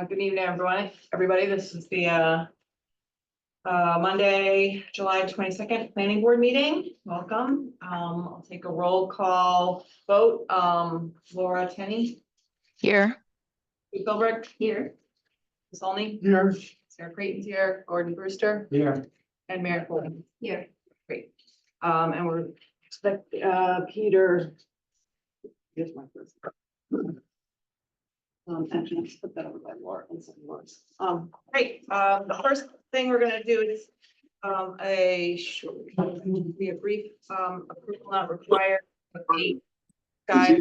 Good evening, everyone. Everybody, this is the Monday, July 22nd Planning Board meeting. Welcome. I'll take a roll call vote. Laura Tenney. Here. Pete Philbrick. Here. Ms. Olney. Here. Sarah Creighton's here. Gordon Brewster. Here. And Mary Foley. Here. Great. And we're expect Peter. Here's my first. Actually, let's put that over by Laura and some Laura's. Great. The first thing we're gonna do is be a brief approval not required. Of the Sky.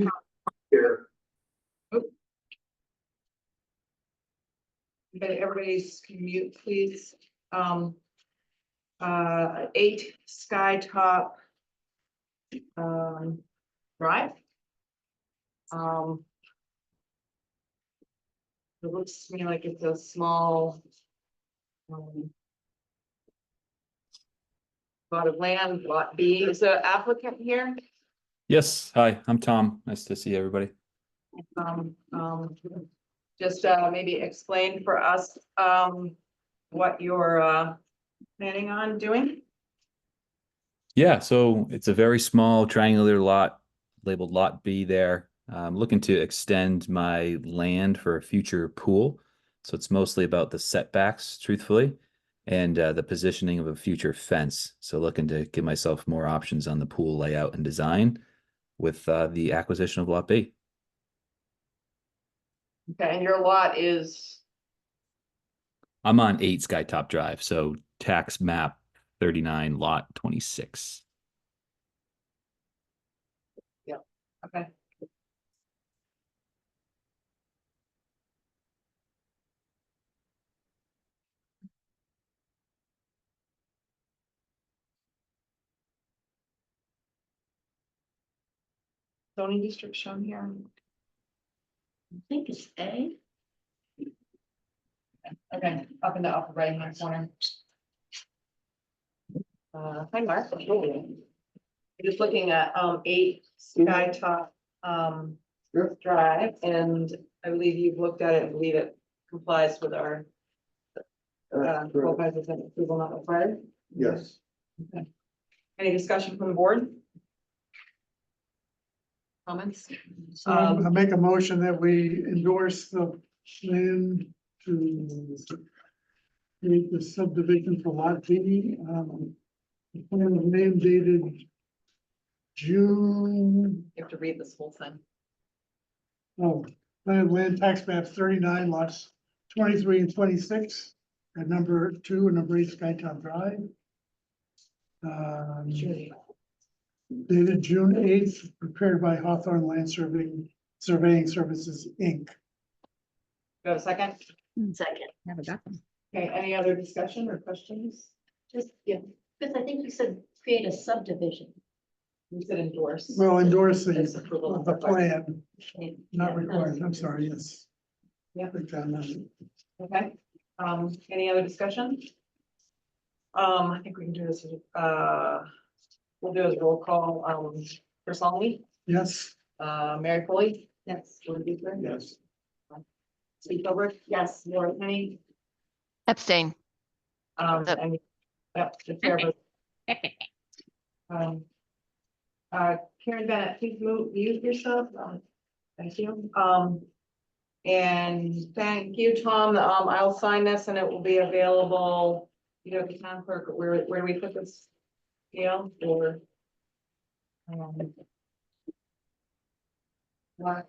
Here. Okay, everybody's mute, please. 8 Skytop Drive. It looks to me like it's a small lot of land, lot B. Is the applicant here? Yes, hi, I'm Tom. Nice to see everybody. Just maybe explain for us what you're planning on doing. Yeah, so it's a very small triangular lot labeled Lot B there. I'm looking to extend my land for a future pool. So it's mostly about the setbacks, truthfully, and the positioning of a future fence. So looking to give myself more options on the pool layout and design with the acquisition of Lot B. Okay, and your lot is, I'm on 8 Skytop Drive, so tax map 39, lot 26. okay. Zoning district shown here. I think it's A. Okay, up in the upper right hand corner. Hi, Mark. Just looking at 8 Skytop Drive, and I believe you've looked at it and believe it complies with our 12% approval not required. Yes. Okay. Any discussion from the board? Comments? So I make a motion that we endorse the plan to create the subdivision for Lot B. The plan was name dated June, You have to read this whole thing. plan land tax map 39 lots 23 and 26 at number 2 and number 8 Skytop Drive. Dated June 8th, prepared by Hawthorne Land Surveying Services, Inc. You have a second? Second. Never got them. Okay, any other discussion or questions? Just, yeah, because I think you said create a subdivision. You said endorse. Well, endorsing As approval of the plan, not Yeah, required, I'm sorry, yes. Yeah. Okay. Okay, any other discussion? I think we can do this, we'll do a roll call, for Solly, Yes, Mary Foley, Yes. Jordan Bieber, yes, Steve Philbrick, Yes. Laura Penny, Abstain. Yep. and, yep, the chair votes. Karen Bennett, please mute yourself, thank you, and thank you, Tom, I'll sign this and it will be available, you know, the town clerk, where do we put this? Gail, or? Well,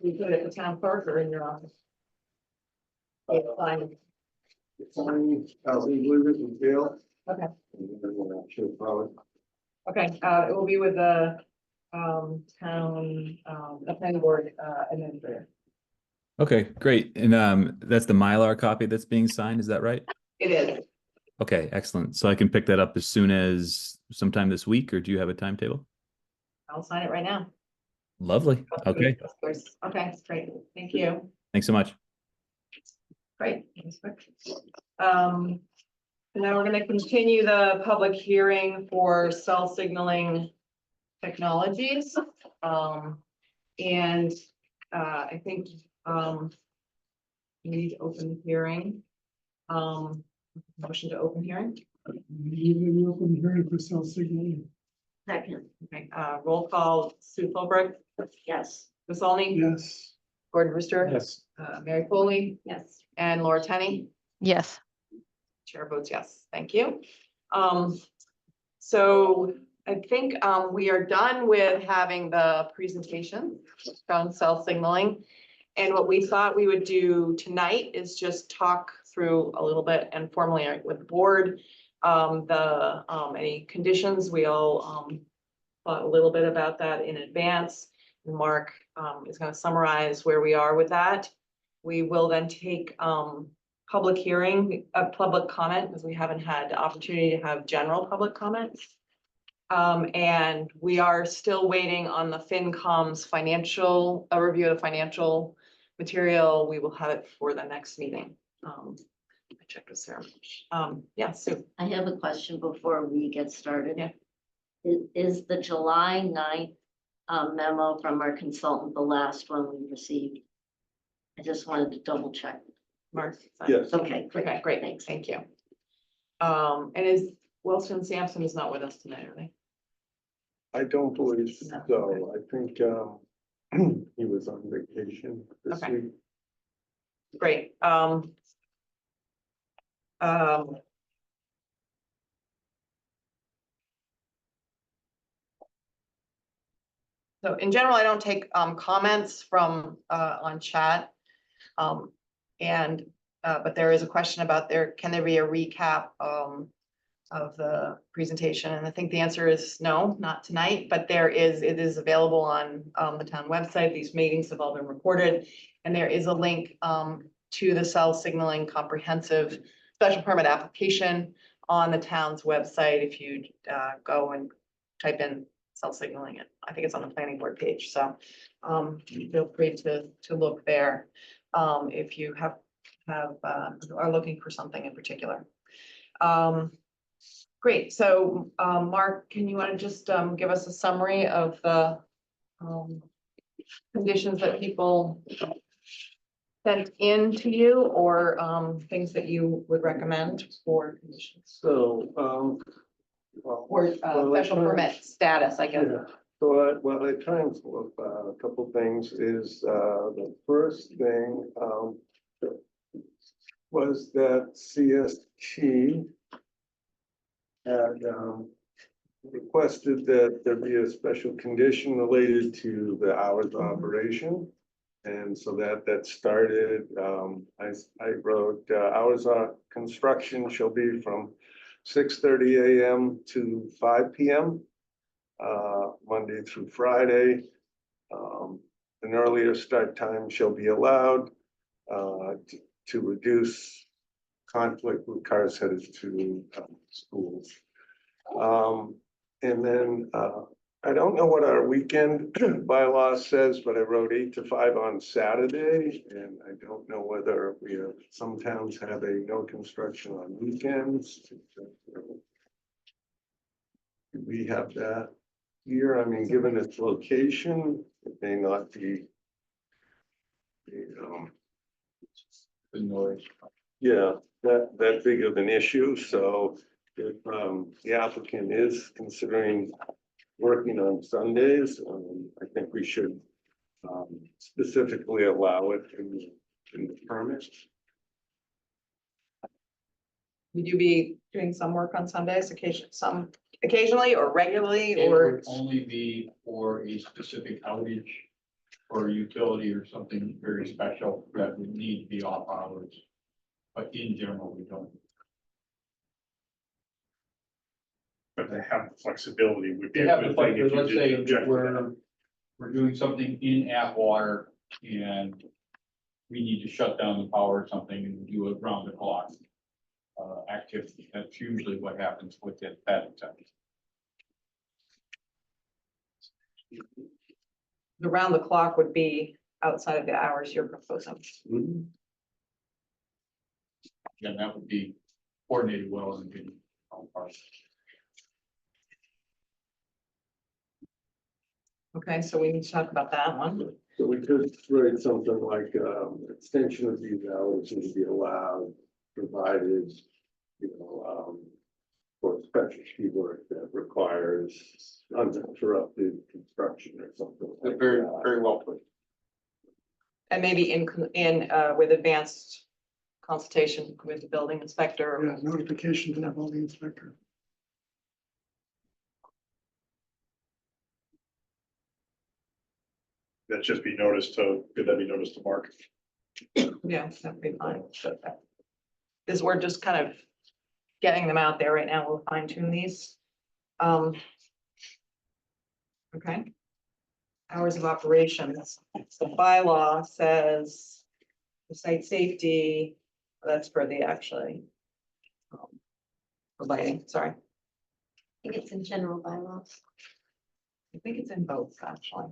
we put it at the town clerk or in your office? Fine. I'll leave it with Bill. Okay, Sure, probably. okay, it will be with the town, the planning board, administrator. Okay, great. And that's the Mylar copy that's being signed, is that right? It is. Okay, excellent. So I can pick that up as soon as sometime this week, or do you have a timetable? I'll sign it right now. Lovely. Okay, Of course. Okay, great. Thank you. thanks so much. Great. That was quick. And now we're gonna continue the public hearing for cell signaling technologies. And I think need to open the hearing. Motion to open hearing. We open hearing for cell signaling. Second, Okay, roll call, Sue Philbrook, yes. Ms. Olney, Yes. Gordon Rooster. Yes. Mary Foley Yes. and Laura Tenney. Yes. Chair votes yes. Thank you. So I think we are done with having the presentation on cell signaling. And what we thought we would do tonight is just talk through a little bit informally with the board. Any conditions, we all thought a little bit about that in advance. Mark is going to summarize where we are with that. We will then take public hearing, public comment, because we haven't had the opportunity to have general public comments. And we are still waiting on the FinCom's financial, a review of the financial material. We will have it for the next meeting. I checked with Sarah. Yeah, Sue. I have a question before we get started. Yeah. Is the July 9th memo from our consultant the last one we received? I just wanted to double check. Mark. Yes. Okay, great. Okay, great. Thanks. Thank you. And is Wilson Sampson is not with us tonight, are they? I don't believe No. so. I think, he was on vacation this Okay. week. Great. So in general, I don't take comments from on chat. But there is a question about can there be a recap of the presentation? And I think the answer is no, not tonight, but it is available on the town website. These meetings have all been recorded. And there is a link to the cell signaling comprehensive special permit application on the town's website. If you go and type in cell signaling, I think it's on the planning board page. So feel free to look there if you are looking for something in particular. Great. So Mark, can you want to just give us a summary of the conditions that people sent in to you, or things that you would recommend for conditions So, well, or well, special permit status, I guess. yeah. So, I try and look, a couple things is, the first thing, was that CST had, requested that there be a special condition related to the hours of operation. And so that started, I wrote, hours of construction shall be from 6:30 a.m. to 5 p.m. Monday through Friday. An earlier start time shall be allowed to reduce conflict with cars headed to schools. And then I don't know what our weekend bylaw says, but I wrote 8 to 5 on Saturday. And I don't know whether some towns have a no construction on weekends. Do we have that here? I mean, given its location, it may not be. The noise. Yeah, that big of an issue. So if the applicant is considering working on Sundays, I think we should specifically allow it in the permit. Would you be doing some work on Sundays, occasionally or regularly, It or? would only be for a specific outage or utility or something very special that would need to be off hours. But in general, we don't. But they have the flexibility would be We a have the good thing if flexibility, you let's say did object that to we're doing something in Atwater and we need to shut down the power or something and do a round the clock activity. That's usually what happens with that attempt. The round the clock would be outside of the hours you're proposing. And that would be coordinated well and good. Okay, so we need to talk about that one. So we could write something like, extension of these hours to be allowed, provided, for specialty work that requires uninterrupted construction or something like Very, that. very well put. And maybe with advanced consultation with the building inspector. Yeah, notification to the building inspector. That just be noticed to, could that be noticed to Mark? Yeah, that'd be fine. Because we're just kind of getting them out there right now. We'll fine tune these. Okay. Hours of operations. So bylaw says the site safety, that's for the actually. For lighting, sorry. I think it's in general bylaws. I think it's in both, actually.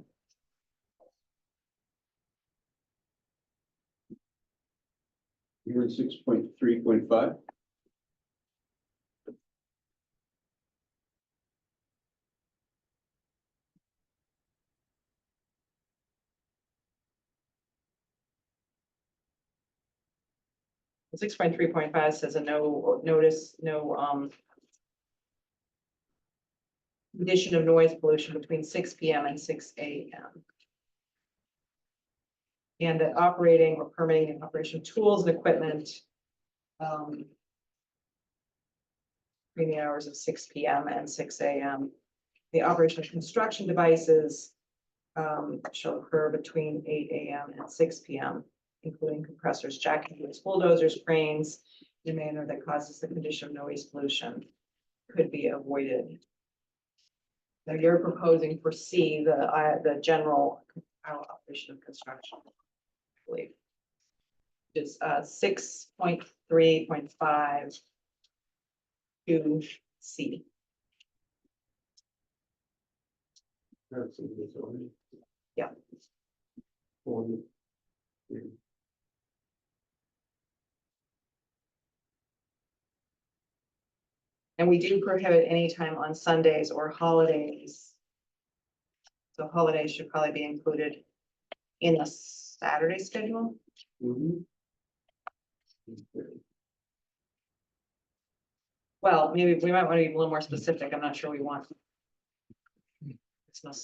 You're in 6.3.5. Six point three point five says a no notice, no condition of noise pollution between 6 PM and 6 AM. And that operating or permitting and operation of tools and equipment. Between the hours of 6 PM and 6 AM. The operation of construction devices. Shall occur between 8 AM and 6 PM, including compressors, jackhammers, bulldozers, cranes. In a manner that causes the condition of noise pollution could be avoided. Now you're proposing for C, the general operation of construction. I believe. It's 6.3.5 to C. That's in the zoning. Yeah. One, And we do prohibit any time on Sundays or holidays. So holidays should probably be included in the Saturday schedule. mhm. Well, maybe we might want to be a little more specific. I'm not sure we want. It's not,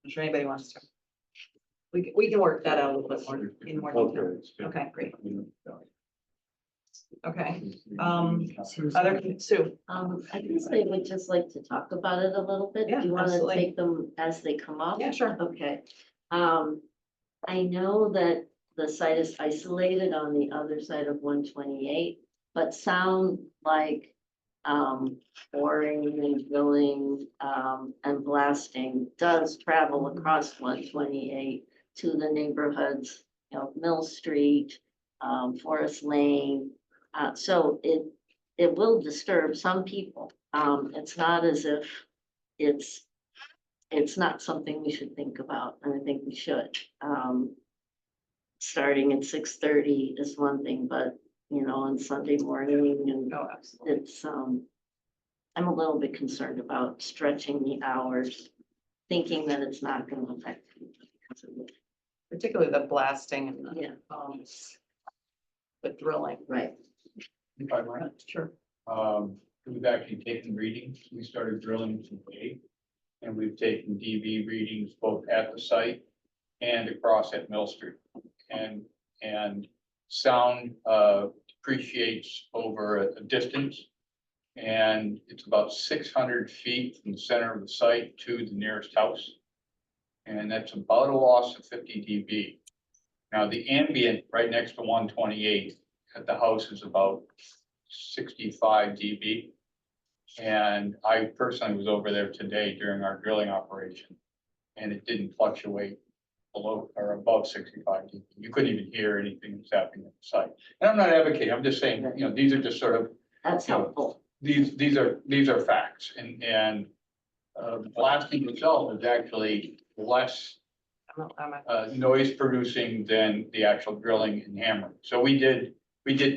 I'm sure anybody wants to. We can work that out a little bit more in more detail. Okay, great. Okay, other, Sue, I guess I would just like to talk about it a little bit. Yeah, Do you want to absolutely. take them as they come up? yeah, sure. Okay. I know that the site is isolated on the other side of 128, but sound like boring and drilling and blasting does travel across 128 to the neighborhoods, Mill Street, Forest Lane. So it will disturb some people. It's not as if it's not something we should think about, and I think we should. Starting at 6:30 is one thing, but on Sunday morning and Oh, absolutely. it's, I'm a little bit concerned about stretching the hours, thinking that it's not gonna affect people because of it. Particularly the blasting and the, Yeah, the drilling. right. If I run it. Sure. We've actually taken readings. We started drilling today. And we've taken DB readings both at the site and across at Mill Street. And sound depreciates over a distance. And it's about 600 feet from the center of the site to the nearest house. And that's about a loss of 50 dB. Now, the ambient right next to 128 at the house is about 65 dB. And I personally was over there today during our drilling operation. And it didn't fluctuate below or above 65 dB. You couldn't even hear anything that's happening at the site. And I'm not advocating, I'm just saying, these are just sort of, That's helpful. these are facts. And blasting itself is actually less noise producing than the actual drilling and hammering. So we did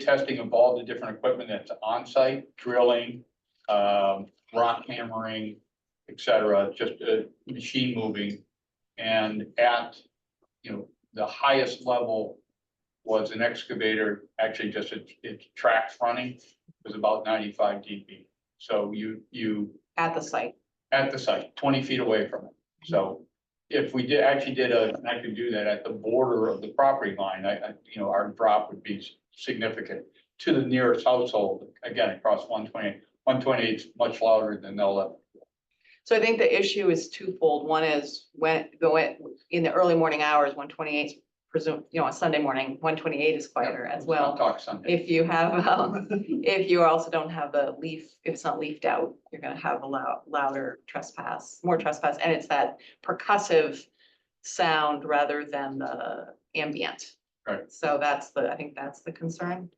testing of all the different equipment that's on site, drilling, rock hammering, et cetera, just machine moving. And at you know, the highest level was an excavator, actually just its tracks running was about 95 dB. So you At the site. at the site, 20 feet away from it. So if we actually did and I could do that at the border of the property line, you know, our drop would be significant to the nearest household, again, across 128. 128 is much louder than they'll let. So I think the issue is twofold. One is when in the early morning hours, 128, presume, you know, on Sunday morning, 128 is quieter as well. Talk Sunday. If you have, if you also don't have the leaf, if it's not leafed out, you're gonna have a louder trespass, more trespass, and it's that percussive sound rather than the ambient. Right. So I think that's the concern.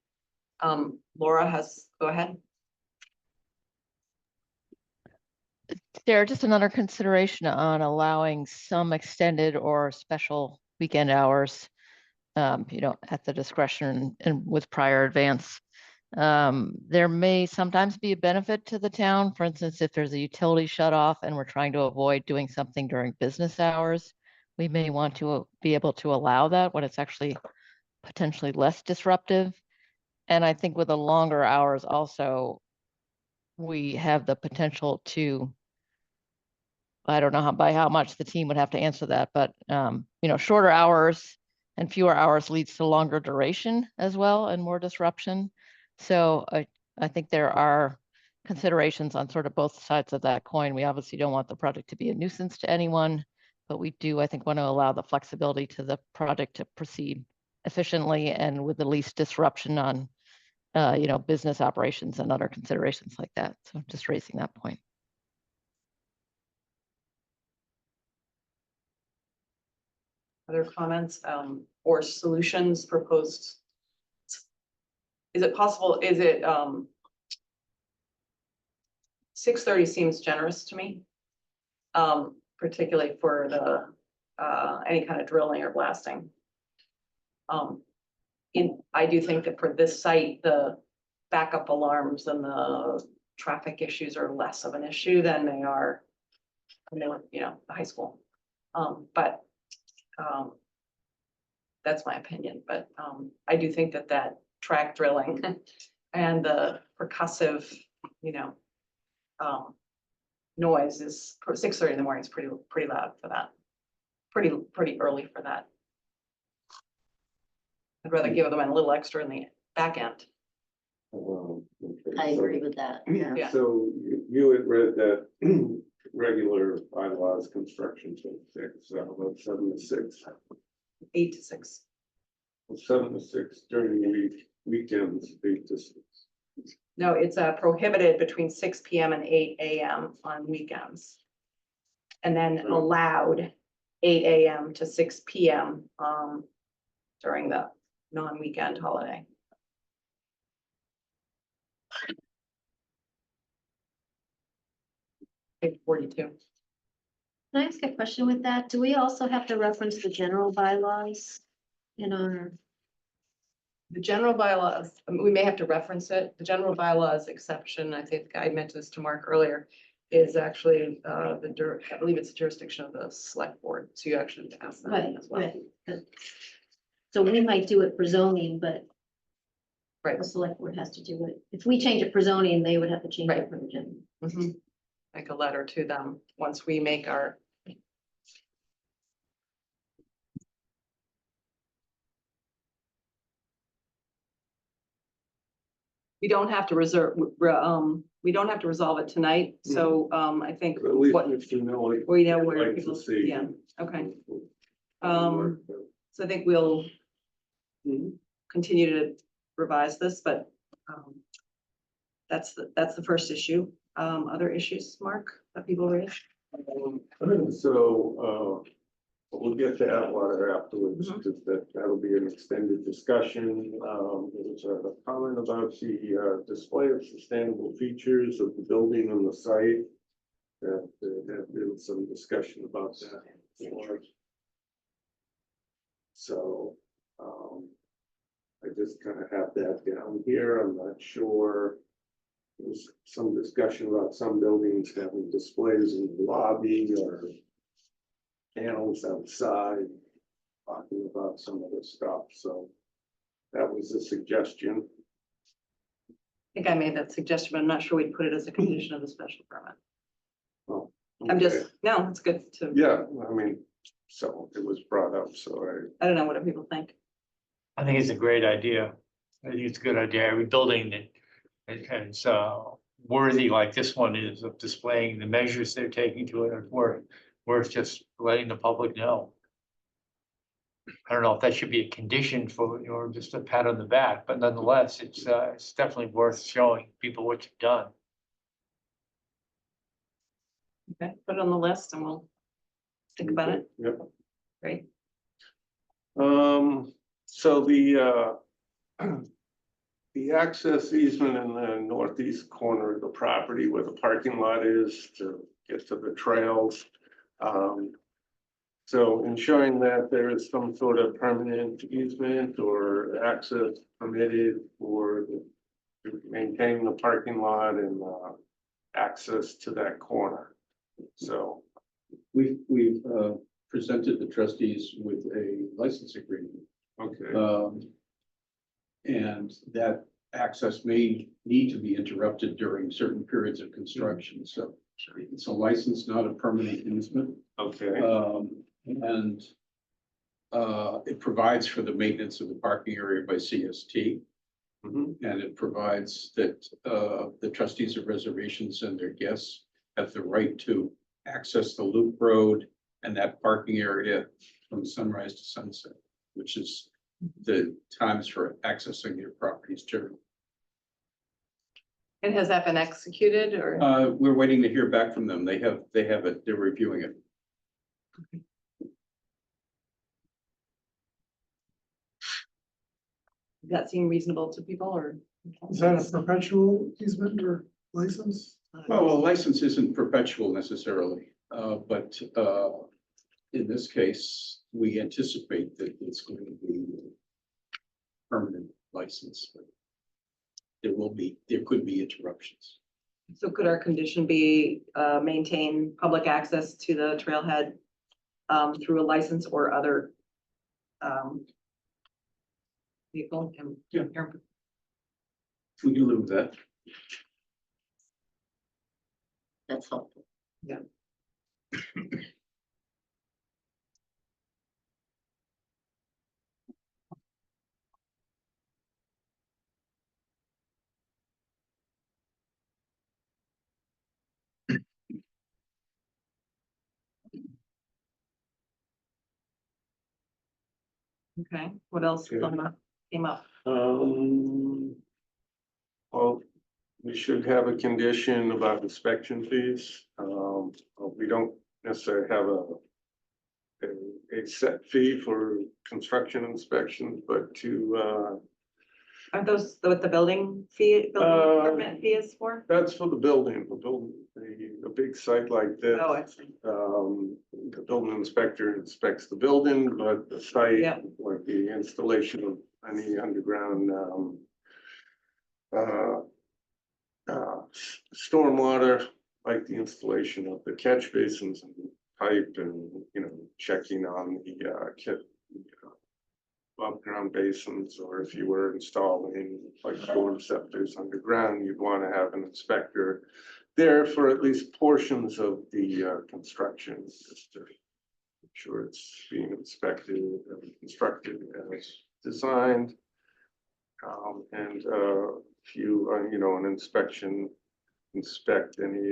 Laura go ahead. Sarah, just another consideration on allowing some extended or special weekend hours, you know, at the discretion and with prior advance. There may sometimes be a benefit to the town. For instance, if there's a utility shut off and we're trying to avoid doing something during business hours, we may want to be able to allow that when it's actually potentially less disruptive. And I think with the longer hours also, we have the potential to, I don't know by how much the team would have to answer that, but you know, shorter hours and fewer hours leads to longer duration as well and more disruption. So I think there are considerations on sort of both sides of that coin. We obviously don't want the project to be a nuisance to anyone, but we do, I think, want to allow the flexibility to the project to proceed efficiently and with the least disruption on you know, business operations and other considerations like that. So just raising that point. Other comments, or solutions proposed? Is it possible, 6:30 seems generous to me. Particularly for the, any kind of drilling or blasting. I do think that for this site, the backup alarms and the traffic issues are less of an issue than they are, you know, the high school. But that's my opinion, but I do think that track drilling and the percussive, you know, noise is 6:30 in the morning is pretty loud for that. Pretty early for that. I'd rather give them a little extra in the back end. I agree with that. Yeah. So you had read that regular bylaws, construction till 6, about 7 to 6. 8 to 6. 7 to 6 during the weekends, 8 to 6. No, it's prohibited between 6 PM and 8 AM on weekends. And then allowed 8 AM to 6 PM during the non-weekend holiday. Page 42. Can I ask a question with that? Do we also have to reference the general bylaws in our? The general bylaws, we may have to reference it. The general bylaws exception, I think I mentioned this to Mark earlier, is actually I believe it's the jurisdiction of the select board. So you actually have to ask them Right, as well. right. Good. So we might do it for zoning, but Right. the select board has to do it. If we change it for zoning, they would have to change Right. it for the general. Mhm. Make a letter to them once we make our. We don't have to we don't have to resolve it tonight, so, I think At least what, if you know, like. we know where like to people, see. yeah, okay. So I think we'll continue to revise this, but, that's the first issue. Other issues, Mark, that people raise? So, we'll get to Atwater afterwards, Mhm. because that'll be an extended discussion. There's a comment about the display of sustainable features of the building on the site. That there's been some discussion about that. before. So, I just kind of have that down here. I'm not sure. There's some discussion about some buildings having displays in the lobby or panels outside. talking about some of this stuff, so that was a suggestion. I think I made that suggestion, but I'm not sure we'd put it as a condition of the special permit. I'm Okay. just, no, it's good to, Yeah, I mean, so it was brought up, so I don't know what do people think. I think it's a great idea. I think it's a good idea. Every building that is worthy like this one is of displaying the measures they're taking to it, worth just letting the public know. I don't know if that should be a condition for, just a pat on the back, but nonetheless, it's definitely worth showing people what you've done. Okay, put it on the list and we'll think about it. Yep. Great. So the access easement in the northeast corner of the property where the parking lot is to get to the trails. So ensuring that there is some sort of permanent easement or access permitted for to maintain the parking lot and access to that corner. So, We've presented the trustees with a license agreement. okay, And that access may need to be interrupted during certain periods of construction, so it's a license, not a permanent easement. okay, And it provides for the maintenance of the parking area by CST. mhm, And it provides that the trustees of reservations and their guests have the right to access the loop road and that parking area from sunrise to sunset, which is the times for accessing your properties generally. And has that been executed or? We're waiting to hear back from them. They have it, they're reviewing it. Does that seem reasonable to people or? Is that a perpetual easement or license? Well, a license isn't perpetual necessarily, but in this case, we anticipate that it's going to be a permanent license. But there could be interruptions. So could our condition be, maintain public access to the trailhead, through a license or other, vehicle? Yeah. We can live with that. That's helpful. Okay, what else Okay. came up? Well, we should have a condition about inspection fees. We don't necessarily have a set fee for construction inspections, but to, Are those what the building fee, building permit fee is for? that's for the building, a big site like this. Oh, I see. The building inspector inspects the building, but the site, Yeah. like the installation of any underground, stormwater, like the installation of the catch basins and pipe and, checking on the, above ground basins, or if you were installing like storm scepters underground, you'd want to have an inspector there for at least portions of the construction, just to make sure it's being inspected and constructed as designed. And if you, an inspection, inspect any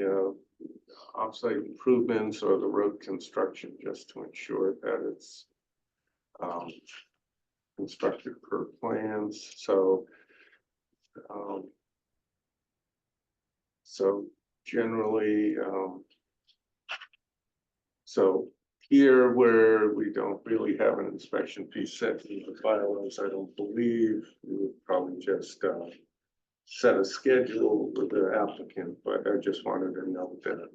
offsite improvements or the road construction, just to ensure that it's constructed per plans. So generally, so here where we don't really have an inspection fee set in the bylaws, I don't believe we would probably just set a schedule with the applicant, but I just wanted to note that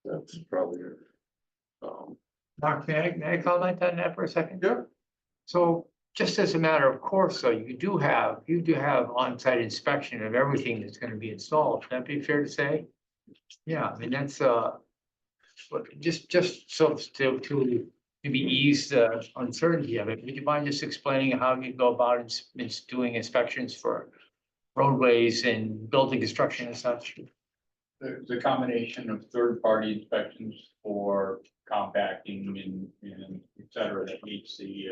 that's probably Mark, may I comment on that for a second? yeah. So just as a matter of course, though, you do have on-site inspection of everything that's gonna be installed. Would that be fair to say? Yeah, I mean, that's but just so to maybe ease the uncertainty of it. Would you mind just explaining how you go about doing inspections for roadways and building construction and such? There's a combination of third-party inspections for compacting and et cetera that meets the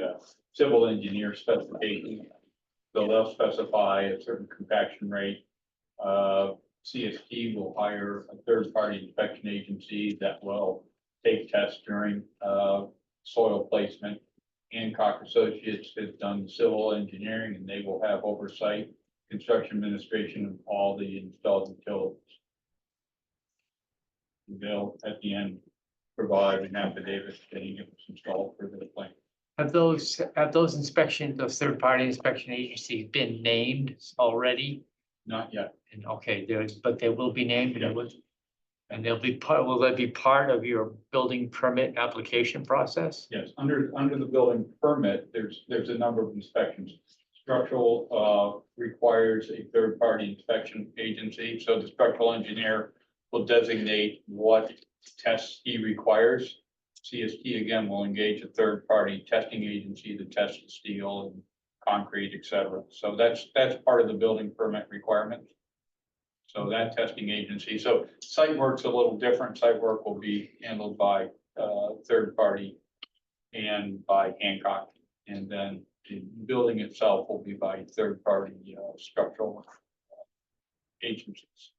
civil engineer specification. So they'll specify a certain compaction rate. CST will hire a third-party inspection agency that will take tests during soil placement. Hancock Associates has done civil engineering and they will have oversight, construction administration of all the installed utilities. They'll, at the end, provide an affidavit stating it was installed for the plant. Have those inspections, those third-party inspection agencies been named already? Not yet. And okay, but they will be named, and they'll be part, will they be part of your building permit application process? Yes, under the building permit, there's a number of inspections. Structural requires a third-party inspection agency, so the structural engineer will designate what tests he requires. CST again will engage a third-party testing agency to test the steel and concrete, et cetera. So that's part of the building permit requirement. So that testing agency, so site work's a little different. Site work will be handled by third party and by Hancock. And then the building itself will be by third party structural agencies.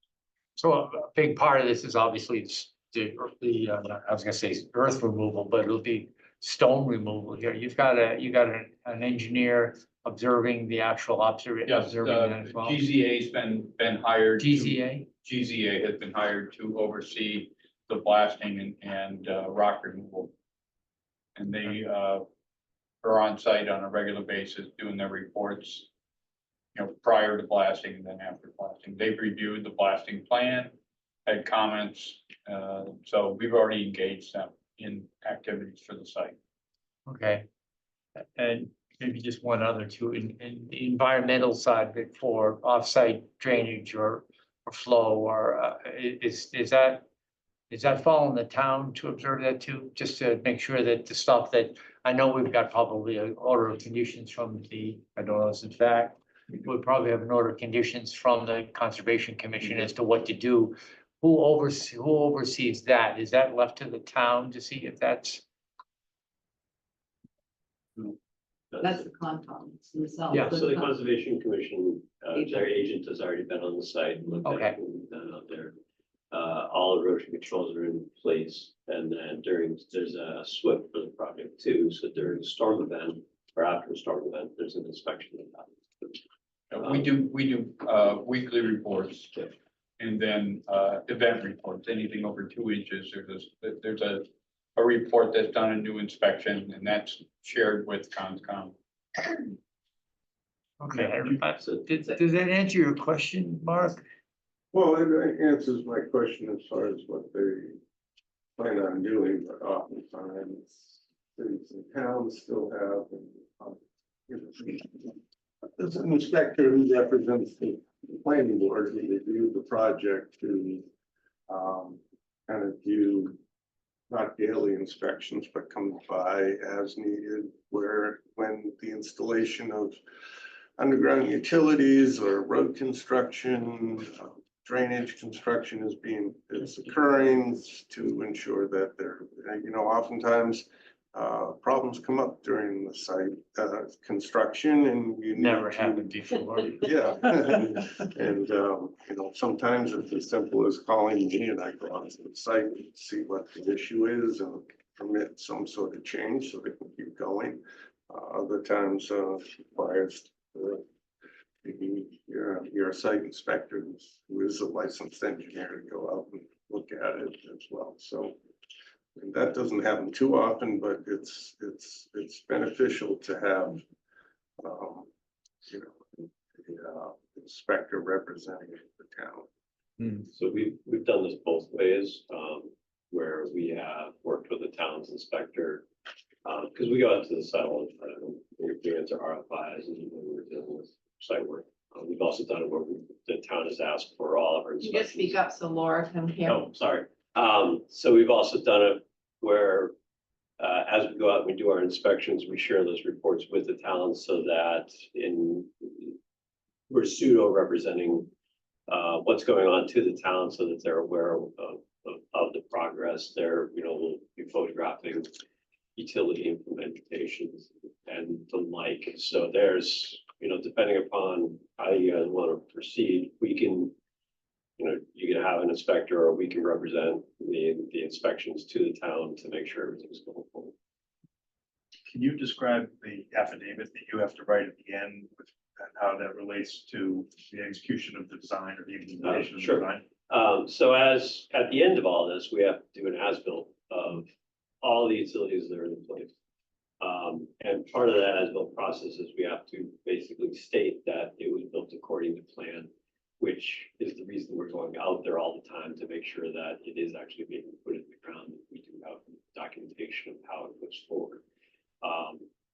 So a big part of this is obviously I was gonna say earth removal, but it'll be stone removal here. You got an engineer observing the actual Yes, observing that as well. GZA's been hired. GZA? GZA has been hired to oversee the blasting and rock removal. And they are on site on a regular basis doing their reports, prior to blasting and then after blasting. They've reviewed the blasting plan, had comments, so we've already engaged them in activities for the site. Okay. And maybe just one other too, in the environmental side of it for offsite drainage or flow or is that fall on the town to observe that too? Just to make sure that the stuff that, I know we've got probably an order of conditions from I don't know this in fact, we'll probably have an order of conditions from the Conservation Commission as to what to do. Who oversees that? Is that left to the town to see if that's? That's the Concom themselves. Yeah. So the Conservation Commission, their agent has already been on the site and looked Okay. at what we've done out there. All erosion controls are in place, and then there's a SWIP for the project too, so during a storm event or after a storm event, there's an inspection of that. We do weekly reports. And then event reports, anything over 2 inches, there's a report that's done a new inspection and that's shared with Conscom. Okay, does that answer your question, Mark? Well, it answers my question as far as what they plan on doing, but oftentimes cities and towns still have. There's an inspector who represents the planning board who reviewed the project to kind of do not daily inspections, but come by as needed when the installation of underground utilities or road construction, drainage construction is occurring to ensure that there, oftentimes problems come up during the site construction and you Never need to- happened before. Yeah, and sometimes it's as simple as calling me and I go out to the site and see what the issue is and permit some sort of change so they can keep going. Other times requires your site inspector who is a licensed engineer to go out and look at it as well. So and that doesn't happen too often, but it's beneficial to have inspector representing the town. So we've done this both ways, where we have worked with the town's inspector, because we go out to the site all the time. We answer RFIs and when we're dealing with site work. We've also done it where the town has asked for all of our You just inspections. speak up so Laura can hear. Oh, sorry. So we've also done it where as we go out and we do our inspections, we share those reports with the town so that we're pseudo representing what's going on to the town so that they're aware of the progress. They're, we'll be photographing utility implementations and the like. So there's, depending upon how you guys want to proceed, we can, you can have an inspector or we can represent the inspections to the town to make sure everything's going forward. Can you describe the affidavit that you have to write at the end with and how that relates to the execution of the design or the implementation of the Sure. design? So as, at the end of all this, we have to do an as-built of all the utilities that are in place. And part of that as-built process is we have to basically state that it was built according to plan, which is the reason we're going out there all the time to make sure that it is actually being put in the ground. We do have documentation of how it goes forward.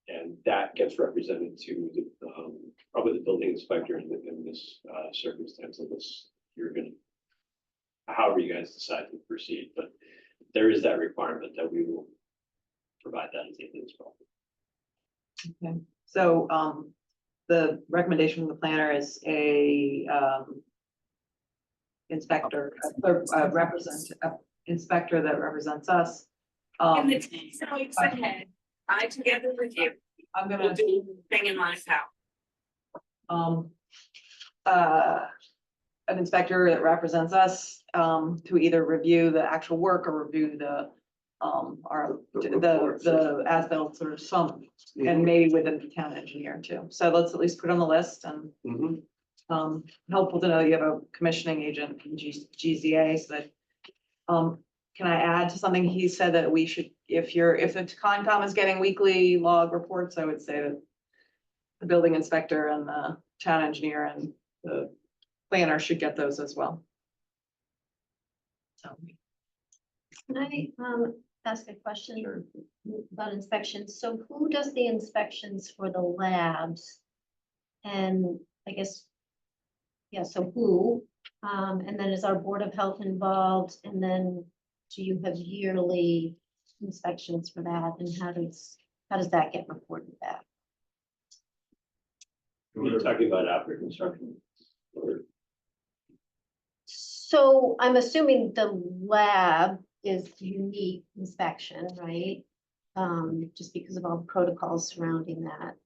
And that gets represented to the, probably the building inspector in this circumstance, unless you're gonna, however you guys decide to proceed, but there is that requirement that we will provide that as a as well. Okay, so, the recommendation from the planner is a, inspector, inspector that represents us. In the 10 weeks ahead, I together with you, I'm will gonna, do the thing in my house. an inspector that represents us, to either review the actual work or review the, the as-built or some, and maybe with the town engineer too. So let's at least put it on the list and, Mhm. helpful to know you have a commissioning agent from GZA, so that, can I add to something he said that we should, if the Concom is getting weekly log reports, I would say that the building inspector and the town engineer and the planner should get those as well. So, Can I ask a question about inspections? So who does the inspections for the labs? And I guess, yeah, so who? And then is our Board of Health involved? And then do you have yearly inspections for that? And how does that get reported back? We're talking about after construction. Or- So I'm assuming the lab is unique inspection, right? Just because of all the protocols surrounding that.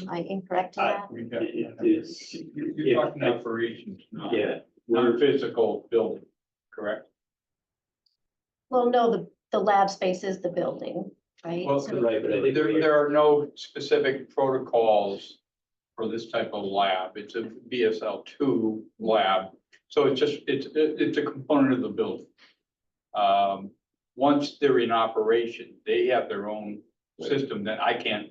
Am I incorrect in that? We got- It's- You're talking operations, not, Yeah, not physical building, correct? Well, no, the lab space is the building, right? Well, So- right, but I think There are no specific protocols for this type of lab. It's a BSL-2 lab. So it's just, it's a component of the building. Once they're in operation, they have their own system that I can't,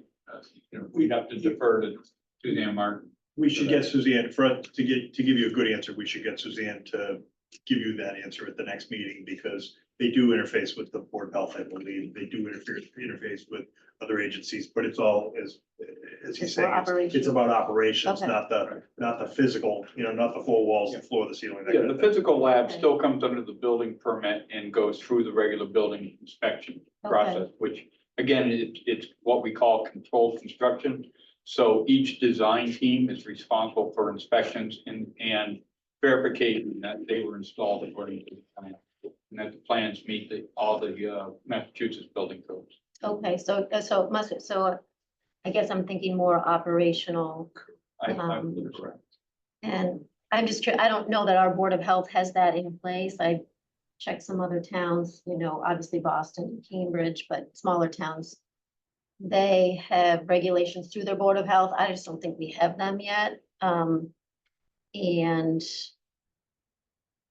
we'd have to defer to Suzanne Martin. We should get Suzanne, to give you a good answer, we should get Suzanne to give you that answer at the next meeting, because they do interface with the Board of Health, I believe. They do interface with other agencies, but it's all, as he's It's saying, for it's operations. about operations, Okay. not the physical, not the four walls, the floor, the ceiling. that Yeah, kind the of thing. physical lab Okay. still comes under the building permit and goes through the regular building inspection process, which again, it's what we call controlled construction. So each design team is responsible for inspections and verification that they were installed according to the plan. And that the plans meet all the Massachusetts building codes. Okay, so it must, so I guess I'm thinking more operational. I Um, believe correct. And I'm just, I don't know that our Board of Health has that in place. I checked some other towns, obviously Boston and Cambridge, but smaller towns. They have regulations through their Board of Health. I just don't think we have them yet. And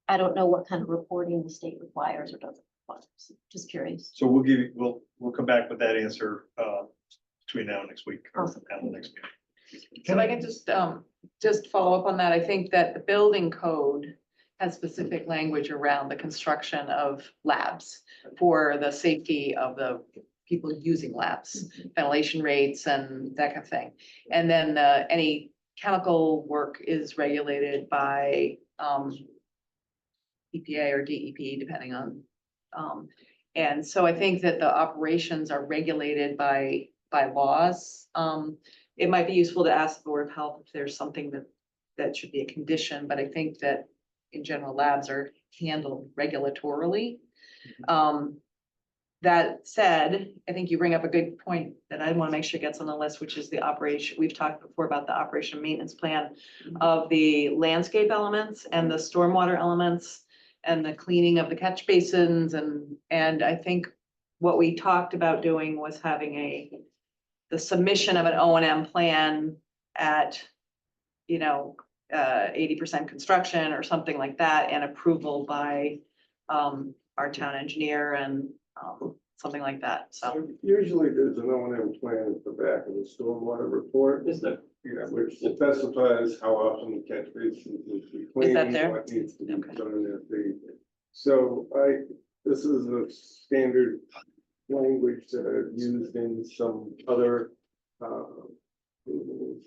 I don't know what kind of reporting the state requires or doesn't require. So just curious. So we'll come back with that answer, between now and next week, or Awesome. at the next meeting. so if I can just follow up on that, I think that the building code has specific language around the construction of labs for the safety of the people using labs, ventilation rates and that kind of thing. And then any chemical work is regulated by EPA or DEP, depending on, And so I think that the operations are regulated by laws. It might be useful to ask the Board of Health if there's something that should be a condition, but I think that in general, labs are handled regulatorily. That said, I think you bring up a good point that I want to make sure gets on the list, which is the operation. We've talked before about the operation maintenance plan of the landscape elements and the stormwater elements and the cleaning of the catch basins. And I think what we talked about doing was having the submission of an O&M plan at, 80% construction or something like that, and approval by our town engineer and something like that, so. So usually there's an O&M plan at the back of the stormwater report. Is that, Yeah, which specifies how often the catch basins need to be cleaned. that there? What needs to be Okay. done at so this is a standard language that I've used in some other,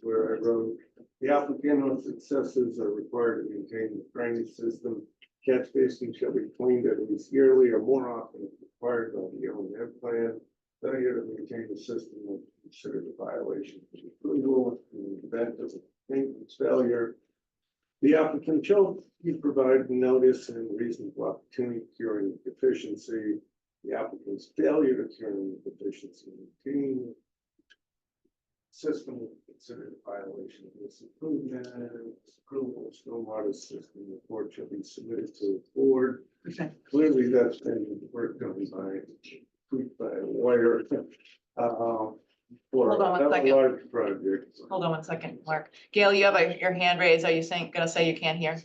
where I wrote, the applicant or successors are required to maintain the drainage system. Catch basin shall be cleaned at least yearly or more often if required by the O&M plan. Failure to maintain the system will be considered a violation of the approval. In the event of maintenance failure, the applicant shall be provided notice and reasonable opportunity to cure any deficiency. The applicant's failure to cure any deficiency in routine system will be considered a violation of this improvement. Approval of stormwater system report shall be submitted to the board. Okay. Clearly, that's been worked on by a lawyer. For Hold on one a second. large project. Hold on one second, Mark. Gail, you have your hand raised. Are you gonna say you can't hear?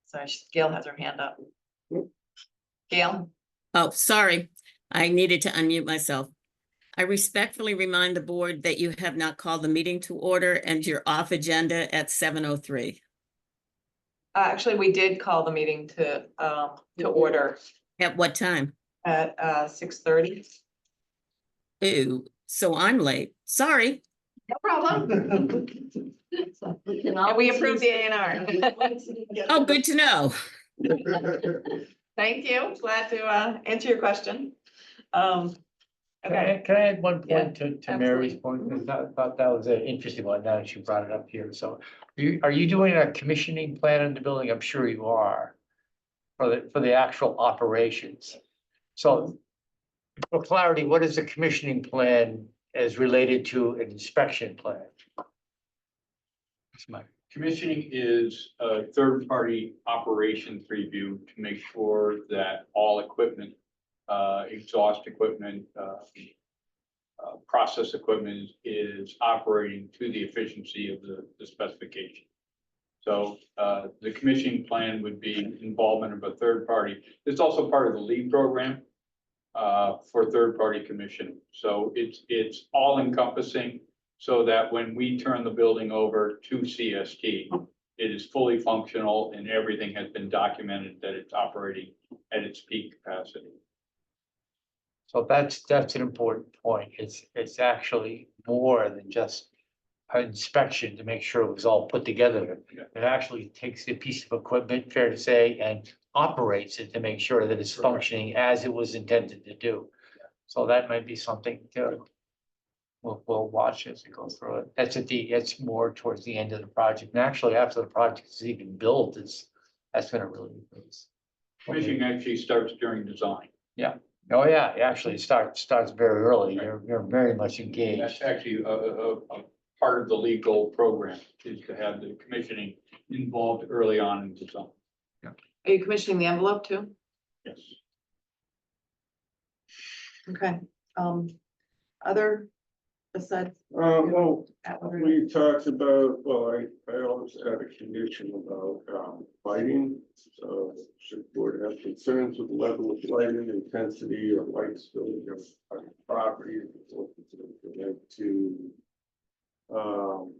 Sorry, Gail has her hand up. Gail? Oh, sorry. I needed to unmute myself. I respectfully remind the board that you have not called the meeting to order and you're off agenda at 7:03. Actually, we did call the meeting to order At what time? at 6:30. Ooh, so I'm late. Sorry. No problem. We can And we always approved use- the A&R. Oh, good to know. Thank you. Glad to answer your question. Okay. Can I add one Yeah, point to Mary's absolutely. point? Because I thought that was an interesting one now that you brought it up here. So are you doing a commissioning plan in the building? I'm sure you are. For the actual operations. So for clarity, what is a commissioning plan as related to an inspection plan? That's my. Commissioning is a third-party operations review to make sure that all equipment, exhaust equipment, process equipment is operating to the efficiency of the specification. So the commissioning plan would be involvement of a third party. It's also part of the LEED program for third-party commission. So it's all encompassing, so that when we turn the building over to CST, it is fully functional and everything has been documented that it's operating at its peak capacity. So that's an important point. It's actually more than just an inspection to make sure it was all put together. It actually takes a piece of equipment, fair to say, and operates it to make sure that it's functioning as it was intended to do. So that might be something to, we'll watch as we go through it. It's more towards the end of the project. And actually, after the project is even built, that's gonna really increase. Commissioning actually starts during design. Oh, yeah, actually, it starts very early. You're very much engaged. That's actually a part of the legal program, is to have the commissioning involved early on in design. Are you commissioning the envelope too? Yes. Okay. Other besides. Well, Atwater? we talked about, well, I always had a condition about lighting. So should the board have concerns with the level of lighting, intensity, or light spilling of property, to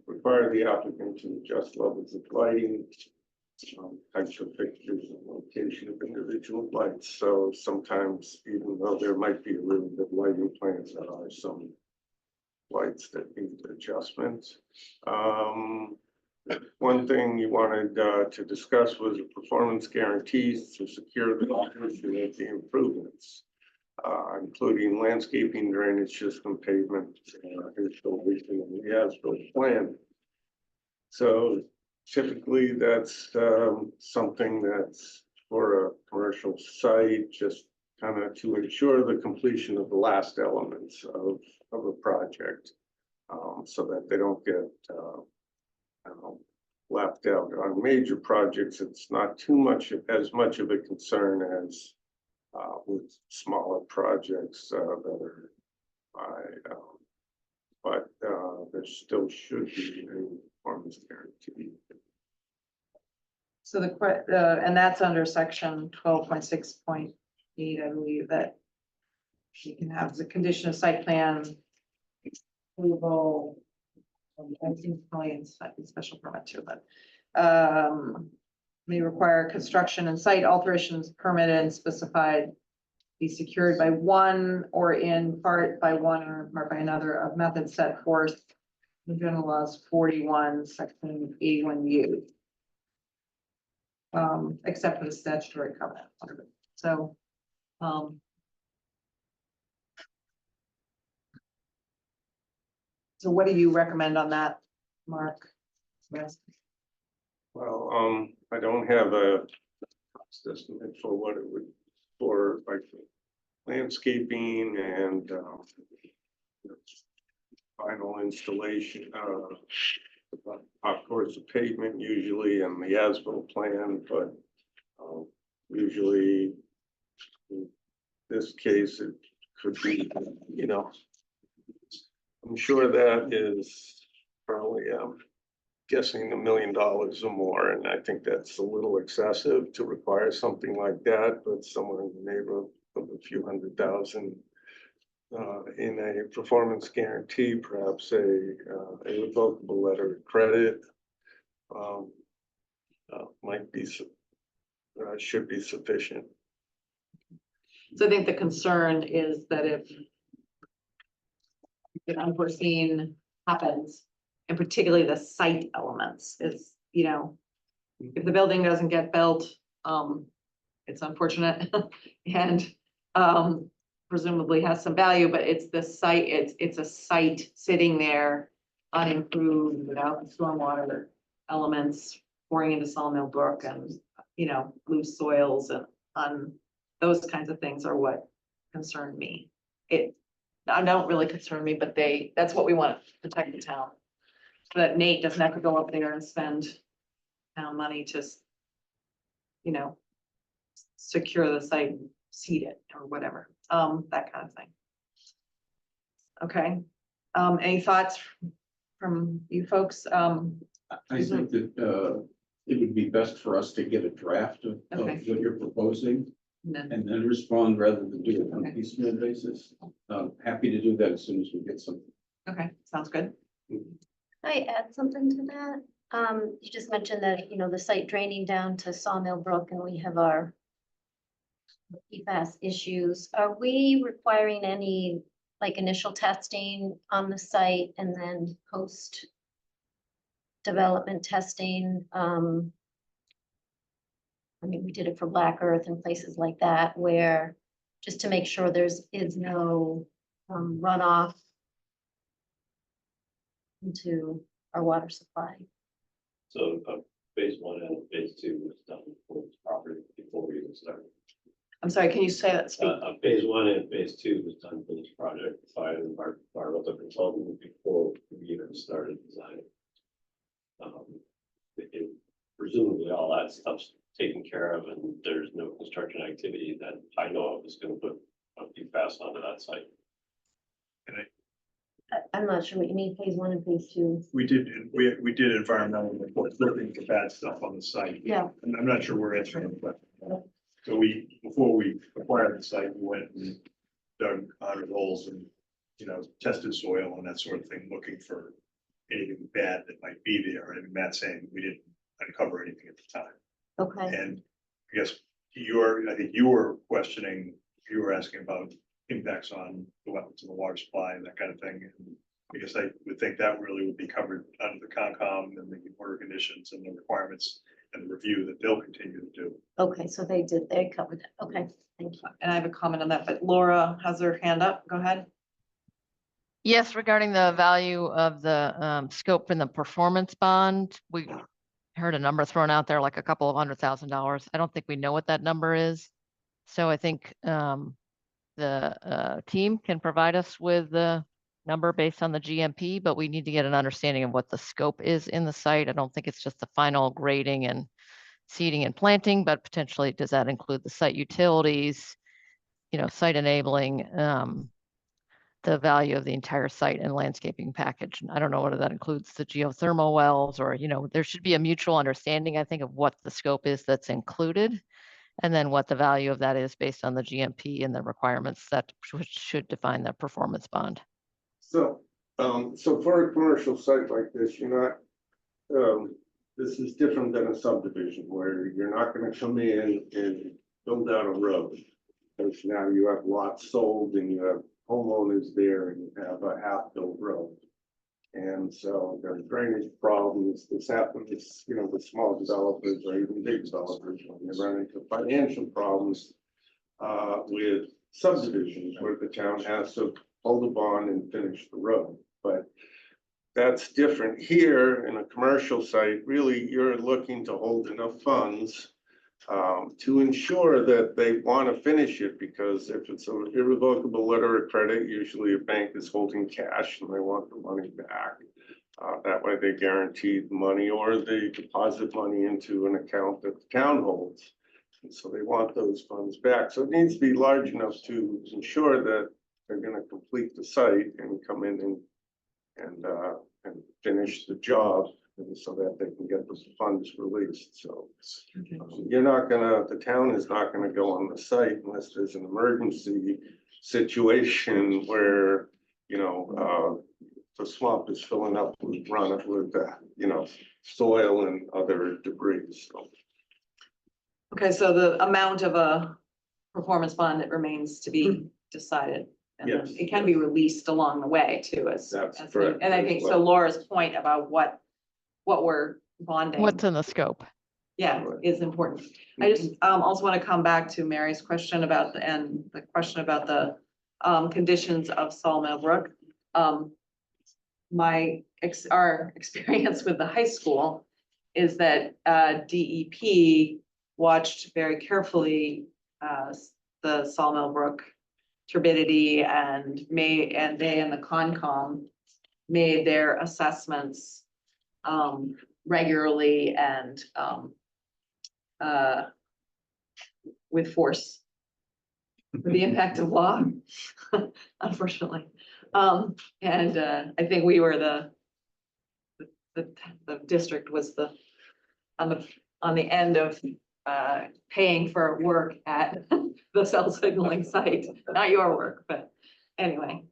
require the applicant to adjust levels of lighting, types of fixtures and location of individual lights. So sometimes, even though there might be really good lighting plans, there are some lights that need adjustment. one thing you wanted to discuss was the performance guarantees to secure the operation of the improvements, including landscaping, drainage system, pavement, installation, and the as-built plan. So typically, that's something that's for a commercial site, just kind of to ensure the completion of the last elements of a project, so that they don't get left out. On major projects, it's not too much, as much of a concern as with smaller projects that are but there still should be a performance guarantee. So and that's under section 12.6.8, I believe, that you can have as a condition of site plan approval. I think probably in special permit too, but may require construction and site alterations permitted and specified be secured by one or in part by one or in part by another of methods set forth in general laws 41, section 81U. Except for the statutory covenant. So, so what do you recommend on that, Mark? Yes. Well, I don't have a cost estimate for what it would, for like landscaping and final installation, of course, the pavement usually and the as-built plan, but usually in this case, it could be, you know, I'm sure that is probably, guessing $1 million or more, and I think that's a little excessive to require something like that, but somewhere in the neighborhood of a few $100,000 in a performance guarantee, perhaps a revocable letter of credit might be should be sufficient. So I think the concern is that if an unforeseen happens, and particularly the site elements is, you know, if the building doesn't get built, it's unfortunate and presumably has some value, but it's the site, it's a site sitting there unimproved without the stormwater elements pouring into Sawmill Brook and, you know, loose soils and on those kinds of things are what concern me. It don't really concern me, but that's what we want to protect the town. So that Nate doesn't have to go up there and spend town money to, you know, secure the site, seed it or whatever, that kind of thing. Okay, any thoughts from you folks? I think that it would be best for us to get a draft of Okay. what you're proposing And and then respond rather than do it on a Okay. piecemeal basis. Happy to do that as soon as we get something. okay, sounds good. I add something to that. You just mentioned that, you know, the site draining down to Sawmill Brook and we have our PFAS issues. Are we requiring any like initial testing on the site and then post development testing? I mean, we did it for Black Earth and places like that where just to make sure is no runoff into our water supply. So phase 1 and phase 2 was done for this property before we even started. I'm sorry, can you say that? Speak. Phase 1 and phase 2 was done for this project by an environmental consultant before we even started designing. Presumably all that stuff's taken care of and there's no construction activity that I know of is going to put a PFAS onto that site. I'm not sure what you mean, phase 1 and phase 2. We did environmental reports, looking for bad stuff on the site. Yeah. And I'm not sure we're answering the question. So before we acquired the site, we went and dug 100 holes and, you know, tested soil and that sort of thing, looking for anything bad that might be there. And Matt's saying we didn't uncover anything at the time. Okay. And I guess I think you were questioning, you were asking about impacts on the water supply and that kind of thing. And I guess I would think that really would be covered under the Concom and the order conditions and the requirements and the review that they'll continue to do. Okay, so they covered it. Okay, thank you. And I have a comment on that, but Laura has her hand up. Go ahead. Yes, regarding the value of the scope in the performance bond, we heard a number thrown out there, like a couple of $100,000. I don't think we know what that number is. So I think the team can provide us with the number based on the GMP, but we need to get an understanding of what the scope is in the site. I don't think it's just the final grading and seeding and planting, but potentially does that include the site utilities, site enabling, the value of the entire site and landscaping package. And I don't know whether that includes the geothermal wells or, there should be a mutual understanding, I think, of what the scope is that's included. And then what the value of that is based on the GMP and the requirements that should define the performance bond. So, so for a commercial site like this, you're not, this is different than a subdivision where you're not gonna come in and build out a road. Because now you have lots sold and you have homeowners there and you have a half-built road. And so there's drainage problems. This happens, with small developers or even big developers when they run into financial problems with subdivisions where the town has to hold a bond and finish the road. But that's different here in a commercial site. Really, you're looking to hold enough funds to ensure that they want to finish it, because if it's an irrevocable letter of credit, usually a bank is holding cash and they want the money back. That way they guarantee the money or they deposit money into an account that the town holds. And so they want those funds back. So it needs to be large enough to ensure that they're going to complete the site and come in and finish the job, and so that they can get the funds released. So the town is not gonna go on the site unless there's an emergency situation where, the swamp is filling up with soil and other debris, so. Okay, so the amount of a performance bond that remains to be decided. And then Yes. it can be released along the way too, That's as correct and I as think so well. Laura's point about what we're bonding. What's in the scope? Yeah, is important. I just also want to come back to Mary's question about the question about the conditions of Sawmill Brook. Our experience with the high school is that DEP watched very carefully the Sawmill Brook turbidity and they and the Concom made their assessments regularly and with force, with the impact of law, unfortunately. And I think we were the district was on the end of paying for work at the cell signaling site, not your work, but anyway,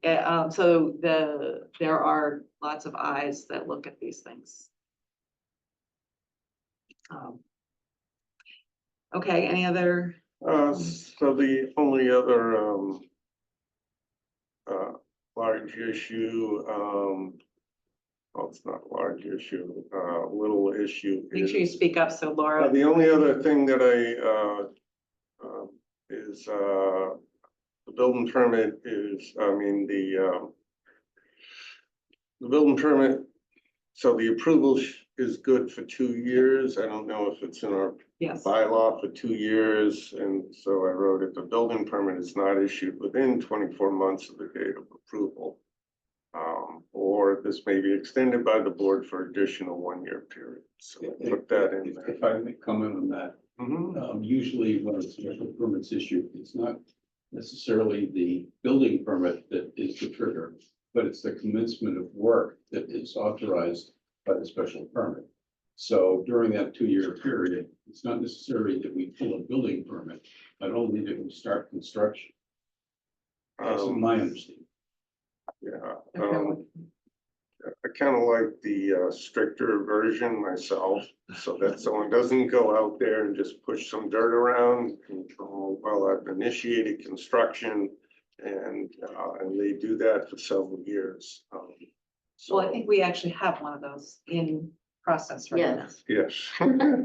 so there are lots of eyes that look at these things. Okay, any other? So the only other large issue, well, it's not a large issue, little issue. Make sure you speak up, so Laura. The only other thing that is the building permit is, the building permit, so the approval is good for 2 years. I don't know if it's in our Yes. bylaw for 2 years, and so I wrote it, the building permit is not issued within 24 months of the date of approval. Or this may be extended by the board for additional 1-year period. So put that in there. If I may comment on that, Mhm. usually when a special permit's issued, it's not necessarily the building permit that is the trigger, but it's the commencement of work that is authorized by the special permit. So during that 2-year period, it's not necessarily that we pull a building permit, but only that we start construction. That's my understanding. Yeah, I kind of like the stricter version myself, so that someone doesn't go out there and just push some dirt around. Well, I've initiated construction, and they do that for several years. Well, I think we actually have one of those in process right now. Yes. Yes.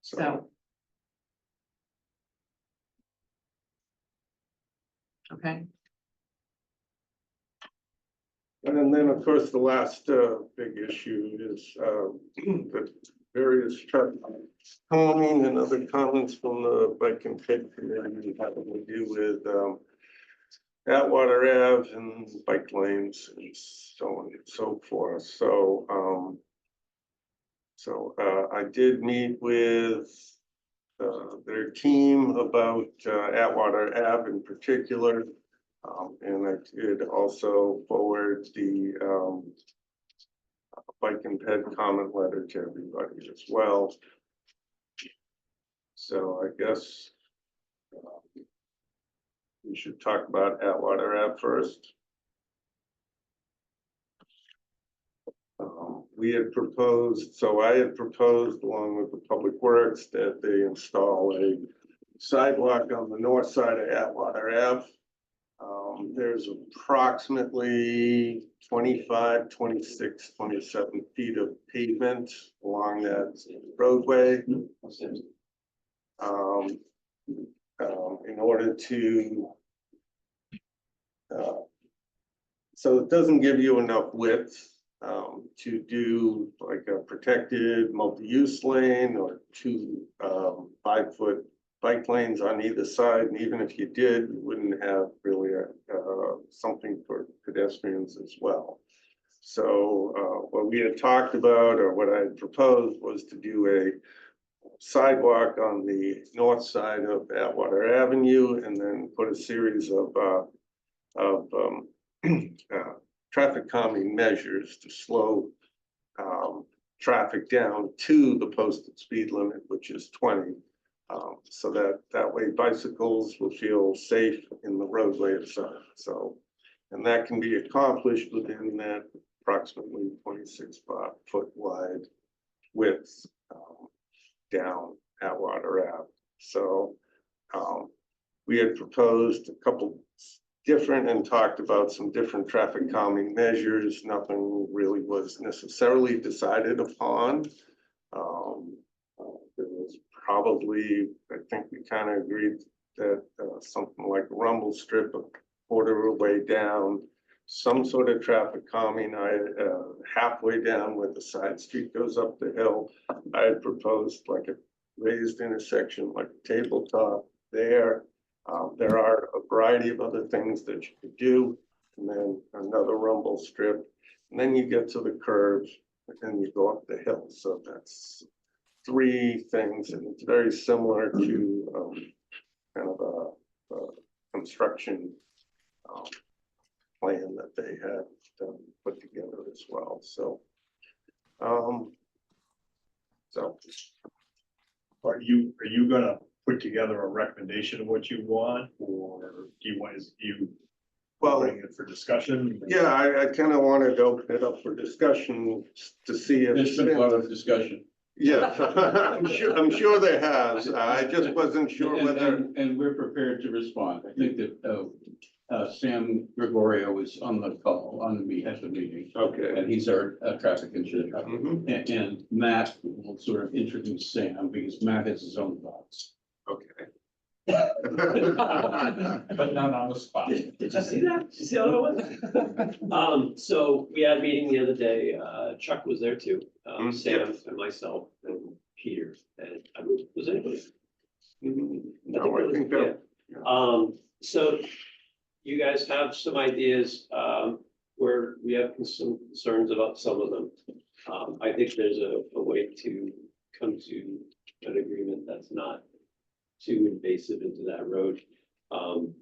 So. Okay, And then, of course, the last big issue is the various truck calming and other comments from the Bike and Ped committee having to do with Atwater Ave and bike lanes and so on and so forth. So I did meet with their team about Atwater Ave in particular. And I did also forward the Bike and Ped comment letter to everybody as well. So I guess we should talk about Atwater Ave first. We had proposed, so I had proposed along with the Public Works that they install a sidewalk on the north side of Atwater Ave. There's approximately 25, 26, 27 feet of pavement along that roadway. In order to, so it doesn't give you enough width to do like a protected multi-use lane or two 5-foot bike lanes on either side, and even if you did, you wouldn't have really something for pedestrians as well. So what we had talked about, or what I had proposed, was to do a sidewalk on the north side of Atwater Avenue, and then put a series of traffic calming measures to slow traffic down to the posted speed limit, which is 20. So that way bicycles will feel safe in the roadway itself. So, and that can be accomplished within that approximately 26-foot wide width down Atwater Ave. So we had proposed a couple different and talked about some different traffic calming measures. Nothing really was necessarily decided upon. There was probably, I think we kind of agreed that something like a rumble strip a quarter of the way down, some sort of traffic calming, halfway down where the side street goes up the hill. I had proposed like a raised intersection, like a tabletop there. There are a variety of other things that you could do, and then another rumble strip, and then you get to the curve and you go up the hill. So that's 3 things, and it's very similar to kind of a construction plan that they had put together as well. So, Are you gonna put together a recommendation of what you want, or do you want, putting it for discussion? Yeah, I kind of wanted to open it up for discussion to see if. There's been a lot of discussion. Yeah, I'm sure there has. I just wasn't sure whether. And we're prepared to respond. I think that Sam Gregorio is on the call, at the meeting. Okay. And he's our traffic engineer. Mhm. And Matt will sort of introduce Sam, because Matt has his own thoughts. Okay. But not on the spot. Did you see that? Did you see how that was? So we had a meeting the other day. Chuck was there too. Sam Yes. and myself and Peter, and I mean, was anybody? No, I think that. So you guys have some ideas, where we have some concerns about some of them. I think there's a way to come to an agreement that's not too invasive into that road.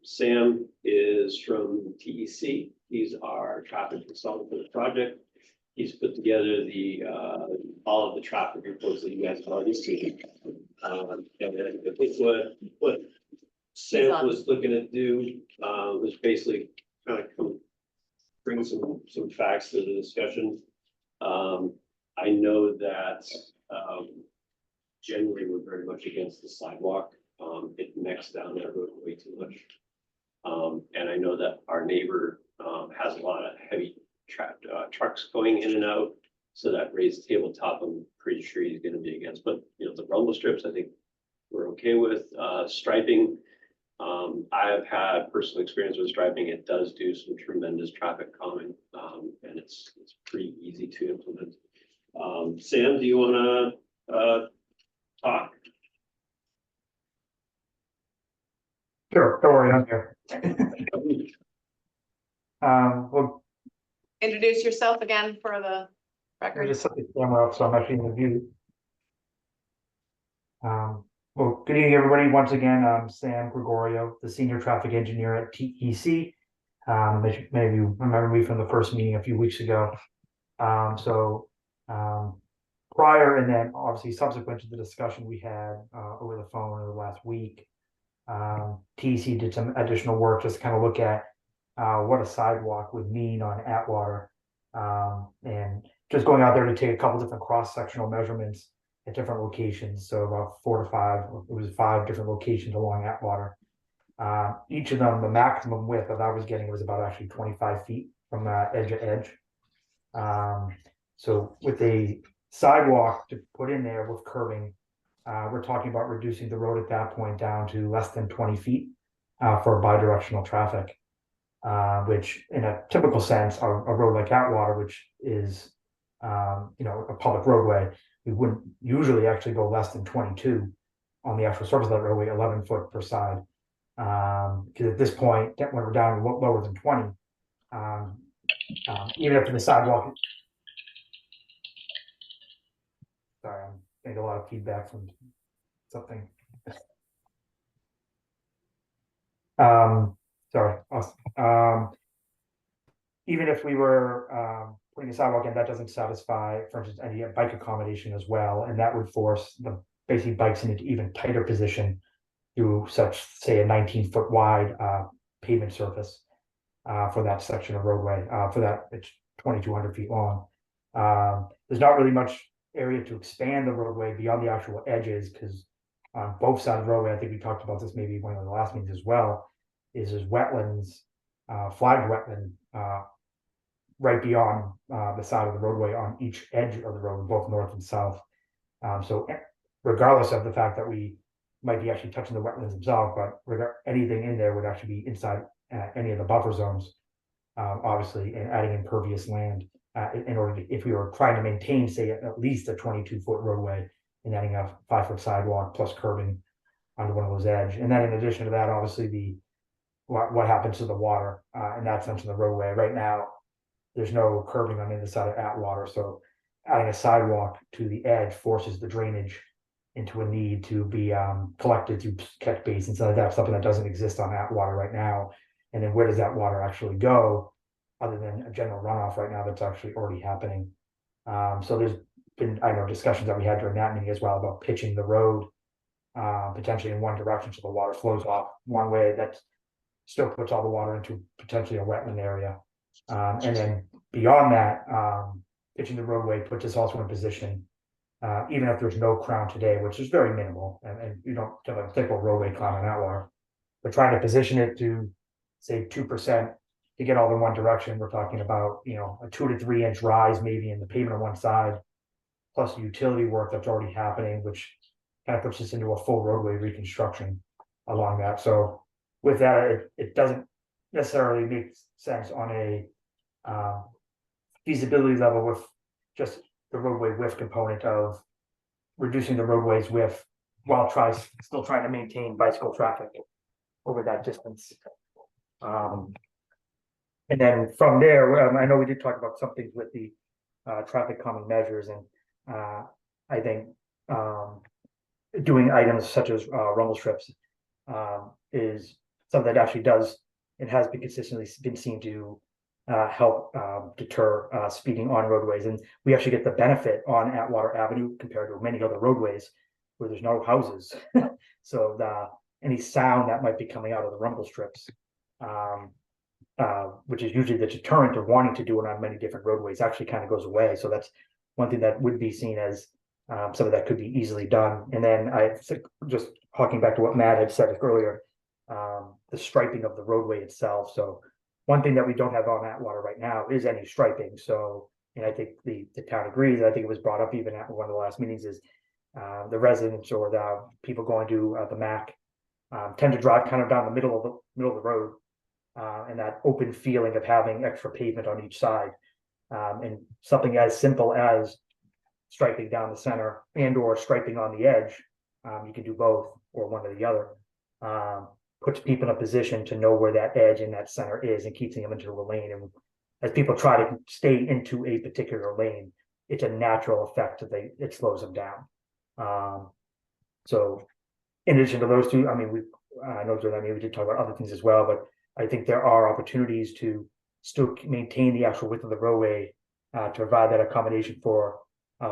Sam is from TEC. He's our traffic consultant for the project. He's put together all of the traffic reports that you guys have already seen. And I think what Sam was looking to do was basically kind of bring some facts to the discussion. I know that generally we're very much against the sidewalk. It necks down that road way too much. And I know that our neighbor has a lot of heavy trucks going in and out. So that raised tabletop, I'm pretty sure he's gonna be against, but you know, the rumble strips, I think we're okay with, striping. I've had personal experience with striping. It does do some tremendous traffic calming, and it's pretty easy to implement. Sam, do you wanna, talk? Sure, don't worry, I'm here. Well, Introduce yourself again for the I record. just set the camera up, so I'm actually in the view. Well, good evening, everybody. Once again, I'm Sam Gregorio, the Senior Traffic Engineer at TEC. Many of you remember me from the first meeting a few weeks ago. Prior and then obviously subsequent to the discussion we had over the phone over the last week, TEC did some additional work just to kind of look at what a sidewalk would mean on Atwater, and just going out there to take a couple different cross-sectional measurements at different locations. So about 4 to 5, it was 5 different locations along Atwater. Each of them, the maximum width that I was getting was about actually 25 feet from edge to edge. So with a sidewalk to put in there with curbing, we're talking about reducing the road at that point down to less than 20 feet for bidirectional traffic, which in a typical sense, a road like Atwater, which is a public roadway, we wouldn't usually actually go less than 22 on the actual surface of that roadway, 11 foot per side. Because at this point, when we're down lower than 20, even after the sidewalk. Sorry, I'm getting a lot of feedback from something. Sorry. Even if we were putting a sidewalk in, that doesn't satisfy, for instance, any bike accommodation as well, and that would force the basically bikes into even tighter position through such, say, a 19-foot wide pavement surface for that section of roadway. For that, it's 2,200 feet long. There's not really much area to expand the roadway beyond the actual edges, because on both sides of the roadway, I think we talked about this maybe one of the last meetings as well, is wetlands, flagged wetland right beyond the side of the roadway on each edge of the road, both north and south. So regardless of the fact that we might be actually touching the wetlands themselves, but anything in there would actually be inside any of the buffer zones, obviously, and adding impervious land in order to, if we were trying to maintain, say, at least a 22-foot roadway and adding a 5-foot sidewalk plus curbing onto one of those edge. And then in addition to that, obviously, what happens to the water in that sense of the roadway. Right now, there's no curbing on either side of Atwater, so adding a sidewalk to the edge forces the drainage into a need to be collected through catch basins. So that's something that doesn't exist on Atwater right now. And then where does that water actually go, other than a general runoff right now that's actually already happening? So there's been, I know, discussions that we had during that meeting as well about pitching the road potentially in one direction so the water flows off one way. That still puts all the water into potentially a wetland area. And then beyond that, pitching the roadway puts us also in a position, even if there's no crown today, which is very minimal, and you don't have a typical roadway crown in Atwater, but trying to position it to say 2% to get all in one direction. We're talking about, a 2 to 3 inch rise maybe in the pavement on one side, plus the utility work that's already happening, which kind of puts us into a full roadway reconstruction along that. So with that, it doesn't necessarily make sense on a feasibility level with just the roadway width component of reducing the roadway's width while still trying to maintain bicycle traffic over that distance. And then from there, I know we did talk about some things with the traffic calming measures, and I think doing items such as rumble strips is something that actually does, it has been consistently been seen to help deter speeding on roadways. And we actually get the benefit on Atwater Avenue compared to many other roadways where there's no houses. So any sound that might be coming out of the rumble strips, which is usually the deterrent of wanting to do it on many different roadways, actually kind of goes away. So that's one thing that would be seen as something that could be easily done. And then I think, just harking back to what Matt had said earlier, the striping of the roadway itself. So one thing that we don't have on Atwater right now is any striping, so, and I think the town agrees, I think it was brought up even at one of the last meetings is the residents or the people going to the MAC tend to drive kind of down the middle of the road, and that open feeling of having extra pavement on each side. And something as simple as striping down the center and or striping on the edge, you can do both or one or the other. Puts people in a position to know where that edge and that center is and keeps them into a lane. And as people try to stay into a particular lane, it's a natural effect that it slows them down. So in addition to those two, I mean, we did talk about other things as well, but I think there are opportunities to still maintain the actual width of the roadway to provide that accommodation for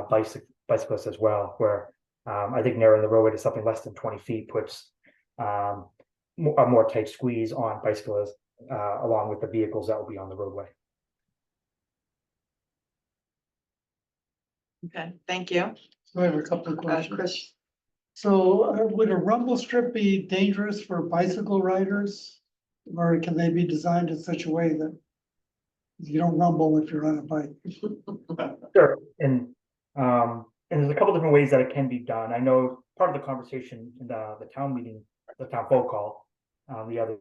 bicyclists as well, where I think narrowing the roadway to something less than 20 feet puts a more tight squeeze on bicyclists along with the vehicles that will be on the roadway. Okay, thank you. So I have a couple of questions. Chris, So would a rumble strip be dangerous for bicycle riders? Or can they be designed in such a way that you don't rumble if you're on a bike? Sure, and there's a couple different ways that it can be done. I know part of the conversation in the town meeting, the town phone call, the other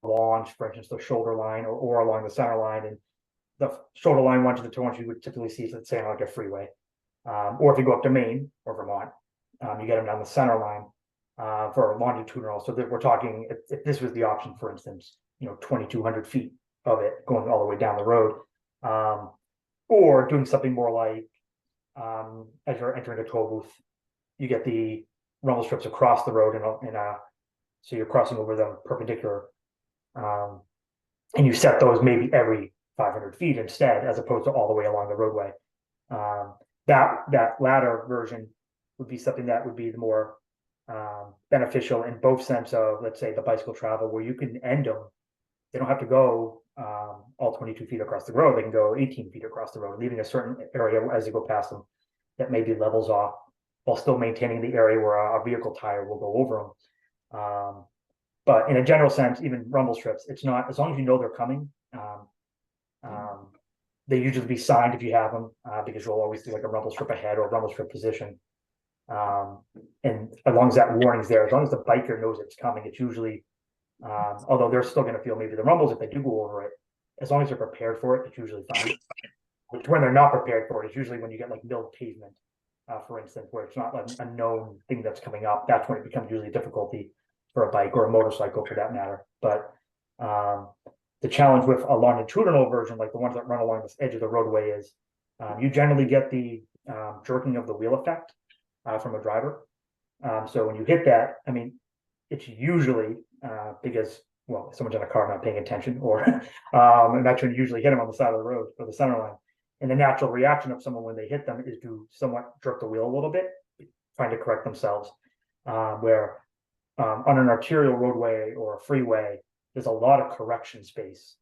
launch, for instance, the shoulder line or along the center line, and the shoulder line one to the two ones you would typically see, let's say, on like a freeway, or if you go up to Maine or Vermont, you get them down the center line for longitudinal. So that we're talking, if this was the option, for instance, 2,200 feet of it going all the way down the road, or doing something more like as you're entering a toll booth, you get the rumble strips across the road, and so you're crossing over them perpendicular, and you set those maybe every 500 feet instead, as opposed to all the way along the roadway. That latter version would be something that would be the more beneficial in both sense of, let's say, the bicycle travel, where you can end them. They don't have to go all 22 feet across the road. They can go 18 feet across the road, leaving a certain area as you go past them that maybe levels off, while still maintaining the area where a vehicle tire will go over them. But in a general sense, even rumble strips, it's not, as long as you know they're coming, they usually be signed if you have them, because you'll always do like a rumble strip ahead or rumble strip position. And as long as that warning's there, as long as the biker knows it's coming, it's usually, although they're still going to feel maybe the rumbles if they do go over it, as long as they're prepared for it, it's usually fine. Which when they're not prepared for it, it's usually when you get like milled pavement, for instance, where it's not like a known thing that's coming up. That's when it becomes usually a difficulty for a bike or a motorcycle for that matter. But the challenge with a longitudinal version, like the ones that run along the edge of the roadway, is you generally get the jerking of the wheel effect from a driver. So when you hit that, I mean, it's usually because, well, someone's in a car not paying attention, or and that's when you usually hit them on the side of the road or the center line. And the natural reaction of someone when they hit them is to somewhat jerk the wheel a little bit, trying to correct themselves. Where on an arterial roadway or a freeway, there's a lot of correction space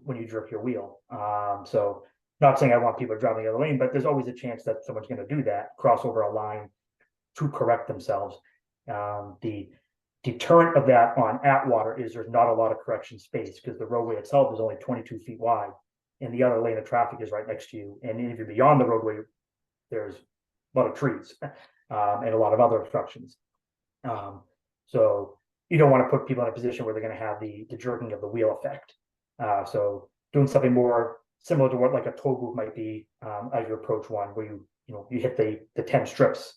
when you jerk your wheel. So not saying I want people driving the other lane, but there's always a chance that someone's going to do that, cross over a line to correct themselves. The deterrent of that on Atwater is there's not a lot of correction space, because the roadway itself is only 22 feet wide, and the other lane of traffic is right next to you. And if you're beyond the roadway, there's a lot of trees and a lot of other obstructions. So you don't want to put people in a position where they're going to have the jerking of the wheel effect. So doing something more similar to what like a toll booth might be as you approach one, where you hit the 10 strips,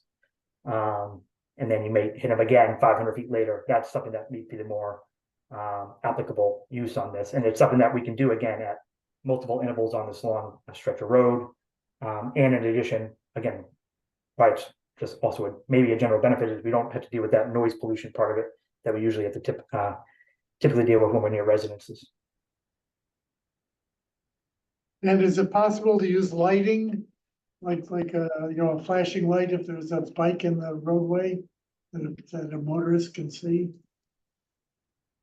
and then you may hit them again 500 feet later. That's something that may be the more applicable use on this, and it's something that we can do again at multiple intervals on this long stretch of road. And in addition, again, right, just also maybe a general benefit is we don't have to deal with that noise pollution part of it that we usually have to typically deal with when we're near residences. And is it possible to use lighting, like a flashing light if there's a bike in the roadway that a motorist can see?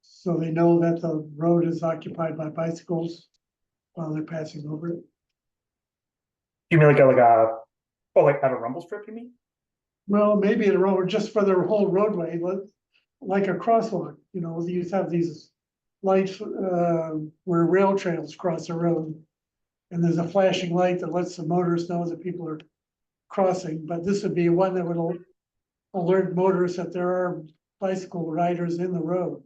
So they know that the road is occupied by bicycles while they're passing over it? You mean like at a rumble strip, you mean? Well, maybe at a road, just for the whole roadway, like a crosswalk, you have these lights, where rail trails cross the road. And there's a flashing light that lets the motorists know that people are crossing, but this would be one that would alert motorists that there are bicycle riders in the road.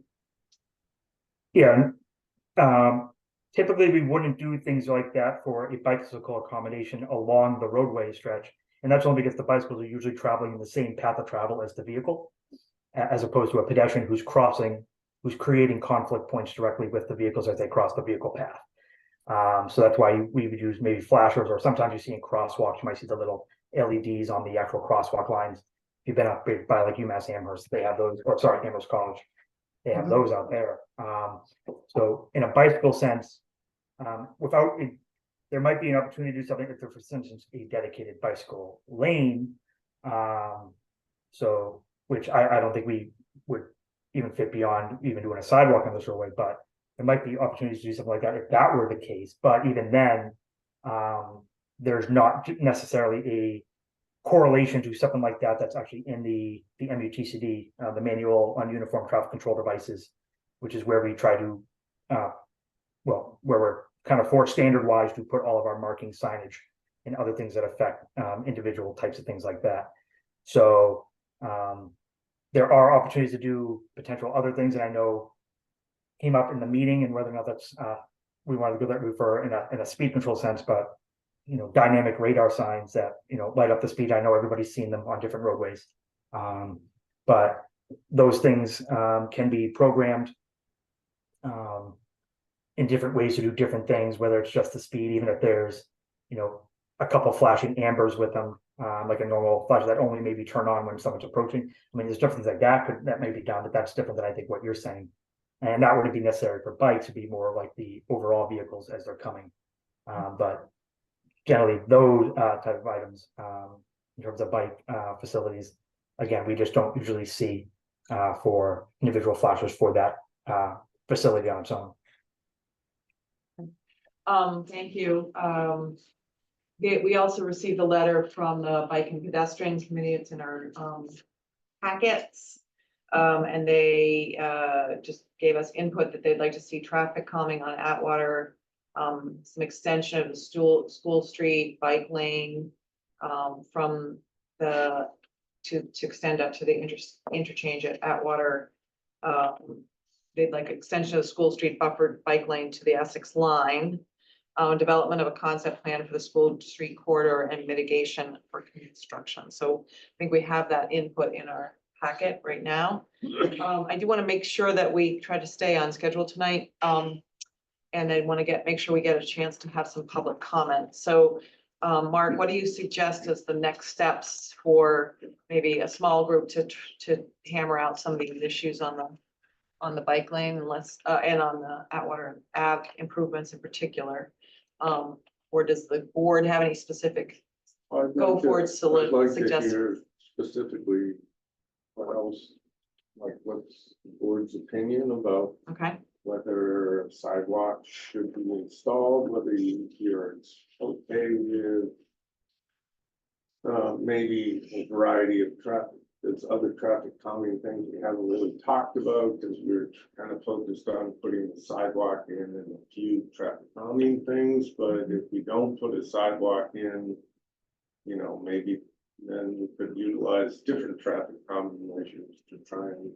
Yeah, typically we wouldn't do things like that for a bicycle accommodation along the roadway stretch. And that's only because the bicycles are usually traveling in the same path of travel as the vehicle. As opposed to a pedestrian who's crossing, who's creating conflict points directly with the vehicles as they cross the vehicle path. So that's why we would use maybe flashers, or sometimes you see in crosswalks, you might see the little LEDs on the actual crosswalk lines. If you've been up by like UMass Amherst, they have those, or sorry, Amherst College. They have those out there. So in a bicycle sense, there might be an opportunity to do something if there's, for instance, a dedicated bicycle lane. So, which I don't think we would even fit beyond even doing a sidewalk on this roadway, but there might be opportunities to do something like that if that were the case. But even then, there's not necessarily a correlation to something like that that's actually in the MUTCD, the Manual on Uniform Traffic Control Devices, which is where we try to, where we're kind of forced standard-wise to put all of our marking signage and other things that affect individual types of things like that. So there are opportunities to do potential other things, and I know came up in the meeting, and whether or not that's we want to go that route for in a speed control sense, but dynamic radar signs that light up the speed. I know everybody's seen them on different roadways, but those things can be programmed in different ways to do different things, whether it's just the speed, even if there's a couple flashing ambers with them, like a normal flash that only maybe turn on when someone's approaching. I mean, there's different things like that may be done, but that's different than I think what you're saying. And that wouldn't be necessary for bikes, it'd be more like the overall vehicles as they're coming. But generally those type of items, in terms of bike facilities, again, we just don't usually see for individual flashers for that facility on its own. Thank you. We also received a letter from the Bike and Pedestrians Committee. It's in our packets. And they just gave us input that they'd like to see traffic calming on Atwater, some extension of the School Street bike lane from the to extend up to the interchange at Atwater. They'd like extension of the School Street buffered bike lane to the Essex line. Development of a concept plan for the School Street corridor and mitigation for construction. So I think we have that input in our packet right now. I do want to make sure that we try to stay on schedule tonight. And I want to make sure we get a chance to have some public comment. So Mark, what do you suggest as the next steps for maybe a small group to hammer out some of these issues on the bike lane and on the Atwater Ave improvements in particular? Or does the board have any specific go forward suggestions? Specifically, what else, like what's the board's opinion about whether sidewalks should be installed, whether you're okay with maybe a variety of traffic. There's other traffic calming things we haven't really talked about because we're kind of focused on putting the sidewalk in and a few traffic calming things. But if we don't put a sidewalk in, maybe then we could utilize different traffic calming measures to try and,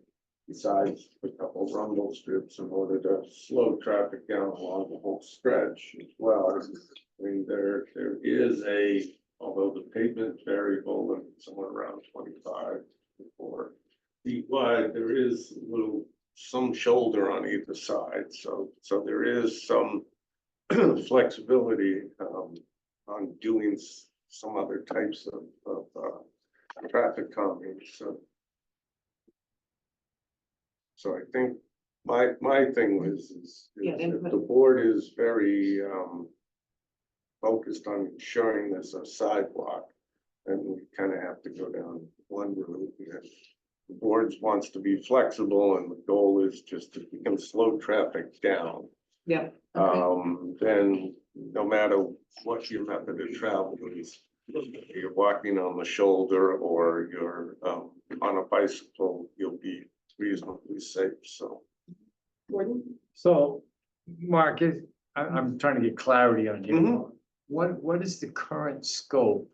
besides a couple rumble strips, in order to slow traffic down along the whole stretch as well. I mean, there is although the pavement variable and somewhere around 25 or feet wide, there is some shoulder on either side. So there is some flexibility on doing some other types of traffic calming. So I think my thing is if the board is very focused on ensuring there's a sidewalk, then we kind of have to go down one route. And if the board wants to be flexible and the goal is just if we can slow traffic down, then no matter what your method of travel is, you're walking on the shoulder or you're on a bicycle, you'll be reasonably safe. So Gordon? So, Mark, I'm trying to get clarity on here. Mhm. What is the current scope?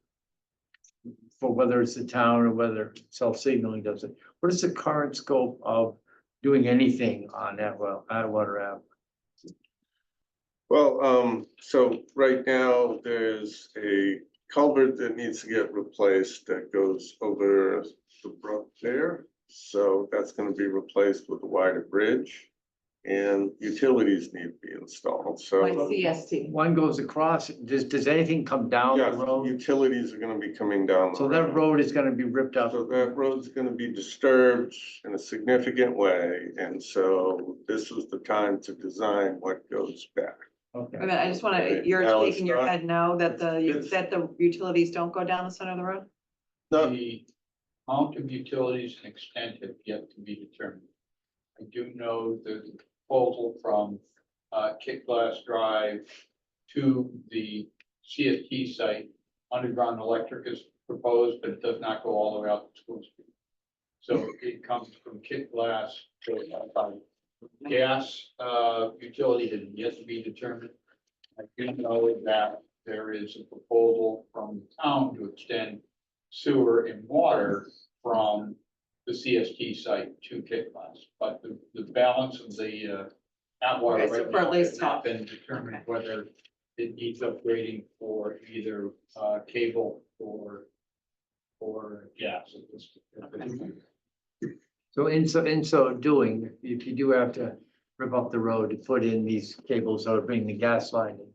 For whether it's the town or whether self-signaling does it, what is the current scope of doing anything on Atwater Ave? Well, so right now, there's a culvert that needs to get replaced that goes over the brook there. So that's gonna be replaced with a wider bridge. And utilities need to be installed, so. Like CST. One goes across, does anything come down Yeah, the road? utilities are gonna be coming down. the So that road is gonna be ripped up. So that road's gonna be disturbed in a significant way, and so this was the time to design what goes back. Okay. Wait a minute, I just wanna, Okay, you're now it's shaking your not- head no, that It's- the utilities don't go down the center of the road? The amount of utilities and extent have yet to be determined. I do know the proposal from Kick Glass Drive to the CST site, underground electric is proposed, but it does not go all the way out to School Street. So it comes from Kick Glass to gas utility has yet to be determined. I do know that there is a proposal from the town to extend sewer and water from the CST site to Kick Glass, but the balance of the Atwater Okay, so right for at now least has not half. been determined Okay. whether it needs upgrading for either cable or gas. at this point. So in so doing, if you do have to rip up the road to put in these cables that would bring the gas line in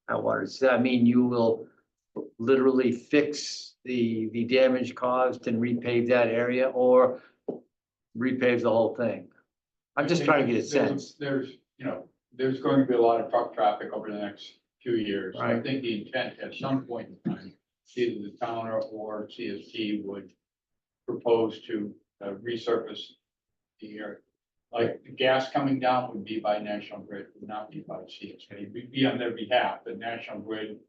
Atwater, does that mean you will literally fix the damage caused and repave that area or repave the whole thing? I'm just trying to get a sense. There's, there's going to be a lot of truck traffic over the next few years. I Right. think the intent at some point in time, either the town or CST would propose to resurface the area. Like the gas coming down would be by National Grid, would not be by CST. It would be on their behalf. The National Grid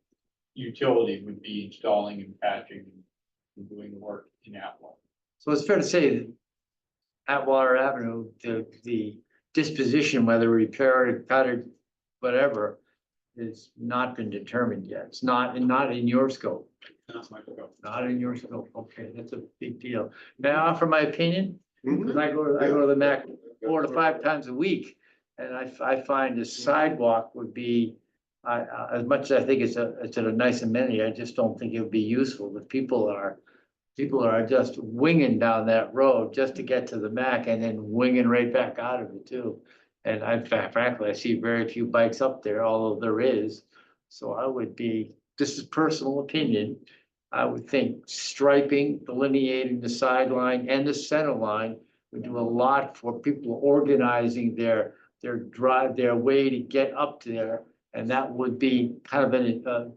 utility would be installing and patching and doing the work in Atwater. So it's fair to say that Atwater Avenue, the disposition, whether repair it, cut it, whatever, has not been determined yet. It's not in your scope. That's my scope. Not in your scope. Okay, that's a big deal. May I offer my opinion? Mhm. Because I go to the MAC 4 to 5 times a week. And I find a sidewalk would be, as much as I think it's a nice amenity, I just don't think it would be useful. But people are just winging down that road just to get to the MAC and then winging right back out of it too. And frankly, I see very few bikes up there, although there is. So I would be, this is personal opinion, I would think striping, delineating the sideline and the center line would do a lot for people organizing their drive, their way to get up there. And that would be kind of a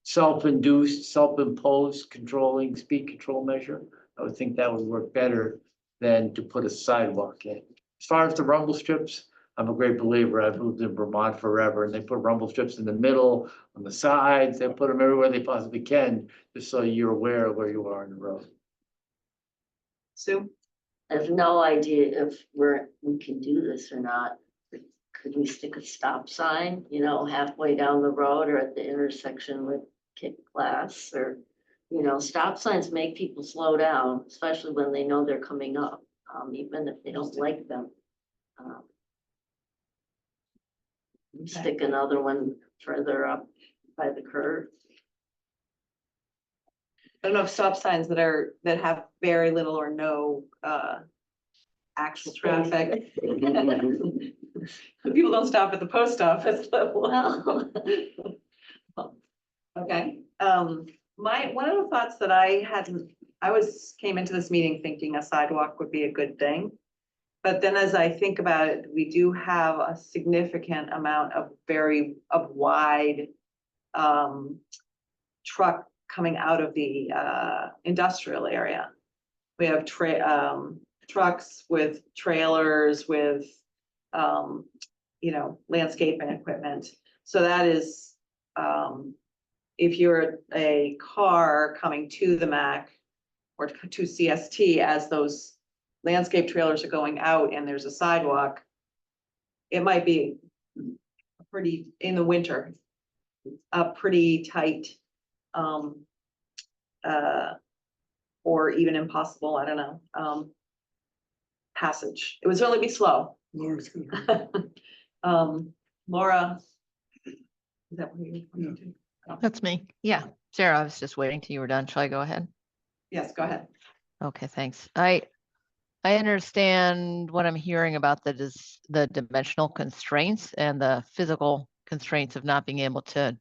self-induced, self-imposed controlling speed control measure. I would think that would work better than to put a sidewalk in. As far as the rumble strips, I'm a great believer. I've lived in Vermont forever and they put rumble strips in the middle, on the sides, they put them everywhere they possibly can, just so you're aware of where you are in the road. Sue? I have no idea if we can do this or not. Could we stick a stop sign, halfway down the road or at the intersection with Kick Glass or, stop signs make people slow down, especially when they know they're coming up, even if they don't like them. Stick another one further up by the curve. I don't know if stop signs that have very little or no actual traffic. People don't stop at the post office. Well, Okay, one of the thoughts that I hadn't, came into this meeting thinking a sidewalk would be a good thing. But then as I think about it, we do have a significant amount of wide truck coming out of the industrial area. We have trucks with trailers with landscaping equipment. So that is if you're a car coming to the MAC or to CST as those landscape trailers are going out and there's a sidewalk, it might be pretty, in the winter, a pretty tight, or even impossible, I don't know, passage. It would certainly be slow. Laura's gonna- Laura. Is that what you're pointing to? That's me. Yeah. Sarah, I was just waiting till you were done. Shall I go ahead? Yes, go ahead. Okay, thanks. I understand what I'm hearing about the dimensional constraints and the physical constraints of not being able to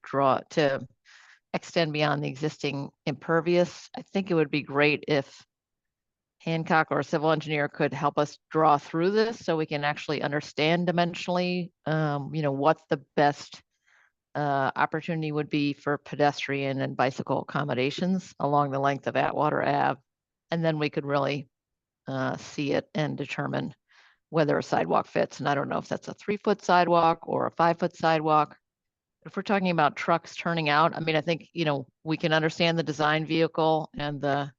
extend beyond the existing impervious. I think it would be great if Hancock or a civil engineer could help us draw through this so we can actually understand dimensionally, what the best opportunity would be for pedestrian and bicycle accommodations along the length of Atwater Ave. And then we could really see it and determine whether a sidewalk fits. And I don't know if that's a 3-foot sidewalk or a 5-foot sidewalk. If we're talking about trucks turning out, I mean, I think, we can understand the design vehicle and the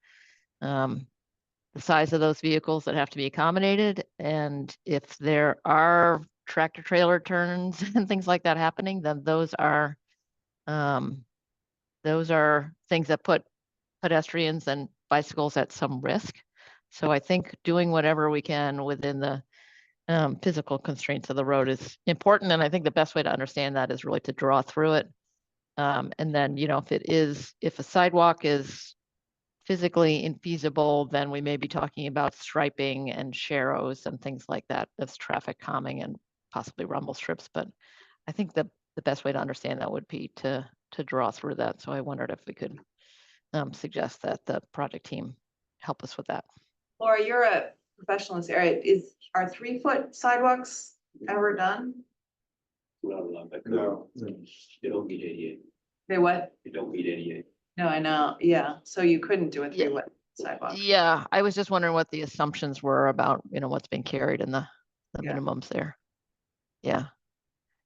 size of those vehicles that have to be accommodated. And if there are tractor trailer turns and things like that happening, then those are things that put pedestrians and bicycles at some risk. So I think doing whatever we can within the physical constraints of the road is important. And I think the best way to understand that is really to draw through it. And then, if a sidewalk is physically infeasible, then we may be talking about striping and sharrows and things like that as traffic calming and possibly rumble strips. But I think the best way to understand that would be to draw through that. So I wondered if we could suggest that the project team help us with that. Laura, you're a professional in this area. Are 3-foot sidewalks ever done? Not allowed by code. No. You don't meet 88. They what? You don't meet 88. No, I know. Yeah. So you couldn't do a 3-foot sidewalk. Yeah, I was just wondering what the assumptions were about, what's being carried in the Yeah. minimums there. Yeah.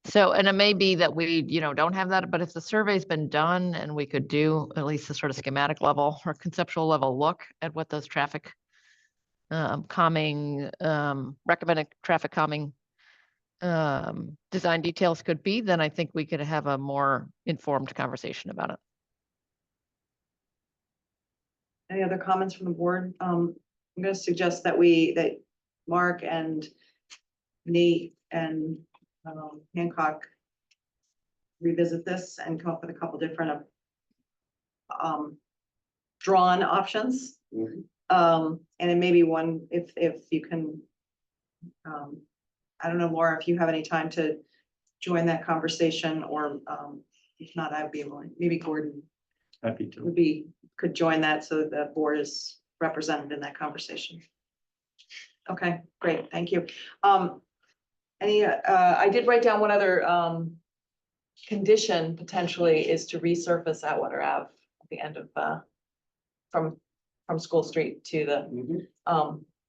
So, and it may be that we, don't have that, but if the survey's been done and we could do at least a sort of schematic level or conceptual level look at what those traffic calming, recommended traffic calming design details could be, then I think we could have a more informed conversation about it. Any other comments from the board? I'm going to suggest that Mark and Nate and Hancock revisit this and come up with a couple different drawn options. And it may be one, if you can, I don't know, Laura, if you have any time to join that conversation, or if not, I would be willing, maybe Gordon Happy to. could join that so that the board is represented in that conversation. Okay, great, thank you. I did write down one other condition potentially is to resurface Atwater Ave at the end of from School Street to the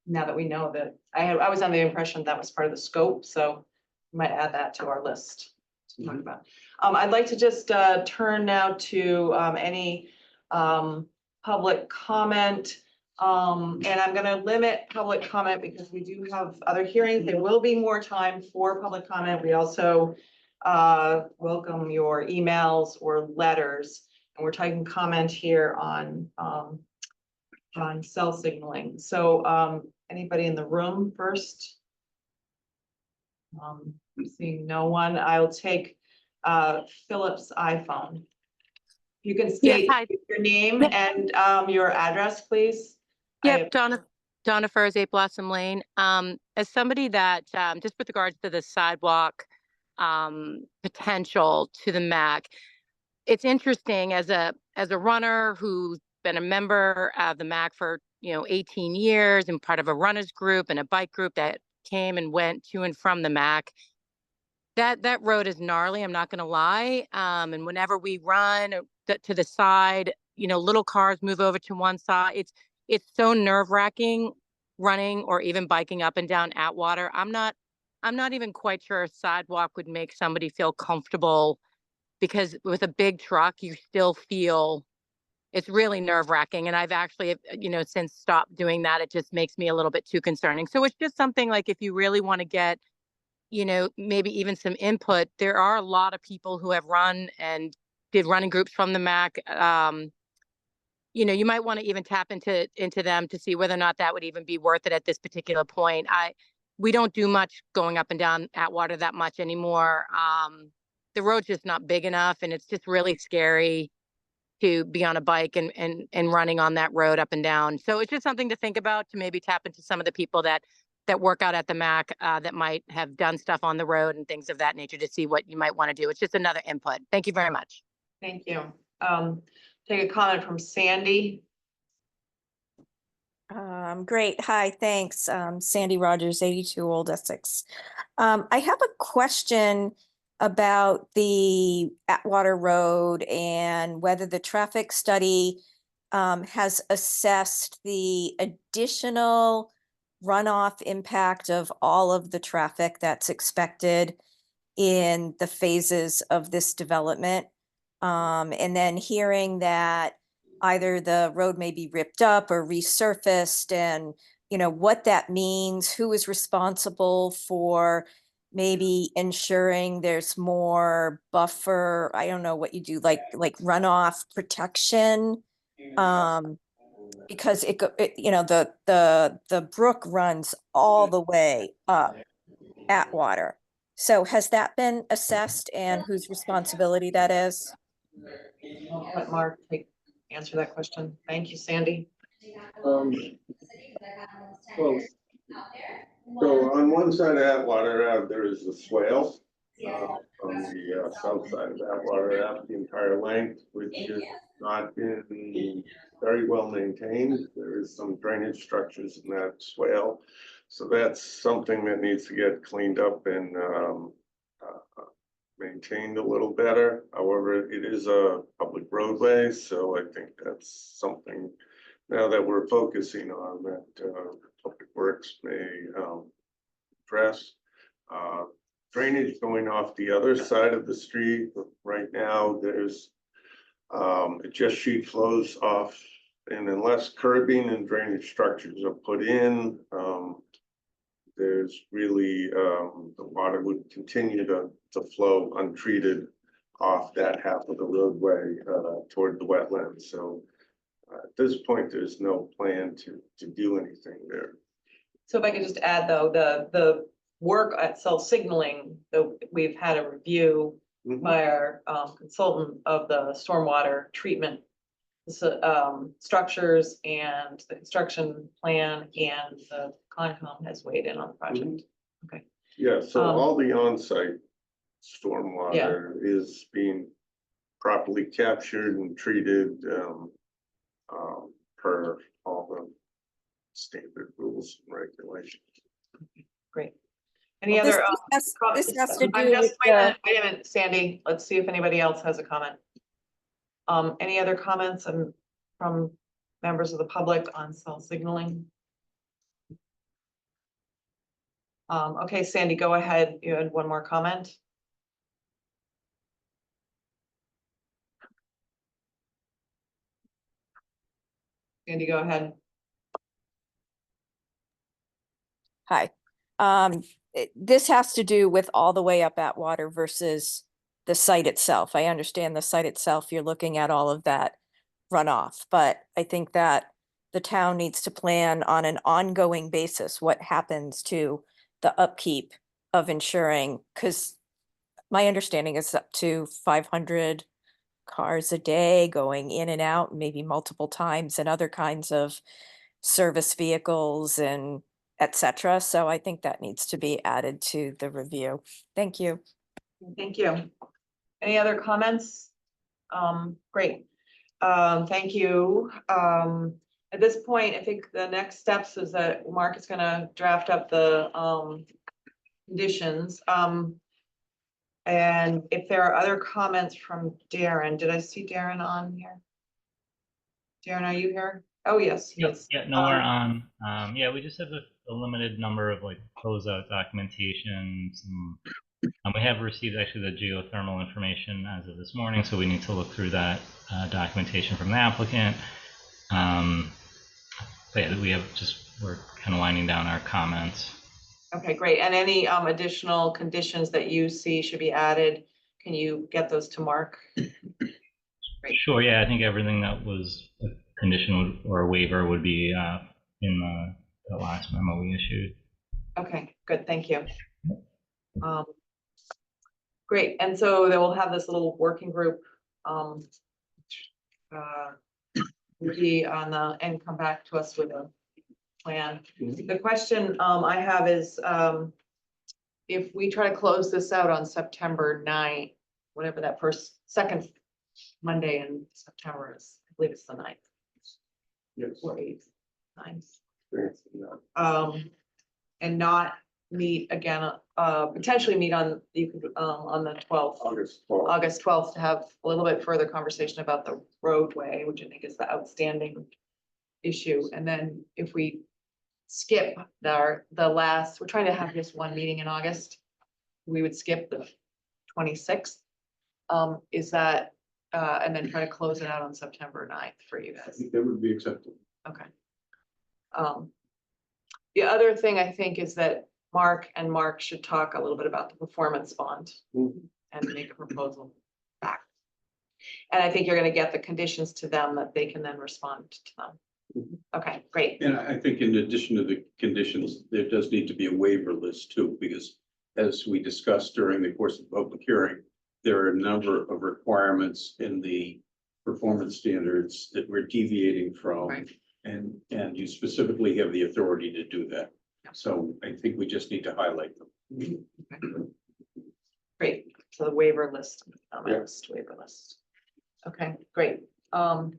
now that we know that I was under the impression that was part of the scope, so we might add that to our list to talk about. I'd like to just turn now to any public comment. And I'm going to limit public comment because we do have other hearings. There will be more time for public comment. We also welcome your emails or letters. And we're taking comment here on cell signaling. So anybody in the room first? Seeing no one, I'll take Philip's iPhone. You can state your name and your address, please. Yep, Donna Furs, 8 Blossom Lane. As somebody that, just with regards to the sidewalk potential to the MAC, it's interesting as a runner who's been a member of the MAC for 18 years and part of a runners group and a bike group that came and went to and from the MAC. That road is gnarly, I'm not going to lie. And whenever we run to the side, little cars move over to one side. It's so nerve-wracking running or even biking up and down Atwater. I'm not even quite sure a sidewalk would make somebody feel comfortable, because with a big truck, you still feel it's really nerve-wracking. And I've actually, since stopped doing that, it just makes me a little bit too concerning. So it's just something like, if you really want to get, you know, maybe even some input. There are a lot of people who have run and did running groups from the MAC. You know, you might want to even tap into them to see whether or not that would even be worth it at this particular point. We don't do much going up and down Atwater that much anymore. The road's just not big enough, and it's just really scary to be on a bike and running on that road up and down. So it's just something to think about, to maybe tap into some of the people that work out at the MAC that might have done stuff on the road and things of that nature, to see what you might want to do. It's just another input. Thank you very much. Thank you. Take a comment from Sandy. Great. Hi, thanks. Sandy Rogers, 82 Old Essex. I have a question about the Atwater Road and whether the traffic study has assessed the additional runoff impact of all of the traffic that's expected in the phases of this development. And then hearing that either the road may be ripped up or resurfaced, and you know what that means, who is responsible for maybe ensuring there's more buffer, I don't know what you do, like runoff protection, because you know, the brook runs all the way up Atwater. So has that been assessed, and whose responsibility that is? I'll let Mark answer that question. Thank you, Sandy. Well, so on one side of Atwater Ave, there is the swale. On the south side of Atwater Ave, the entire length, which has not been very well maintained. There is some drainage structures in that swale. So that's something that needs to get cleaned up and maintained a little better. However, it is a public roadway, so I think that's something now that we're focusing on that Public Works may address. Drainage going off the other side of the street. Right now, there's it just sheet flows off, and unless curbing and drainage structures are put in, there's really the water would continue to flow untreated off that half of the roadway toward the wetlands. So at this point, there's no plan to do anything there. So if I could just add, though, the work at self-signaling, we've had a review by our consultant of the stormwater treatment structures and the construction plan, and the Concom has weighed in on the project. Okay. Yeah, so all the on-site stormwater is being properly captured and treated per all the standard rules and regulations. Great. Any other? This has to do I'm just, with wait a minute, Sandy. Let's see if anybody else has a comment. Any other comments from members of the public on cell signaling? Okay, Sandy, go ahead. You had one more comment. Sandy, go ahead. Hi. This has to do with all the way up Atwater versus the site itself. I understand the site itself, you're looking at all of that runoff, but I think that the town needs to plan on an ongoing basis what happens to the upkeep of ensuring, because my understanding is up to 500 cars a day going in and out, maybe multiple times, and other kinds of service vehicles and etc. So I think that needs to be added to the review. Thank you. Thank you. Any other comments? Great. Thank you. At this point, I think the next steps is that Mark is going to draft up the conditions. And if there are other comments from Darren, did I see Darren on here? Darren, are you here? Oh, yes. Yes. Yeah, no, we're on. Yeah, we just have a limited number of like closeout documentation. We have received actually the geothermal information as of this morning, so we need to look through that documentation from the applicant. But yeah, we're kind of winding down our comments. Okay, great. And any additional conditions that you see should be added, can you get those to Mark? Sure, yeah, I think everything that was a condition or a waiver would be in the last memo we issued. Okay, good, thank you. Great, and so then we'll have this little working group. Will be on the, and come back to us with a plan. The question I have is, if we try to close this out on September 9th, whatever that second Monday in September is, I believe it's the 9th. Yes. Or 8th, 9th. And not meet again, potentially meet on, you could, on the 12th. August 12th to have a little bit further conversation about the roadway, which I think is the outstanding issue. And then if we skip the last, we're trying to have just one meeting in August. We would skip the 26th. Is that, and then try to close it out on September 9th for you I guys. think that would be acceptable. Okay. The other thing I think is that Mark should talk a little bit about the performance bond and make a proposal back. And I think you're gonna get the conditions to them that they can then respond to them. Okay, great. And I think in addition to the conditions, there does need to be a waiver list too, because as we discussed during the course of the public hearing, there are a number of requirements in the performance standards that we're deviating from. Right. And you specifically have the authority to do that. So I think we just need to highlight them. Great, so the waiver list, Yeah. waiver list. Okay, great. Okay,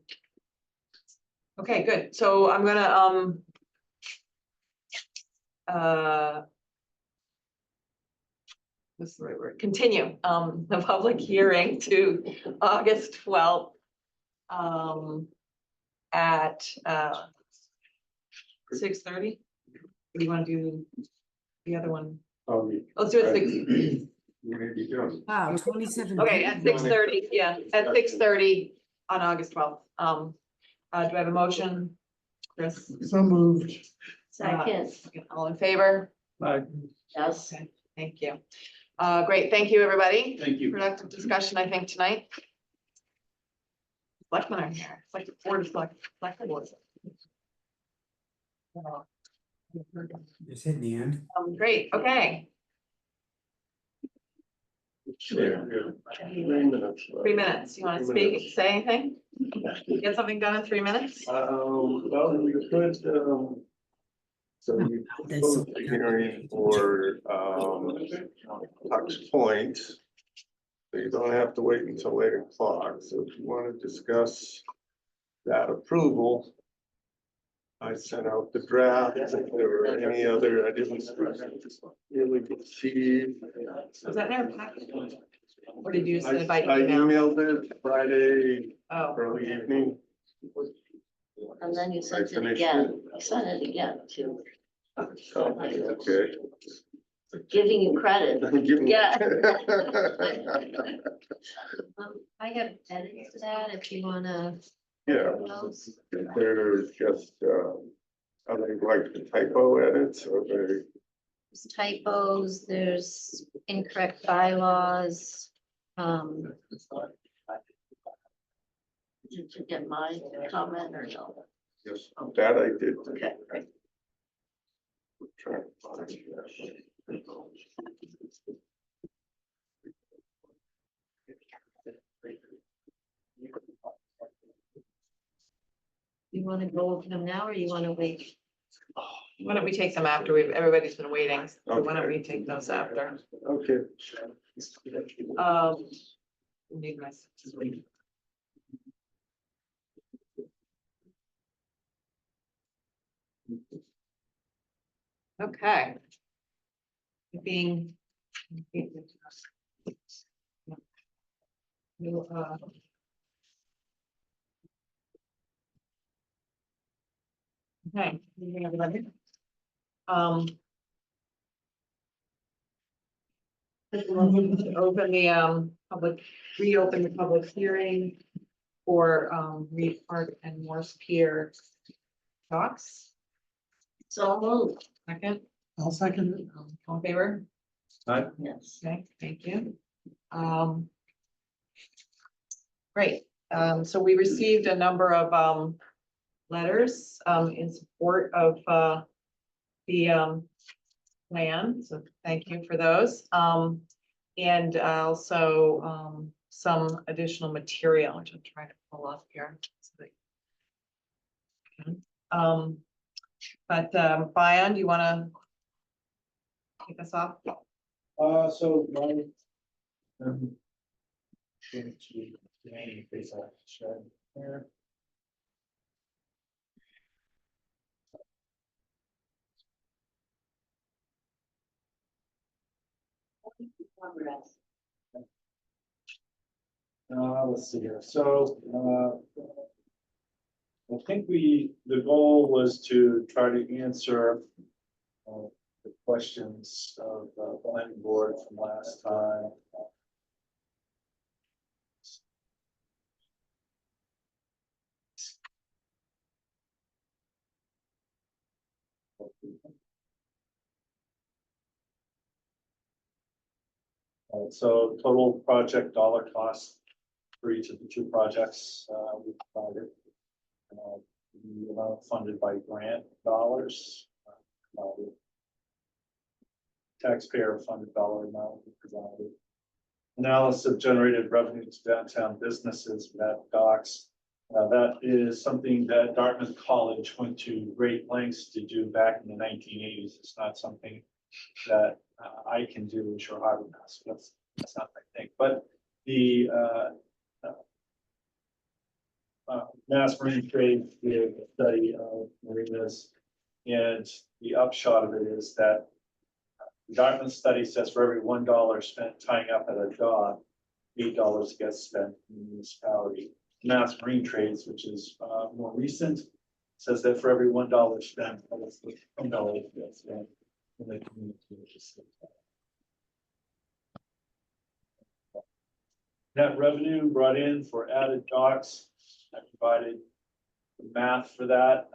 good. So I'm gonna, what's the right word? Continue, the public hearing to August 12th. At, 6:30? Or do you want to do the other one? Let's do it 6. Wow, 27. Okay, at 6:30, yeah, at 6:30 on August 12th. Do I have a motion? Chris? So moved. Second, All in favor? yes. Okay, thank you. Great, thank you, everybody. Thank you. Productive discussion, I think, tonight. Selectmen are here. It's like the board of selectmen boards. Just hitting the end. Great, okay. 3 minutes. 3 minutes. You want to speak, say anything? Get something done in 3 minutes? Well, we could, so we closed the hearing for, Tux Point. So you don't have to wait until 8 o'clock. So if you want to discuss that approval, I sent out the draft. If there were any other, I didn't really see. Was that in our packet? Or did you send it by I email? emailed it Friday Oh, early evening. And then you sent it finished again. You sent it again too. So, okay. Giving you credit. Give me- Yeah. I have edits to that if you wanna. Yeah, Those. there's just, I think like the typo edits or the, There's typos, there's incorrect bylaws. Did you get my comment or no? yes, that I did. Okay. Trying to find it. You wanna go over them now or you wanna wait? why don't we take them after everybody's been waiting. So why don't we take those after? Okay. Need my. Okay. Being. You, okay, evening, everybody. Open the reopen the public hearing for Reed Park and Morse Pier talks. So moved. Second, I'll second it. All in favor? Yes. Okay, thank you. Great, so we received a number of letters in support of the plan, so thank you for those. And also some additional material, which I'm trying to pull up here. So that- But Bion, do you want to kick us off? So my. Going to main face off shed there. Let's see here, so, I think the goal was to try to answer the questions of the planning board from last time. So total project dollar cost for each of the two projects we provided. The amount funded by grant dollars. Taxpayer funded dollar amount we provided. Analysis of generated revenue to downtown businesses, that docs. That is something that Dartmouth College went to great lengths to do back in the 1980s. It's not something that I can do in Shore Harbor, Mass. That's not my thing. But the Mass Marine Trade did a study of marinas, and the upshot of it is that the Dartmouth study says for every $1 spent tying up at a dock, $8 gets spent in the municipality. Mass Marine Trades, which is more recent, says that for every $1 spent, that's the $1 gets spent in the community. Net revenue brought in for added docks. I provided the math for that,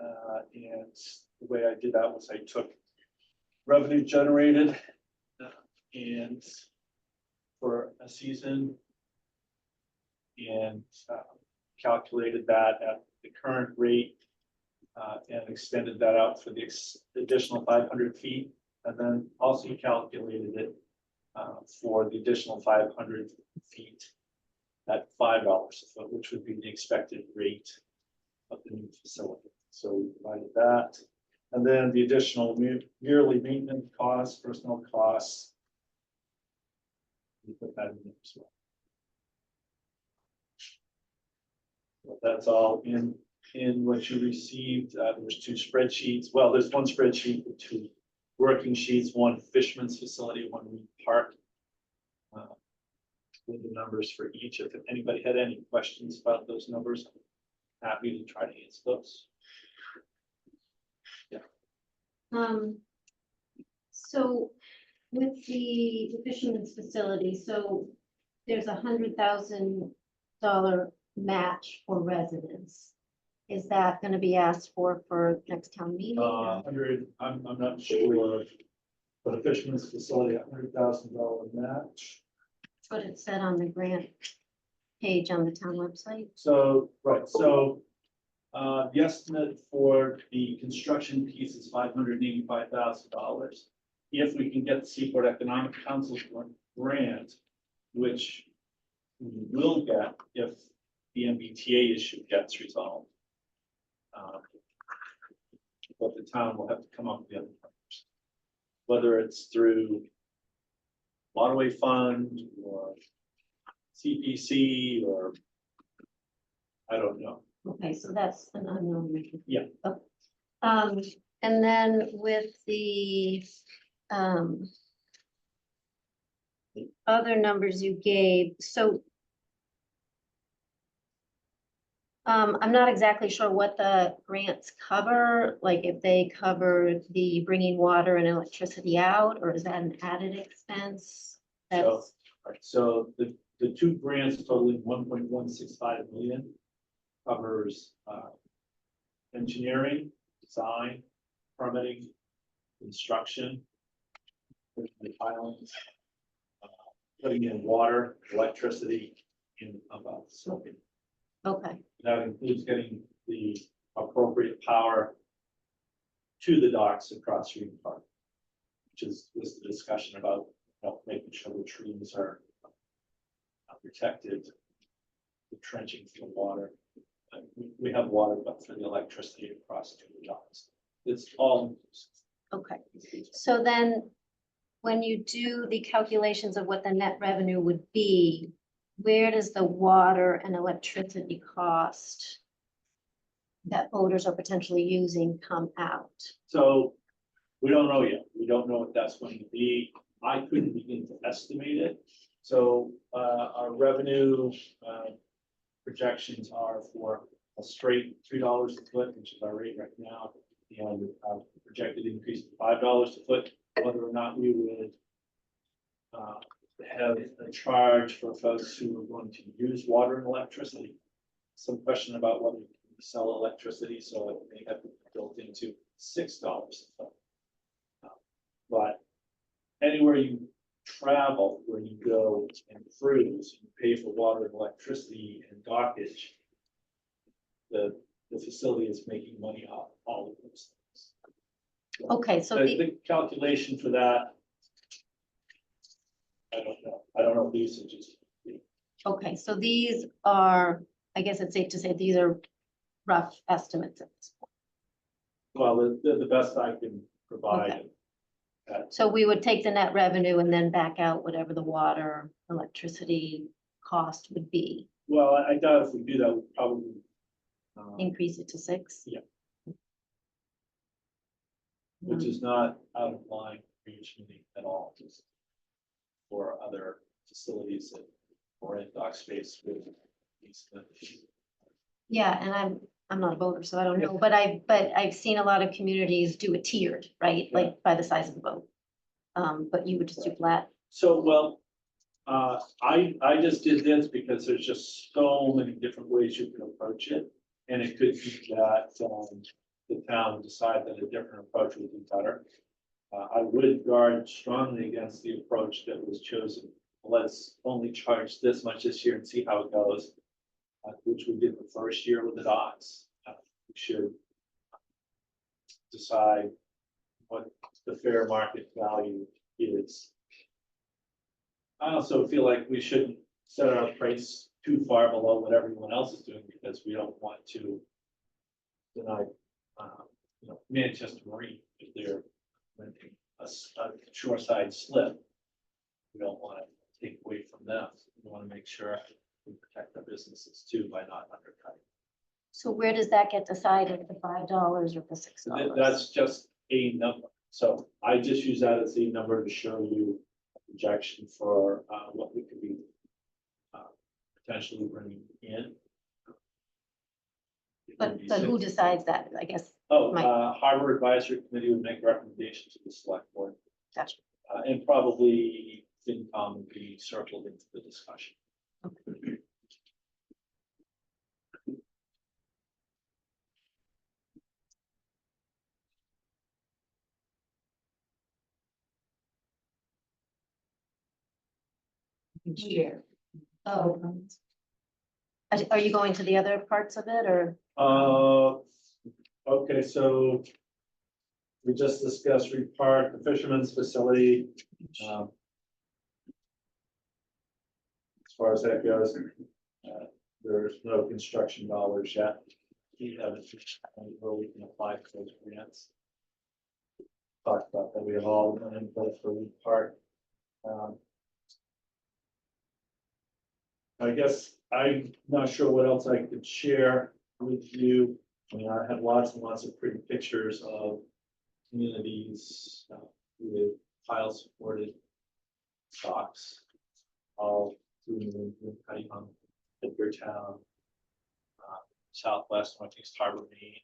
and the way I did that was I took revenue generated and for a season and calculated that at the current rate and extended that out for the additional 500 feet, and then also calculated it for the additional 500 feet at $5 a foot, which would be the expected rate of the new facility. So we provided that. And then the additional yearly maintenance costs, personnel costs. We put that in there as well. So that's all in what you received. There's two spreadsheets. Well, there's one spreadsheet with two working sheets, one Fishman's facility, one Reed Park. With the numbers for each. If anybody had any questions about those numbers, I'm happy to try to answer those. So with the fisherman's facility, so there's $100,000 match for residents. Is that going to be asked for next town meeting? 100, I'm not sure. For the fisherman's facility, $100,000 match. That's what it said on the grant page on the town website. So, right, so the estimate for the construction piece is $585,000. If we can get the Seaport Economic Council grant, which we will get if the MBTA issue gets resolved. But the town will have to come up with the other numbers. Whether it's through Waterway Fund or CPC or I don't know. Okay, so that's an unknown. Yeah. Okay. And then with the other numbers you gave, so I'm not exactly sure what the grants cover, like if they cover the bringing water and electricity out, or is that an added expense? So the two grants totaling 1.165 million covers engineering, design, permitting, construction, the islands. Putting in water, electricity in about Silken. Okay, That includes getting the appropriate power to the docks across Green Park, which was the discussion about, making sure the trees are protected, the trenching for the water. We have water, but for the electricity across to the docks. It's all. okay. So then, when you do the calculations of what the net revenue would be, where does the water and electricity cost that voters are potentially using come out? So we don't know yet. We don't know what that's going to be. I couldn't begin to estimate it. So our revenue projections are for a straight $3 a foot, which is our rate right now, and projected increase to $5 a foot. Whether or not we would have a charge for folks who are going to use water and electricity. Some question about whether we sell electricity, so it may have been built into $6 a foot. But anywhere you travel, where you go and cruise, you pay for water and electricity and dockage. The facility is making money off all of those things. Okay, so The calculation for that, I don't know. I don't know what the usage is. okay, so these are, I guess it's safe to say these are rough estimates at this point. Well, the best I can provide. Okay. So we would take the net revenue and then back out whatever the water, electricity cost would be, Well, I doubt if we do that, we'd probably. increase it to 6? Yeah. Which is not out of line regionally at all, just for other facilities that or in dock space with these. Yeah, and I'm not a voter, so I don't know, but I've seen a lot of communities do a tiered, right, like by the size of the boat. But you would just do flat. So, well, I just did this because there's just so many different ways you can approach it. And it could be that the town would decide that a different approach would be better. I would guard strongly against the approach that was chosen. Let's only charge this much this year and see how it goes, which we did the first year with the docks. We should decide what the fair market value is. I also feel like we shouldn't set our price too far below what everyone else is doing because we don't want to deny, Manchester Marine, if they're renting a shoreside slip. We don't want to take away from them. We want to make sure we protect our businesses too by not undercutting. So where does that get decided, the $5 or the $6? That's just a number. So I just use that as a number to show you a projection for what we could be potentially bringing in. But who decides that, I guess? Oh, Mike. Harbor Advisory Committee would make recommendations to the select board. Gotcha. And probably FinCom would be circled into the discussion. Share. Oh. Are you going to the other parts of it, or? Okay, so we just discussed Reed Park, the fisherman's facility. As far as that goes, there's no construction dollars yet. We haven't where we can apply for those grants. Talked about that, we have all the money in place for Reed Park. I guess I'm not sure what else I could share with you. I mean, I have lots and lots of pretty pictures of communities with tile supported docks, all through Edgartown, Southwest, Northeast Harbor, Maine,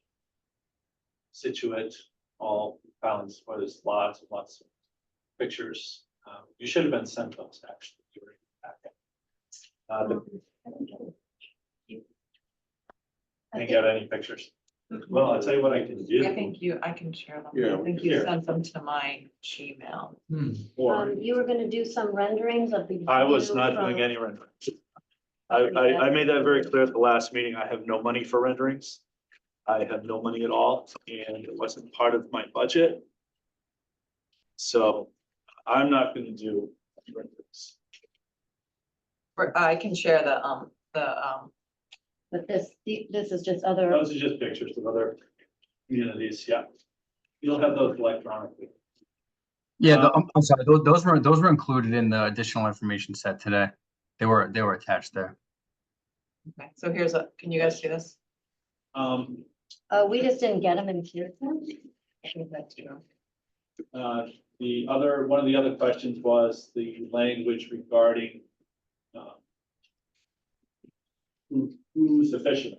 Situate, all found where there's lots and lots of pictures. You should have been sent those actually during the packet. Didn't get any pictures. Well, I'll tell you what I can do. I think I can share them. Yeah, I think we you can. sent them to my Gmail. Or You were gonna do some renderings of the. I was view not from- doing any rendering. I made that very clear at the last meeting. I have no money for renderings. I have no money at all, and it wasn't part of my budget. So I'm not gonna do renderings. I can share the, But this is just other. Those are just pictures of other communities, yeah. You'll have those electronically. Yeah, I'm sorry, those were included in the additional information set today. They were attached there. okay, so here's can you guys see this? We just didn't get them in here. One of the other questions was the language regarding who's official.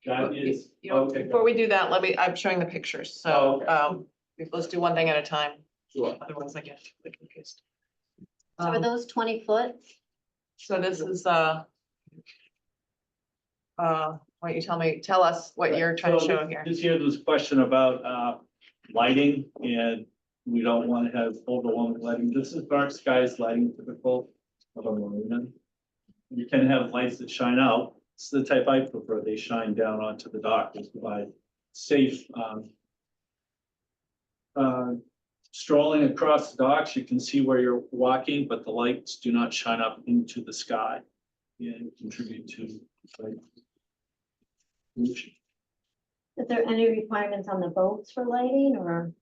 That is, You know, okay. before we do that, I'm showing the pictures, so, let's do one thing at a time, Sure. otherwise I get confused. So are those 20 foot? So this is, why don't you tell us what you're trying to show here. This here, there's a question about lighting, and we don't want to have overwhelming lighting. This is dark skies lighting typical of a marina. You can have lights that shine out. It's the type I prefer. They shine down onto the dock to provide safe strolling across the docks. You can see where you're walking, but the lights do not shine up into the sky and contribute to light pollution. Is there any requirements on the boats for lighting or?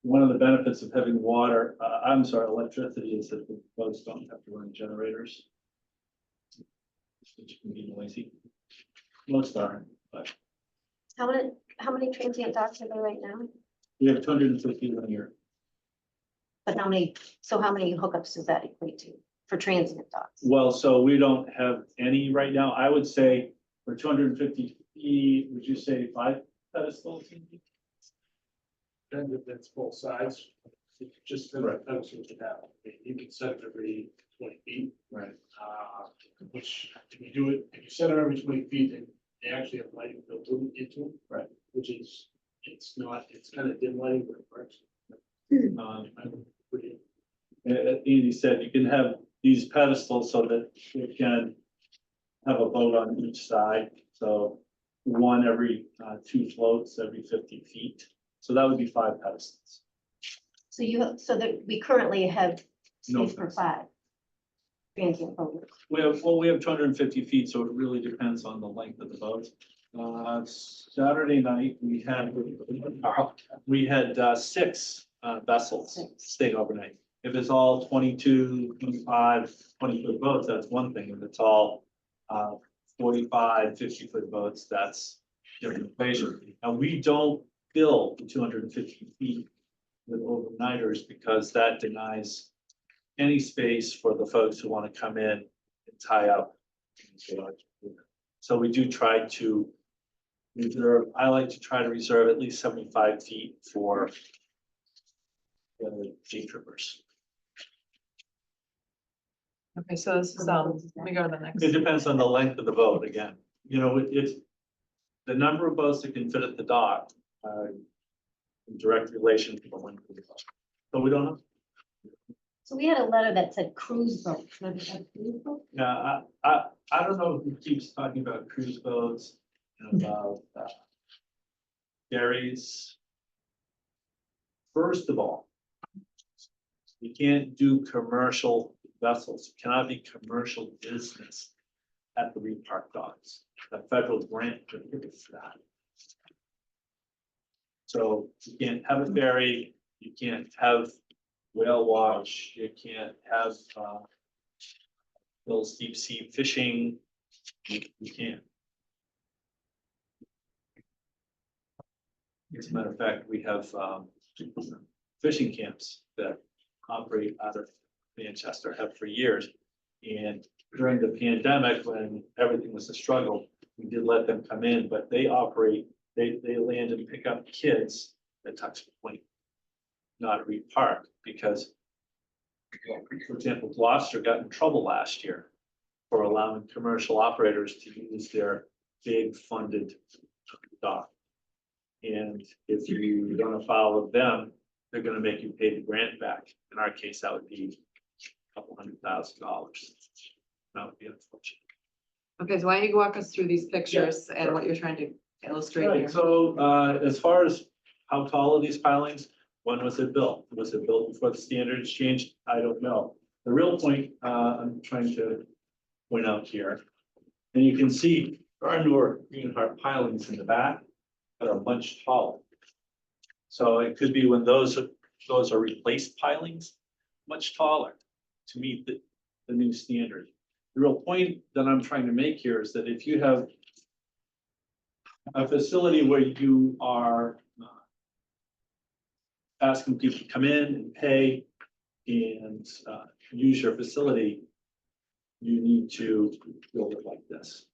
One of the benefits of having water, electricity, is that the boats don't have to run generators. Which can be noisy. Most aren't, but How many transient docks are there right now? we have 250 linear. But how many hookups does that equate to for transient docks? Well, so we don't have any right now. I would say for 250 feet, would you say 5 pedestals? Then that's both sides. Just the right pedestals to that. You can set it every 20 feet. Right. Which if you set it every 20 feet, then they actually have lighting built into them. Right. Which is, it's kind of dim lighting, but it works. Pretty. Andy said you can have these pedestals so that you can have a boat on each side. So one every 2 floats every 50 feet. So that would be 5 pedestals. So that we currently have No space for 5 transient boats. We have 250 feet, so it really depends on the length of the boat. Saturday night, we had 6 vessels staying overnight. If it's all 22, 25, 20-foot boats, that's one thing. If it's all 45, 50-foot boats, that's different equation. And we don't fill the 250 feet with overnighters because that denies any space for the folks who want to come in and tie up. So we do try to reserve, I like to try to reserve at least 75 feet for the day trippers. Okay, so this is, let me go to the next. It depends on the length of the boat again. You know, it's the number of boats that can fit at the dock, in direct relation to the length of the boat. So we don't know. So we had a letter that said cruise boat. Should it have cruise boat? Yeah, I don't know who keeps talking about cruise boats and about ferries. First of all, you can't do commercial vessels. You cannot be commercial business at the Reed Park docks. The federal grant prohibits that. So you can't have a ferry, you can't have whale watch, you can't have Bill's deep sea fishing. You can't. As a matter of fact, we have fishing camps that operate out of Manchester, have for years. And during the pandemic, when everything was a struggle, we did let them come in, but they operate, they land and pick up kids at Tuxpan Point, not at Reed Park, because, for example, Gloucester got in trouble last year for allowing commercial operators to use their big funded dock. And if you don't follow them, they're gonna make you pay the grant back. In our case, that would be a couple $100,000. That would be unfortunate. Okay, so why don't you walk us through these pictures and what you're trying to illustrate here? Right, so as far as how tall are these pilings, when was it built? Was it built before the standards changed? I don't know. The real point I'm trying to point out here, and you can see there are newer Greenheart pilings in the back that are much taller. So it could be when those are replaced pilings, much taller to meet the new standard. The real point that I'm trying to make here is that if you have a facility where you are asking people to come in and pay and use your facility, you need to build it like this.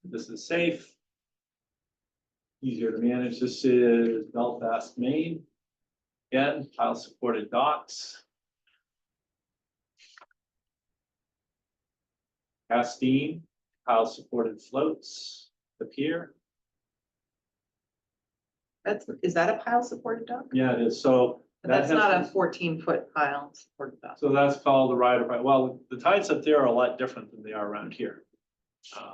This is safe, easier to manage. This is Belfast, Maine. Again, tile supported docks. Castine, tile supported floats, the pier. Is that a pile supported dock? Yeah, it is. So That's that not a has- 14-foot pile supported dock. So that's called the rider pile. Well, the tides up there are a lot different than they are around here.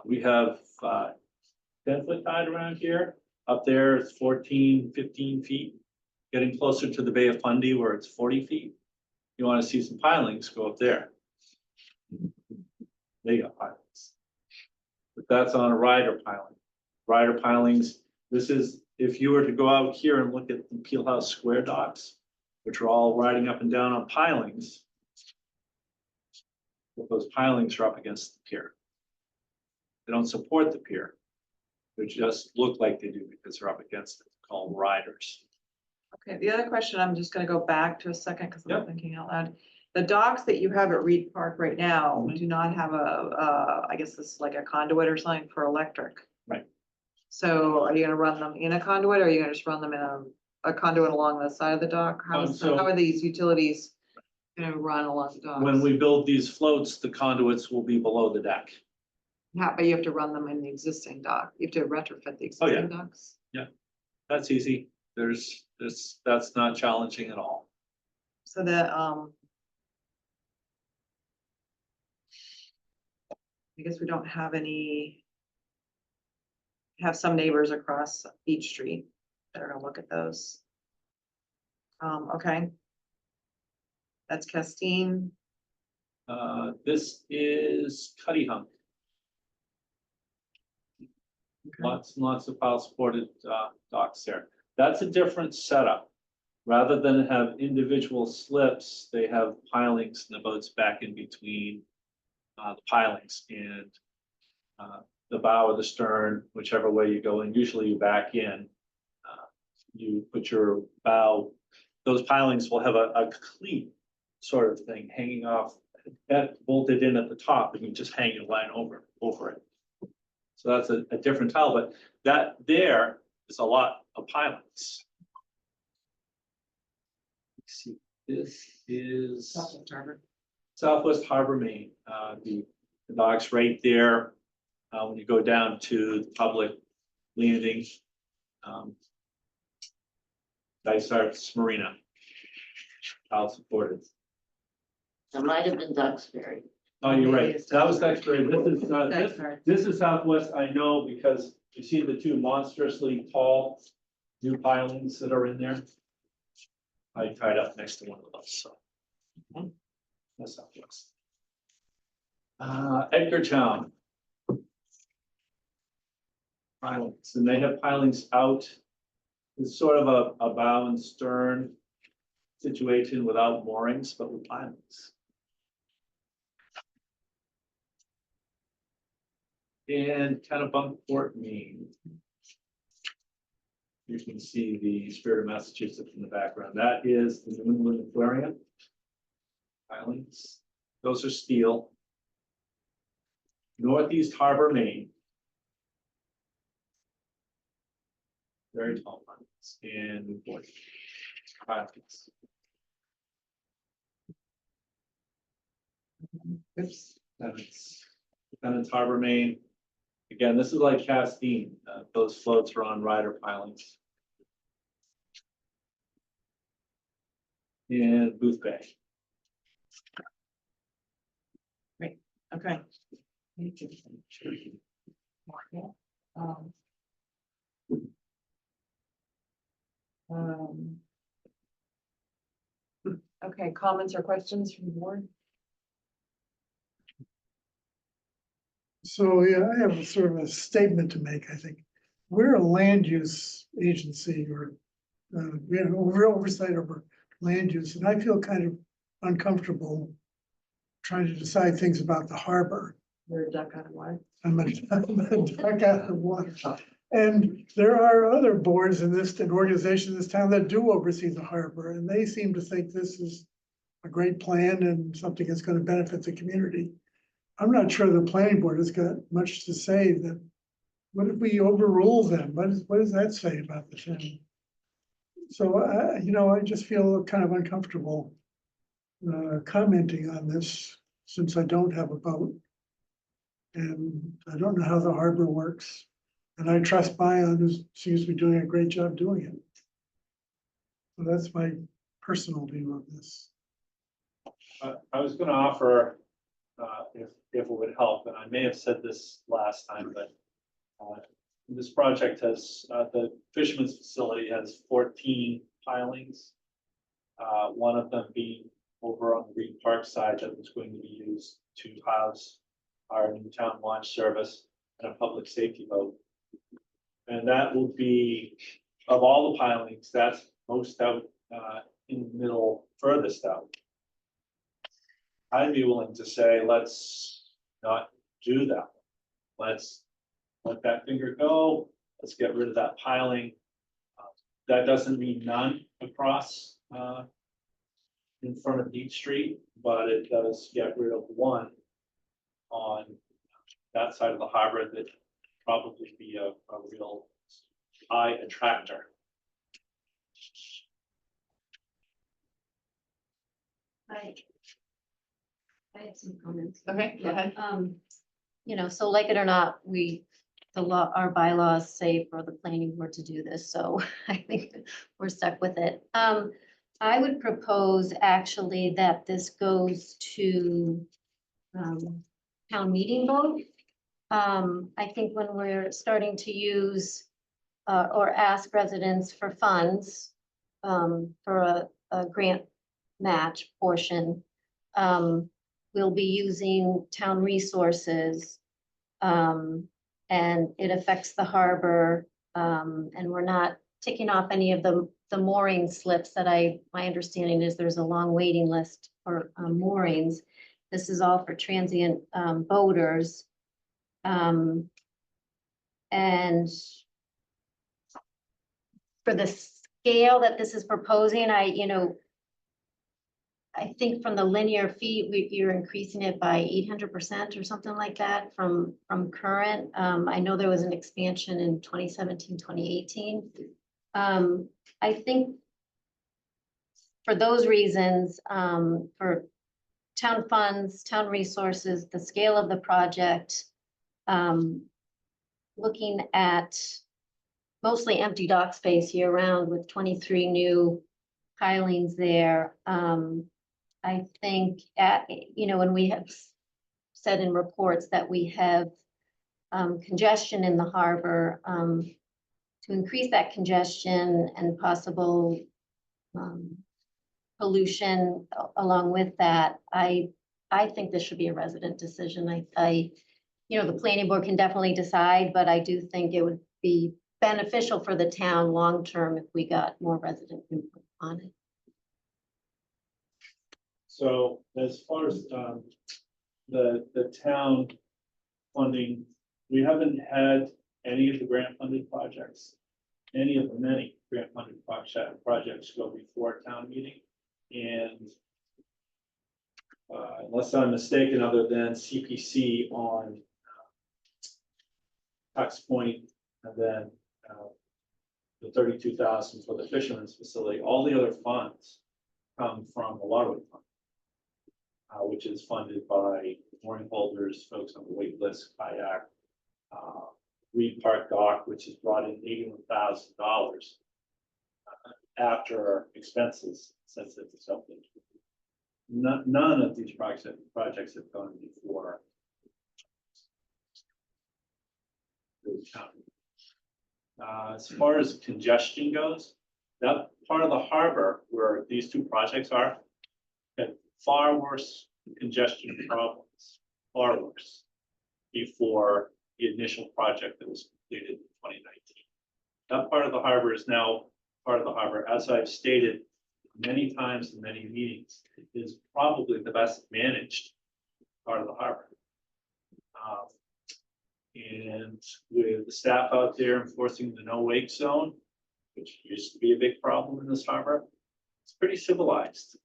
We have 10-foot tide around here. Up there, it's 14, 15 feet. Getting closer to the Bay of Fundy where it's 40 feet. You want to see some pilings, go up there. They got pilings. But that's on a rider piling. Rider pilings, this is, if you were to go out here and look at the Peel House Square docks, which are all riding up and down on pilings. Those pilings are up against the pier. They don't support the pier. They just look like they do because they're up against it, called riders. Okay, the other question, I'm just gonna go back to a second because I'm Yep. not thinking out loud. The docks that you have at Reed Park right now Mm-hmm. do not have I guess this is like a conduit or something for electric. Right. So are you gonna run them in a conduit or are you gonna just run them in a conduit along the side of the dock? So- How are these utilities gonna run along the docks? When we build these floats, the conduits will be below the deck. But you have to run them in the existing dock. You have to retrofit the Oh, yeah. existing docks. That's easy. That's not challenging at all. So the, I guess we don't have any. Have some neighbors across Beach Street that are gonna look at those. Okay. That's Castine. This is Cuddy Hunk. Lots and lots of pile supported docks there. That's a different setup. Rather than have individual slips, they have pilings and the boats back in between the pilings and the bow or the stern, whichever way you go, and usually you back in. You put your bow, those pilings will have a cleat sort of thing hanging off, that bolted in at the top, and you just hang your line over it. So that's a different tile, but that there is a lot of pilings. Let's see, this is Southwest Harbor, Maine. The dock's right there. When you go down to the public landing. Dysart's Marina. Tile supported. It might have been Duxbury. Oh, you're right. That was Duxbury. Dysart. This is Southwest, I know, because you see the two monstrously tall new pilings that are in there. I tied up next to one of those, so. That's Southwest. Edgartown. Pilings, and they have pilings out. It's sort of a bow and stern situation without moorings, but with pilings. And Kennebunkport, Maine. You can see the Spirit of Massachusetts in the background. That is the New England Aquarium. Pilings. Those are steel. Northeast Harbor, Maine. Very tall pilings and Newport. Pilings. Oops. Independence Harbor, Maine. Again, this is like Castine, those floats are on rider pilings. And Booth Bay. Okay. Um, Okay, comments or questions from the board? So, yeah, I have a sort of a statement to make, I think. We're a land use agency or, we have oversight over land use, and I feel kind of uncomfortable trying to decide things about the harbor. You're a duck out of water. I'm a duck out of water. And there are other boards in this, and organizations in this town that do oversee the harbor, and they seem to think this is a great plan and something that's gonna benefit the community. I'm not sure the planning board has got much to say. That, what if we overrule them? What does that say about the town? So I just feel kind of uncomfortable commenting on this since I don't have a vote. And I don't know how the harbor works. And I trust Bion, who seems to be doing a great job doing it. So that's my personal view of this. I was gonna offer, if it would help, and I may have said this last time, but this project has, the fisherman's facility has 14 pilings. One of them being over on the Reed Park side that was going to be used to house our new town launch service and a public safety boat. And that will be, of all the pilings, that's most out in the middle, furthest out. I'd be willing to say, let's not do that. Let's let that finger go. Let's get rid of that piling. That doesn't mean none across in front of Beach Street, but it does get rid of one on that side of the harbor that probably be a real eye attractor. I had some comments. Okay, go ahead. So like it or not, the law, our bylaws say for the planning board to do this, so I think we're stuck with it. I would propose actually that this goes to town meeting vote. I think when we're starting to use or ask residents for funds for a grant match portion, we'll be using town resources. And it affects the harbor, and we're not ticking off any of the mooring slips that my understanding is there's a long waiting list for moorings. This is all for transient boaters. And for the scale that this is proposing, I think from the linear feet, you're increasing it by 800% or something like that from current. I know there was an expansion in 2017, 2018. I think for those reasons, for town funds, town resources, the scale of the project, looking at mostly empty dock space year round with 23 new pilings there. I think when we have said in reports that we have congestion in the harbor, to increase that congestion and possible pollution along with that, I think this should be a resident decision. The planning board can definitely decide, but I do think it would be beneficial for the town long-term if we got more resident input on it. So as far as the town funding, we haven't had any of the grant funded projects, any of the many grant funded projects go before town meeting. And unless I'm mistaken, other than CPC on Tux Point, and then the 32,000 for the fisherman's facility, all the other funds come from the Waterway Fund, which is funded by mooring holders, folks on the wait list, kayak. Reed Park Dock, which has brought in $81,000 after expenses since it's opened. None of these projects have gone before. the county. As far as congestion goes, that part of the harbor where these two projects are had far worse congestion problems, far worse, before the initial project that was completed in 2019. That part of the harbor is now part of the harbor, as I've stated many times in many meetings, is probably the best managed part of the harbor. And with the staff out there enforcing the no wake zone, which used to be a big problem in this harbor, it's pretty civilized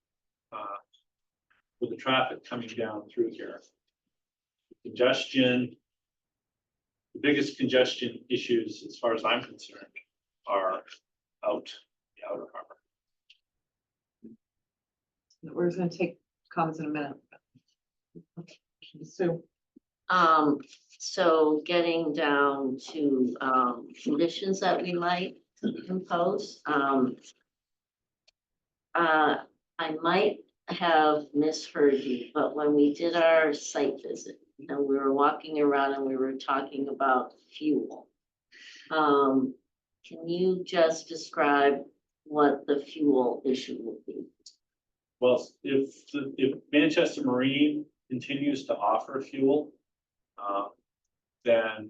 with the traffic coming down through here. Congestion, the biggest congestion issues, as far as I'm concerned, are out the outer harbor. We're gonna take comments in a minute. Sue. So getting down to, conditions that we might impose, I might have misheard you, but when we did our site visit, and we were walking around and we were talking about fuel. Can you just describe what the fuel issue will be? Well, if Manchester Marine continues to offer fuel, then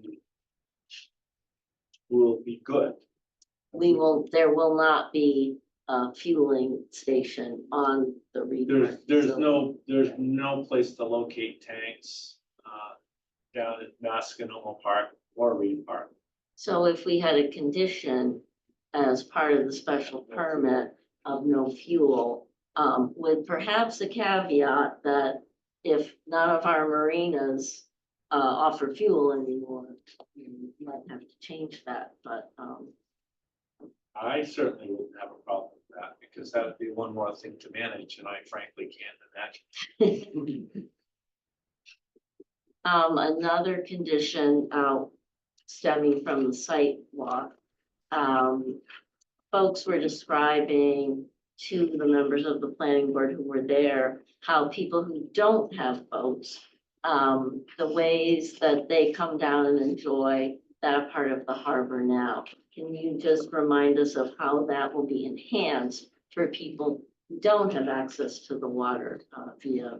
we'll be good. There will not be a fueling station on the Reed. There's no place to locate tanks down at Mascanoma Park or Reed Park. So if we had a condition as part of the special permit of no fuel, with perhaps a caveat that if none of our marinas offer fuel anymore, you might have to change that, but I certainly wouldn't have a problem with that, because that would be one more thing to manage, and I frankly can't imagine. Another condition stemming from the site walk, folks were describing to the members of the planning board who were there how people who don't have boats, the ways that they come down and enjoy that part of the harbor now. Can you just remind us of how that will be enhanced for people who don't have access to the water via?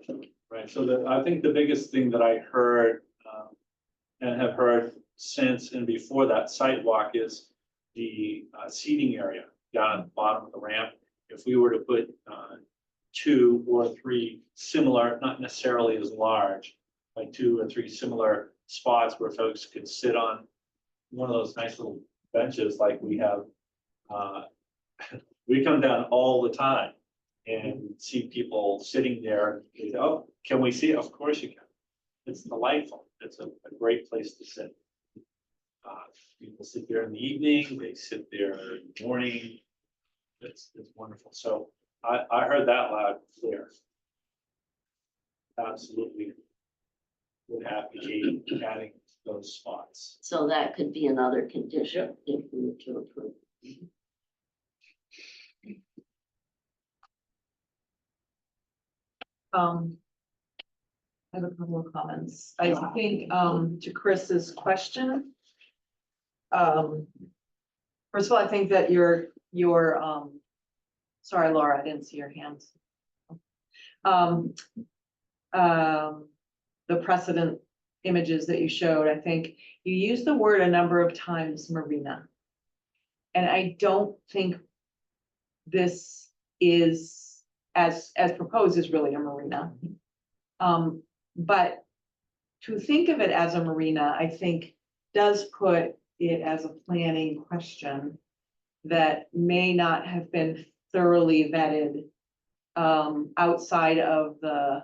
Right, so I think the biggest thing that I heard and have heard since and before that sidewalk is the seating area down at the bottom of the ramp. If we were to put 2 or 3 similar, not necessarily as large, like 2 or 3 similar spots where folks could sit on one of those nice little benches like we have. We come down all the time and see people sitting there. And, oh, can we see it? Of course you can. It's delightful. It's a great place to sit. People sit there in the evening, they sit there in the morning. It's wonderful. So I heard that loud and clear. Absolutely would have to be adding those spots. So that could be another condition if we were to approve. I have a couple of comments. I think, to Chris's question. First of all, I think that your, sorry, Laura, I didn't see your hands. The precedent images that you showed, I think you used the word a number of times, marina. And I don't think this is, as proposed, is really a marina. But to think of it as a marina, I think does put it as a planning question that may not have been thoroughly vetted outside of the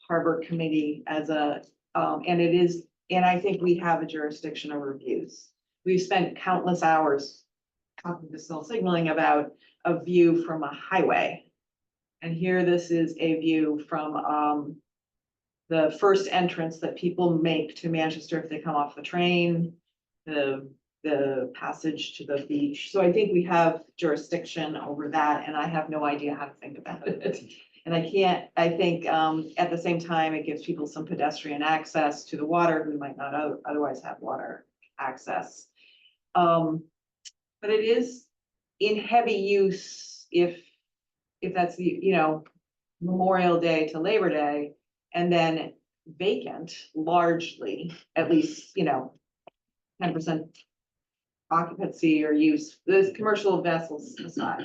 harbor committee as a, and it is, and I think we have a jurisdiction of reviews. We've spent countless hours talking to Cell Signaling about a view from a highway. And here this is a view from the first entrance that people make to Manchester if they come off the train, the passage to the beach. So I think we have jurisdiction over that, and I have no idea how to think about it. And I think, at the same time, it gives people some pedestrian access to the water who might not otherwise have water access. But it is in heavy use if that's the, Memorial Day to Labor Day, and then vacant largely, at least, 10% occupancy or use, the commercial vessels aside,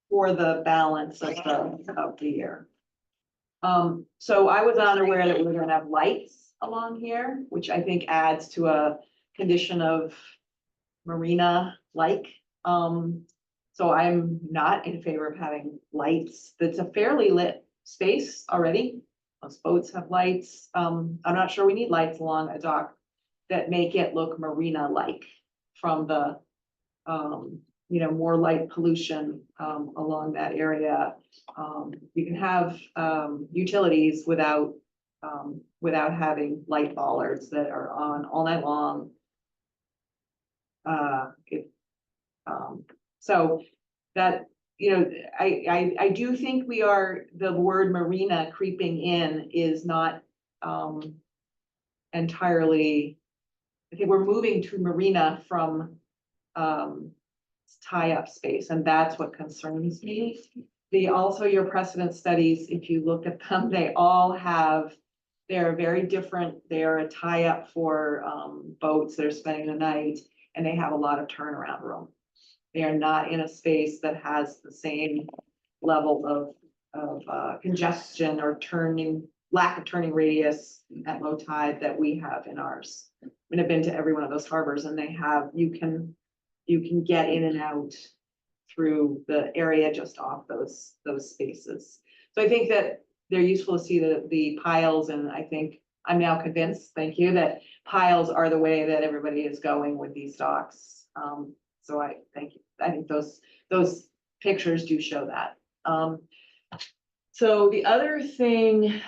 for the balance of the year. So I was unaware that we were gonna have lights along here, which I think adds to a condition of marina-like. So I'm not in favor of having lights. That's a fairly lit space already. Most boats have lights. I'm not sure we need lights along a dock that make it look marina-like from the, more light pollution, along that area. You can have, utilities without having light bollards that are on all night long. So that, I do think the word marina creeping in is not, entirely, I think we're moving to marina from, tie-up space, and that's what concerns me. Also your precedent studies, if you look at them, they're very different. They're a tie-up for, boats that are spending the night, and they have a lot of turnaround room. They are not in a space that has the same level of congestion or lack of turning radius at low tide that we have in ours. I've been to every one of those harbors, and you can get in and out through the area just off those spaces. So I think that they're useful to see the piles, and I think I'm now convinced, thank you, that piles are the way that everybody is going with these docks. So I thank you. I think those pictures do show that. So the other thing,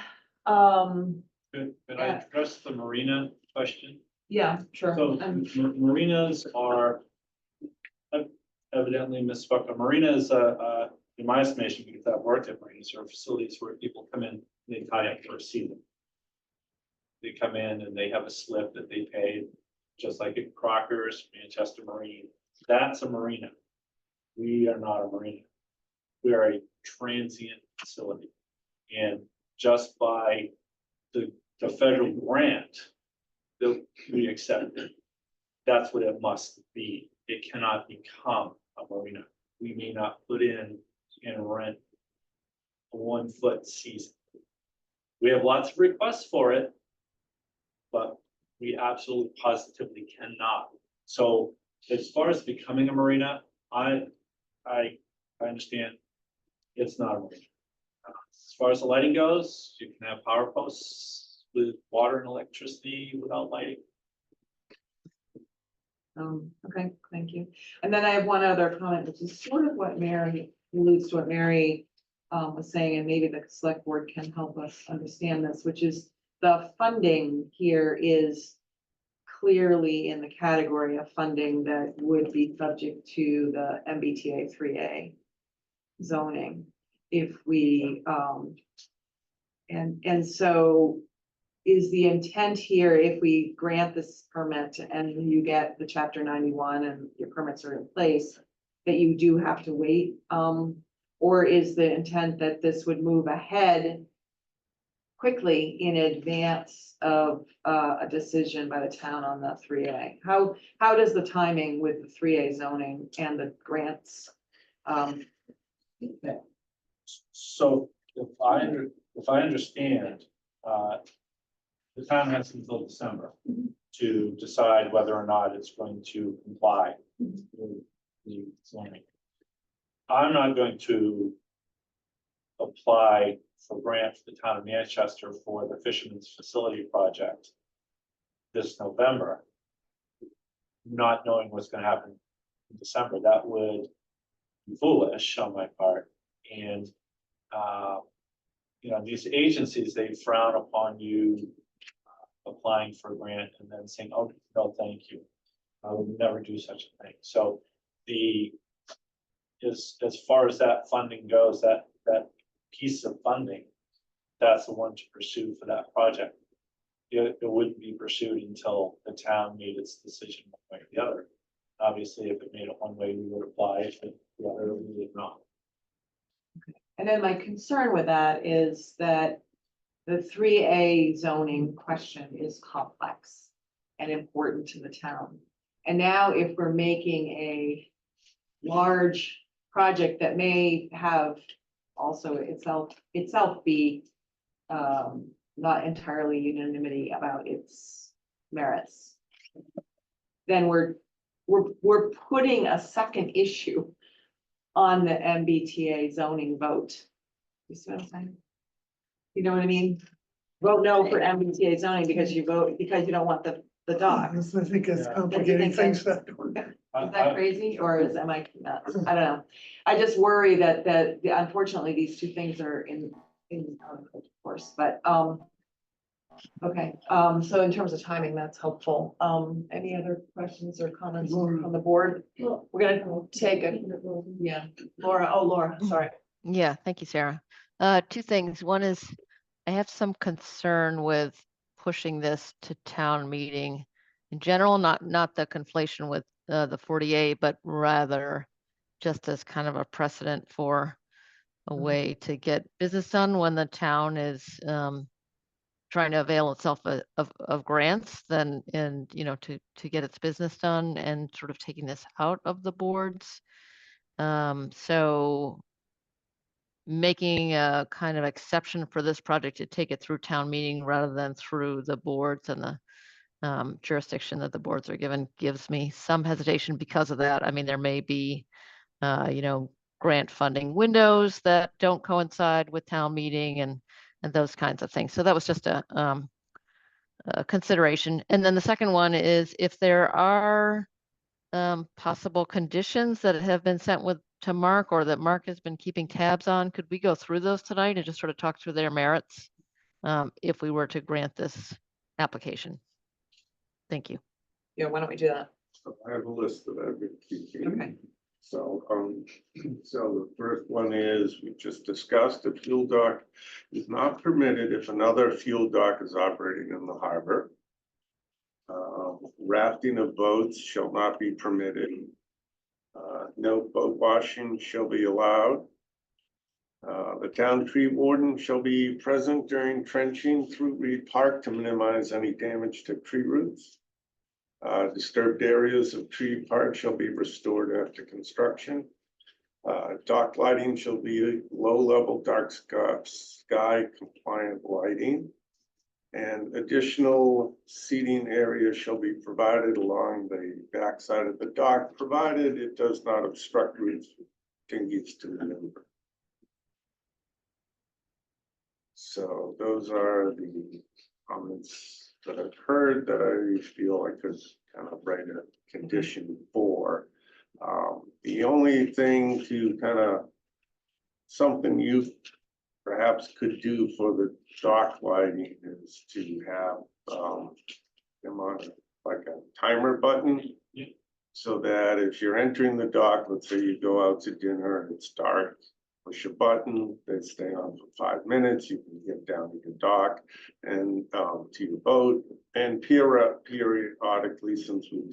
Could I address the marina question? yeah, sure. So marinas are evidently misspoke. A marina is in my estimation, because I've worked at marinas, are facilities where people come in, they tie up for a season. They come in and they have a slip that they pay, just like at Crockers, Manchester Marine. That's a marina. We are not a marina. We are a transient facility. And just by the federal grant that we accepted, that's what it must be. It cannot become a marina. We may not put in and rent a 1 foot season. We have lots of requests for it, but we absolutely positively cannot. So as far as becoming a marina, I understand it's not a marina. As far as the lighting goes, you can have power posts with water and electricity without lighting. Okay, thank you. And then I have one other comment, which is sort of what Mary alludes to what Mary was saying, and maybe the select board can help us understand this, which is the funding here is clearly in the category of funding that would be subject to the MBTA 3A zoning. If we, and so is the intent here, if we grant this permit and you get the chapter 91 and your permits are in place, that you do have to wait? Or is the intent that this would move ahead quickly in advance of a decision by the town on the 3A? How does the timing with the 3A zoning and the grants? So if I understand, the town has until December to decide whether or not it's going to comply with the zoning. I'm not going to apply for grant for the town of Manchester for the Fisherman's Facility Project this November, not knowing what's going to happen in December. That would be foolish on my part. And you know, these agencies, they frown upon you applying for a grant and then saying, oh, no, thank you. I would never do such a thing. So as far as that funding goes, that piece of funding, that's the one to pursue for that project. It wouldn't be pursued until the town made its decision one way or the other. Obviously, if it made it one way, we would apply. If it the other, we would not. And then my concern with that is that the 3A zoning question is complex and important to the town. And now if we're making a large project that may have also itself be not entirely unanimity about its merits, then we're putting a second issue on the MBTA zoning vote. You see what I'm saying? You know what I mean? Vote no for MBTA zoning because you don't want the docks. I think it's Yeah. complicating things. Is that crazy or am I nuts? I don't know. I just worry that unfortunately these two things are in conflict, of course, but okay, so in terms of timing, that's helpful. Any other questions or comments on the board? We're gonna take Laura, sorry. Yeah, thank you, Sarah. Two things. One is I have some concern with pushing this to town meeting in general, not the conflation with the 48, but rather just as kind of a precedent for a way to get business done when the town is trying to avail itself of grants, then to get its business done and sort of taking this out of the boards. So making a kind of exception for this project to take it through town meeting rather than through the boards and the jurisdiction that the boards are given gives me some hesitation because of that. I mean, there may be, grant funding windows that don't coincide with town meeting and those kinds of things. So that was just a consideration. And then the second one is if there are possible conditions that have been sent to Mark or that Mark has been keeping tabs on, could we go through those tonight and just sort of talk through their merits if we were to grant this application? Thank you. Yeah, why don't we do that? I have a list that I've been keeping. Okay. So, so the first one is, we just discussed, a fuel dock is not permitted if another fuel dock is operating in the harbor. Rafting of boats shall not be permitted. No boat washing shall be allowed. The town tree warden shall be present during trenching through Reed Park to minimize any damage to tree roots. Disturbed areas of tree park shall be restored after construction. Dock lighting shall be low-level dark sky compliant lighting. And additional seating area shall be provided along the backside of the dock, provided it does not obstruct routes dinghies to maneuver. So those are the comments that I've heard that I feel I could kind of write a condition for. The only thing to kind of something you perhaps could do for the dock lighting is to have them on like a timer button. So that if you're entering the dock, let's say you go out to dinner and it's dark, push a button, they stay on for 5 minutes, you can get down to your dock and to your boat. And periodically, since we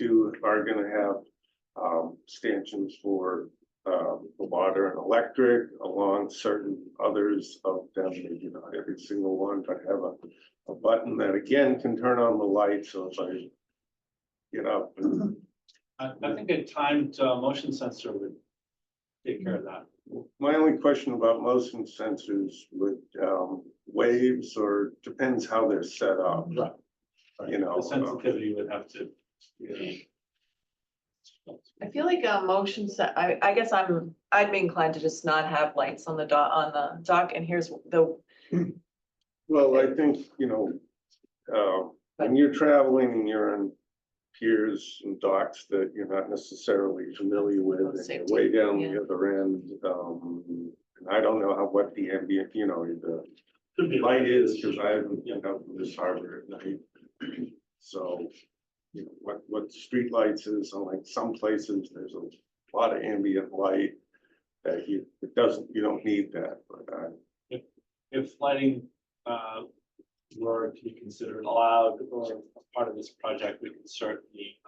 are gonna have stanchions for the water and electric along certain others of them, maybe not every single one, but have a button that again can turn on the light. So if I get up and I think a timed motion sensor would take care of that. my only question about motion sensors with waves, or depends how they're set up. Right. The sensitivity would have to. I feel like a motion set, I guess I'd be inclined to just not have lights on the dock, and here's the. Well, I think, when you're traveling and you're on piers and docks that you're not necessarily familiar with, and you're way down the other end, and I don't know what the ambient, the Could be. Light is, because I haven't been up in this harbor at night. So, you know, what street lights is, on like some places, there's a lot of ambient light that you don't need that, but, If lighting, were to be considered allowed or part of this project, we could certainly,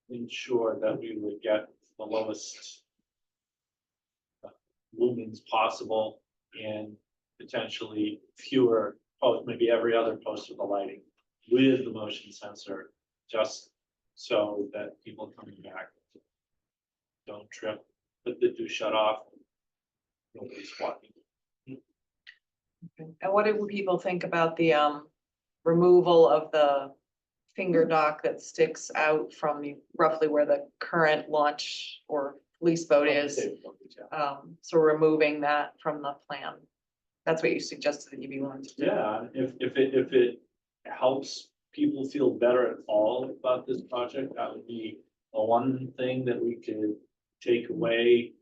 ensure that we would get the lowest lumens possible and potentially fewer, maybe every other post of the lighting with the motion sensor, just so that people coming back don't trip, but they do shut off. Nobody's walking. And what do people think about the removal of the finger dock that sticks out from roughly where the current launch or police boat is? So removing that from the plan. That's what you suggested that you'd be willing to do. Yeah, if it helps people feel better at all about this project, that would be the one thing that we could take away.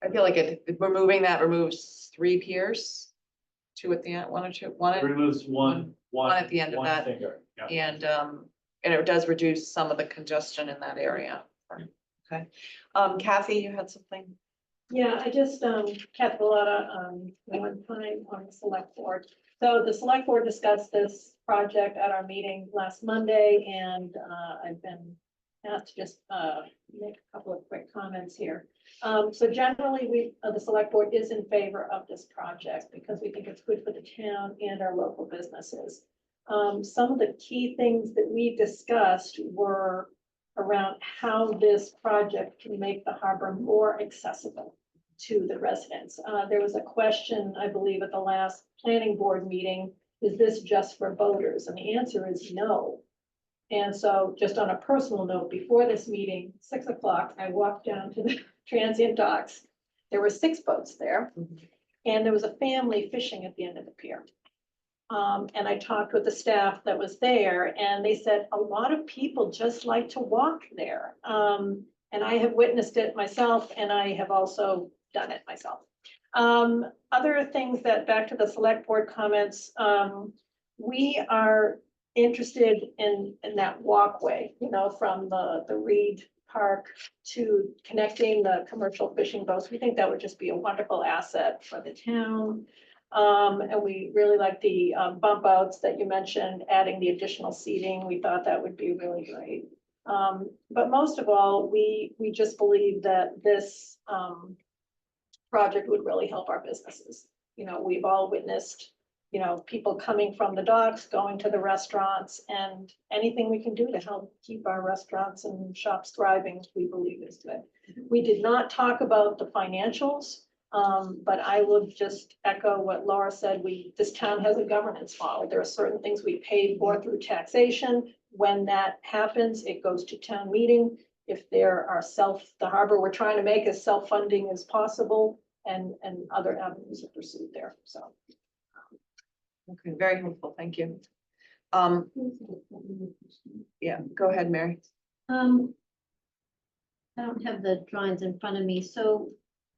I feel like removing that removes 3 piers, 2 at the end, 1 or 2, 1 It at, removes one at the end of one that. finger. Yeah. And it does reduce some of the congestion in that area. Okay, Kathy, you had something? Yeah, I just, Kathy Bellata, one time on the select board. So the select board discussed this project at our meeting last Monday, and I've been asked to just make a couple of quick comments here. So generally, the select board is in favor of this project because we think it's good for the town and our local businesses. Some of the key things that we discussed were around how this project can make the harbor more accessible to the residents. There was a question, I believe, at the last planning board meeting, is this just for boaters? And the answer is no. And so just on a personal note, before this meeting, 6 o'clock, I walked down to the transient docks. There were 6 boats there, and there was a family fishing at the end of the pier. And I talked with the staff that was there, and they said a lot of people just like to walk there. And I have witnessed it myself, and I have also done it myself. Other things that, back to the select board comments, we are interested in that walkway, you know, from the Reed Park to connecting the commercial fishing boats. We think that would just be a wonderful asset for the town. And we really like the bump outs that you mentioned, adding the additional seating. We thought that would be really great. But most of all, we just believe that this project would really help our businesses. You know, we've all witnessed, you know, people coming from the docks, going to the restaurants, and anything we can do to help keep our restaurants and shops thriving, we believe is good. We did not talk about the financials. But I would just echo what Laura said. This town has a governance model. There are certain things we pay for through taxation. When that happens, it goes to town meeting. If there are the harbor we're trying to make as self-funding as possible, and other avenues of pursuit there, so. Okay, very helpful, thank you. Yeah, go ahead, Mary. I don't have the drawings in front of me, so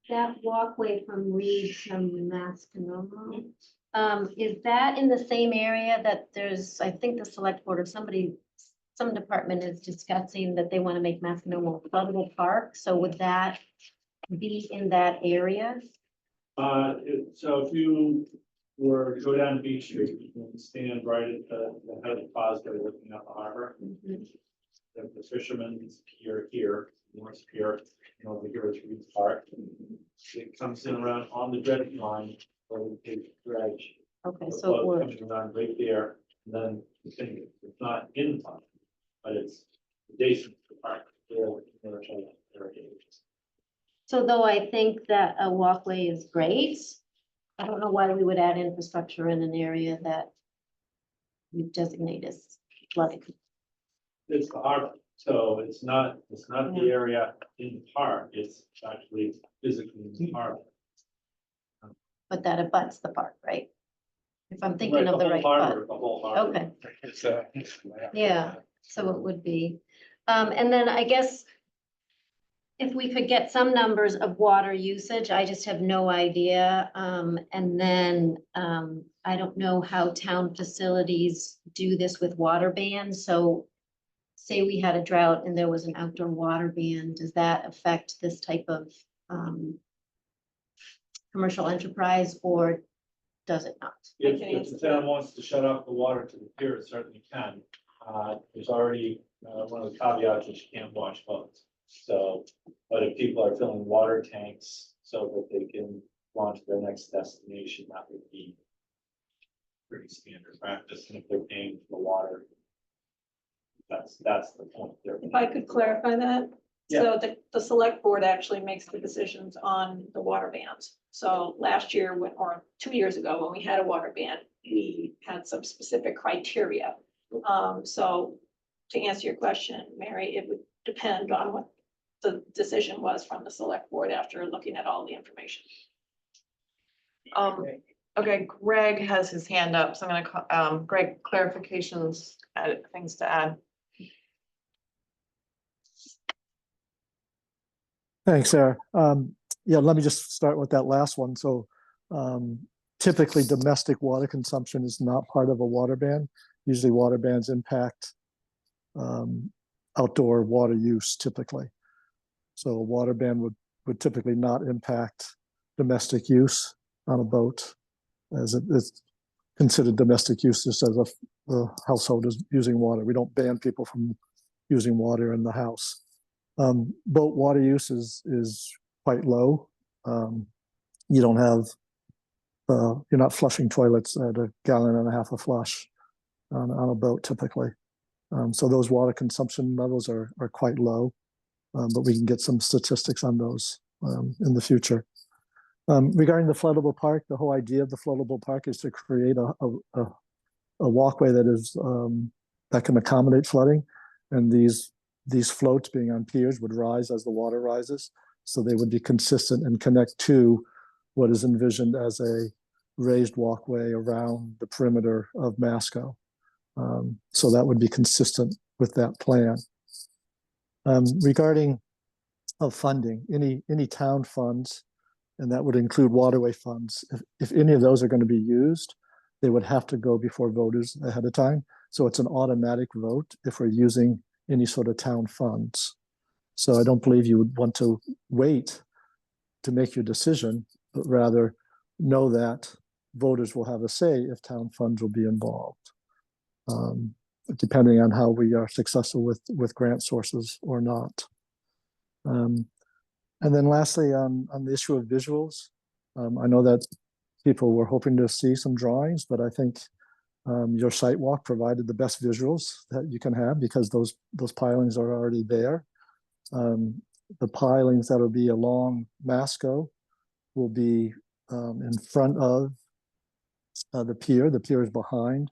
that walkway from Reed to Mascanoma, is that in the same area that there's, I think the select board or some department is discussing that they want to make Mascanoma a floodable park, so would that be in that area? So if you were to go down Beach Street, you can stand right at the head of the causeway looking at the harbor. The fisherman's pier here, North Pier, and over here is Reed Park. It comes in around on the dredge line or the dredge. Okay, The so it boat would. comes around right there, and then the thing, it's not in the park, but it's adjacent to the park. So though I think that a walkway is great, I don't know why we would add infrastructure in an area that we designate as flooding. It's the harbor, so it's not the area in the park, it's actually physically in the harbor. But that abuts the park, right? If I'm thinking Right, of the whole right harbor, part. the whole harbor. Okay, It's yeah, so it would be. And then I guess if we could get some numbers of water usage, I just have no idea. And then, I don't know how town facilities do this with water bans, so say we had a drought and there was an outdoor water ban, does that affect this type of, commercial enterprise, or does it not? If the town wants to shut off the water to the pier, it certainly can. There's already, one of the caveats is you can't wash boats. So, but if people are filling water tanks so that they can launch their next destination, that would be pretty standard practice. And if they're paying for the water, that's the point there. If I could clarify that. So the select board actually makes the decisions on the water bans. So last year, or 2 years ago, when we had a water ban, we had some specific criteria. So to answer your question, Mary, it would depend on what the decision was from the select board after looking at all the information. Okay, Greg has his hand up, so I'm gonna, Greg, clarifications, things to add. Thanks, Sarah. Yeah, let me just start with that last one. So typically domestic water consumption is not part of a water ban. Usually water bans impact outdoor water use typically. So a water ban would typically not impact domestic use on a boat, as it's considered domestic use just as a household is using water. We don't ban people from using water in the house. Boat water use is quite low. You don't have, you're not flushing toilets at 1.5 gallons a flush on a boat typically. So those water consumption levels are quite low, but we can get some statistics on those in the future. Regarding the floodable park, the whole idea of the floatable park is to create a walkway that is that can accommodate flooding, and these floats being on piers would rise as the water rises, so they would be consistent and connect to what is envisioned as a raised walkway around the perimeter of Masco. So that would be consistent with that plan. Regarding funding, any town funds, and that would include waterway funds, if any of those are going to be used, they would have to go before voters ahead of time. So it's an automatic vote if we're using any sort of town funds. So I don't believe you would want to wait to make your decision, but rather know that voters will have a say if town funds will be involved, depending on how we are successful with grant sources or not. And then lastly, on the issue of visuals, I know that people were hoping to see some drawings, but I think your site walk provided the best visuals that you can have because those pilings are already there. The pilings that will be along Masco will be in front of the pier. The pier is behind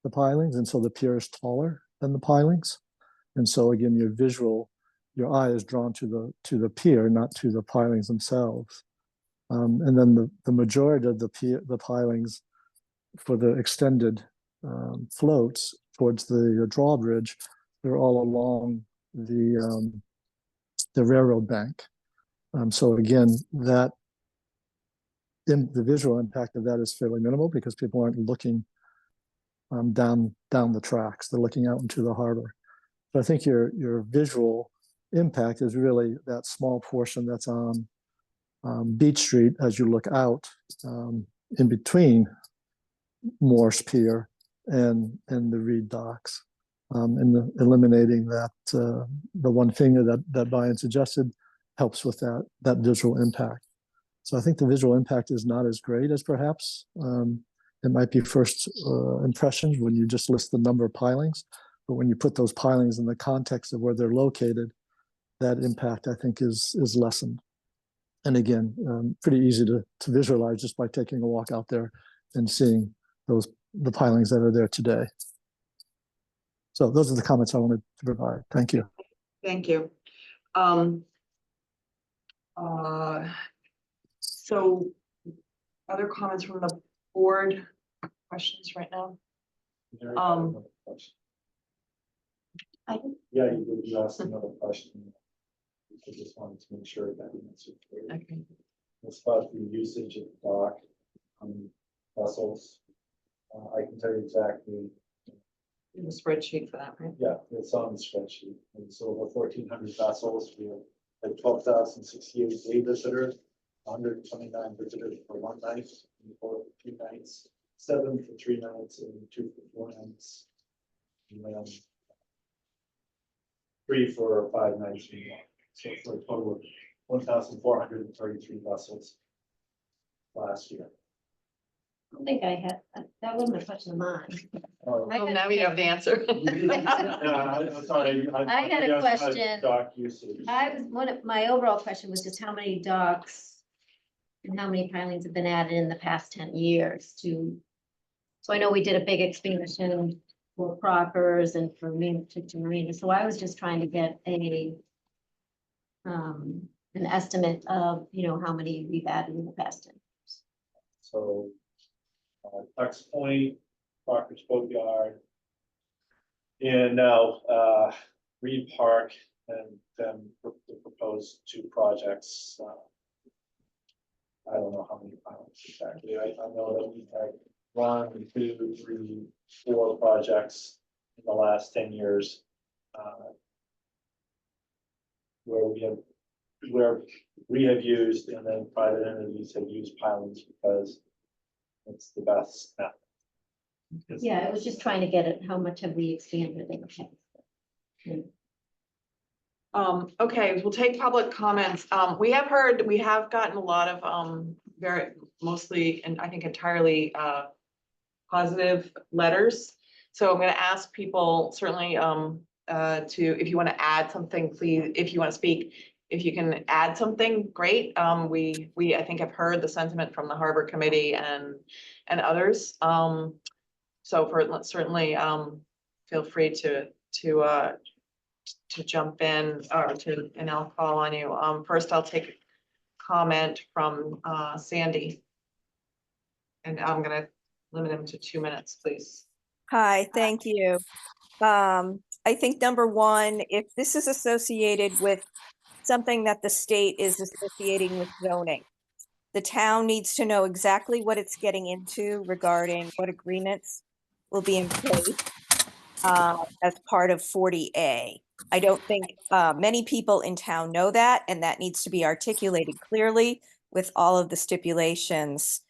the pilings, and so the pier is taller than the pilings. And so again, your eye is drawn to the pier, not to the pilings themselves. And then the majority of the pilings for the extended floats towards the drawbridge, they're all along the railroad bank. So again, the visual impact of that is fairly minimal because people aren't looking down the tracks; they're looking out into the harbor. So I think your visual impact is really that small portion that's on Beach Street as you look out in between Morse Pier and the Reed Docks, and eliminating that the one finger that Brian suggested helps with that visual impact. So I think the visual impact is not as great as perhaps it might be first impressions when you just list the number of pilings, but when you put those pilings in the context of where they're located, that impact I think is lessened. And again, pretty easy to visualize just by taking a walk out there and seeing the pilings that are there today. So those are the comments I wanted to provide. Thank you. Thank you. So other comments from the board, questions right now? Yeah, you asked another question. I just wanted to make sure that answered. Okay. As far as the usage of the dock, vessels, I can tell you exactly. In the spreadsheet for that, right? Yeah, it's on the spreadsheet. And so over 1,400 vessels, we have like 12,068 day visitors, 129 visitors for one night, and 4 for 2 nights, 7 for 3 nights, and 2 for 4 nights. And then 3 for 5 nights. And so for a total of 1,433 vessels last year. I don't think I had, that wasn't a question of mine. Oh, I had- now we have the answer. I'm sorry. I had a guess my question. Dock usage. My overall question was just how many docks and how many pilings have been added in the past 10 years to, so I know we did a big expansion for Crockers and for Marina, so I was just trying to get an estimate of, how many we've added in the past 10 years. So, Tux Point, Parker's Boatyard, and now, Reed Park, and then the proposed 2 projects. I don't know how many pilots exactly. I know that we've had 1, 2, 3, 4 projects in the last 10 years. Where we have used, and then private entities have used pilings because it's the best method. Yeah, I was just trying to get it, how much have we expanded in the past? Okay, we'll take public comments. We have gotten a lot of, very, mostly, and I think entirely, positive letters. So I'm gonna ask people certainly, if you want to add something, please, if you want to speak, if you can add something, great. We, I think, have heard the sentiment from the Harbor Committee and others. So certainly, feel free to jump in and I'll call on you. First, I'll take a comment from Sandy. And I'm gonna limit him to 2 minutes, please. Hi, thank you. I think number one, if this is associated with something that the state is associating with zoning, the town needs to know exactly what it's getting into regarding what agreements will be in place as part of 40A. I don't think many people in town know that, and that needs to be articulated clearly with all of the stipulations.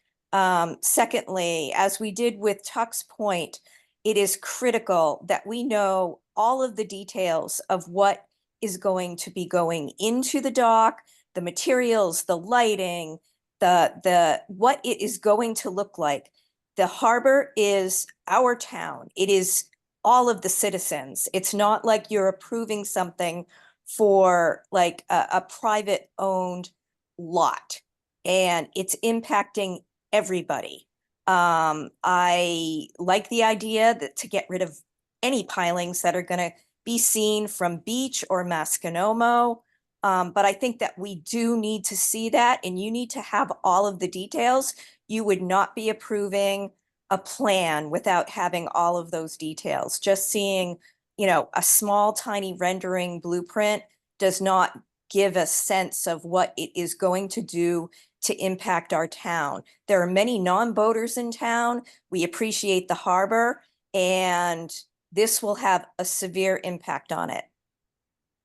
Secondly, as we did with Tux Point, it is critical that we know all of the details of what is going to be going into the dock, the materials, the lighting, what it is going to look like. The harbor is our town. It is all of the citizens. It's not like you're approving something for like a private owned lot, and it's impacting everybody. I like the idea that to get rid of any pilings that are going to be seen from Beach or Masconomo. But I think that we do need to see that, and you need to have all of the details. You would not be approving a plan without having all of those details. Just seeing, a small, tiny rendering blueprint does not give a sense of what it is going to do to impact our town. There are many non-boaters in town. We appreciate the harbor, and this will have a severe impact on it.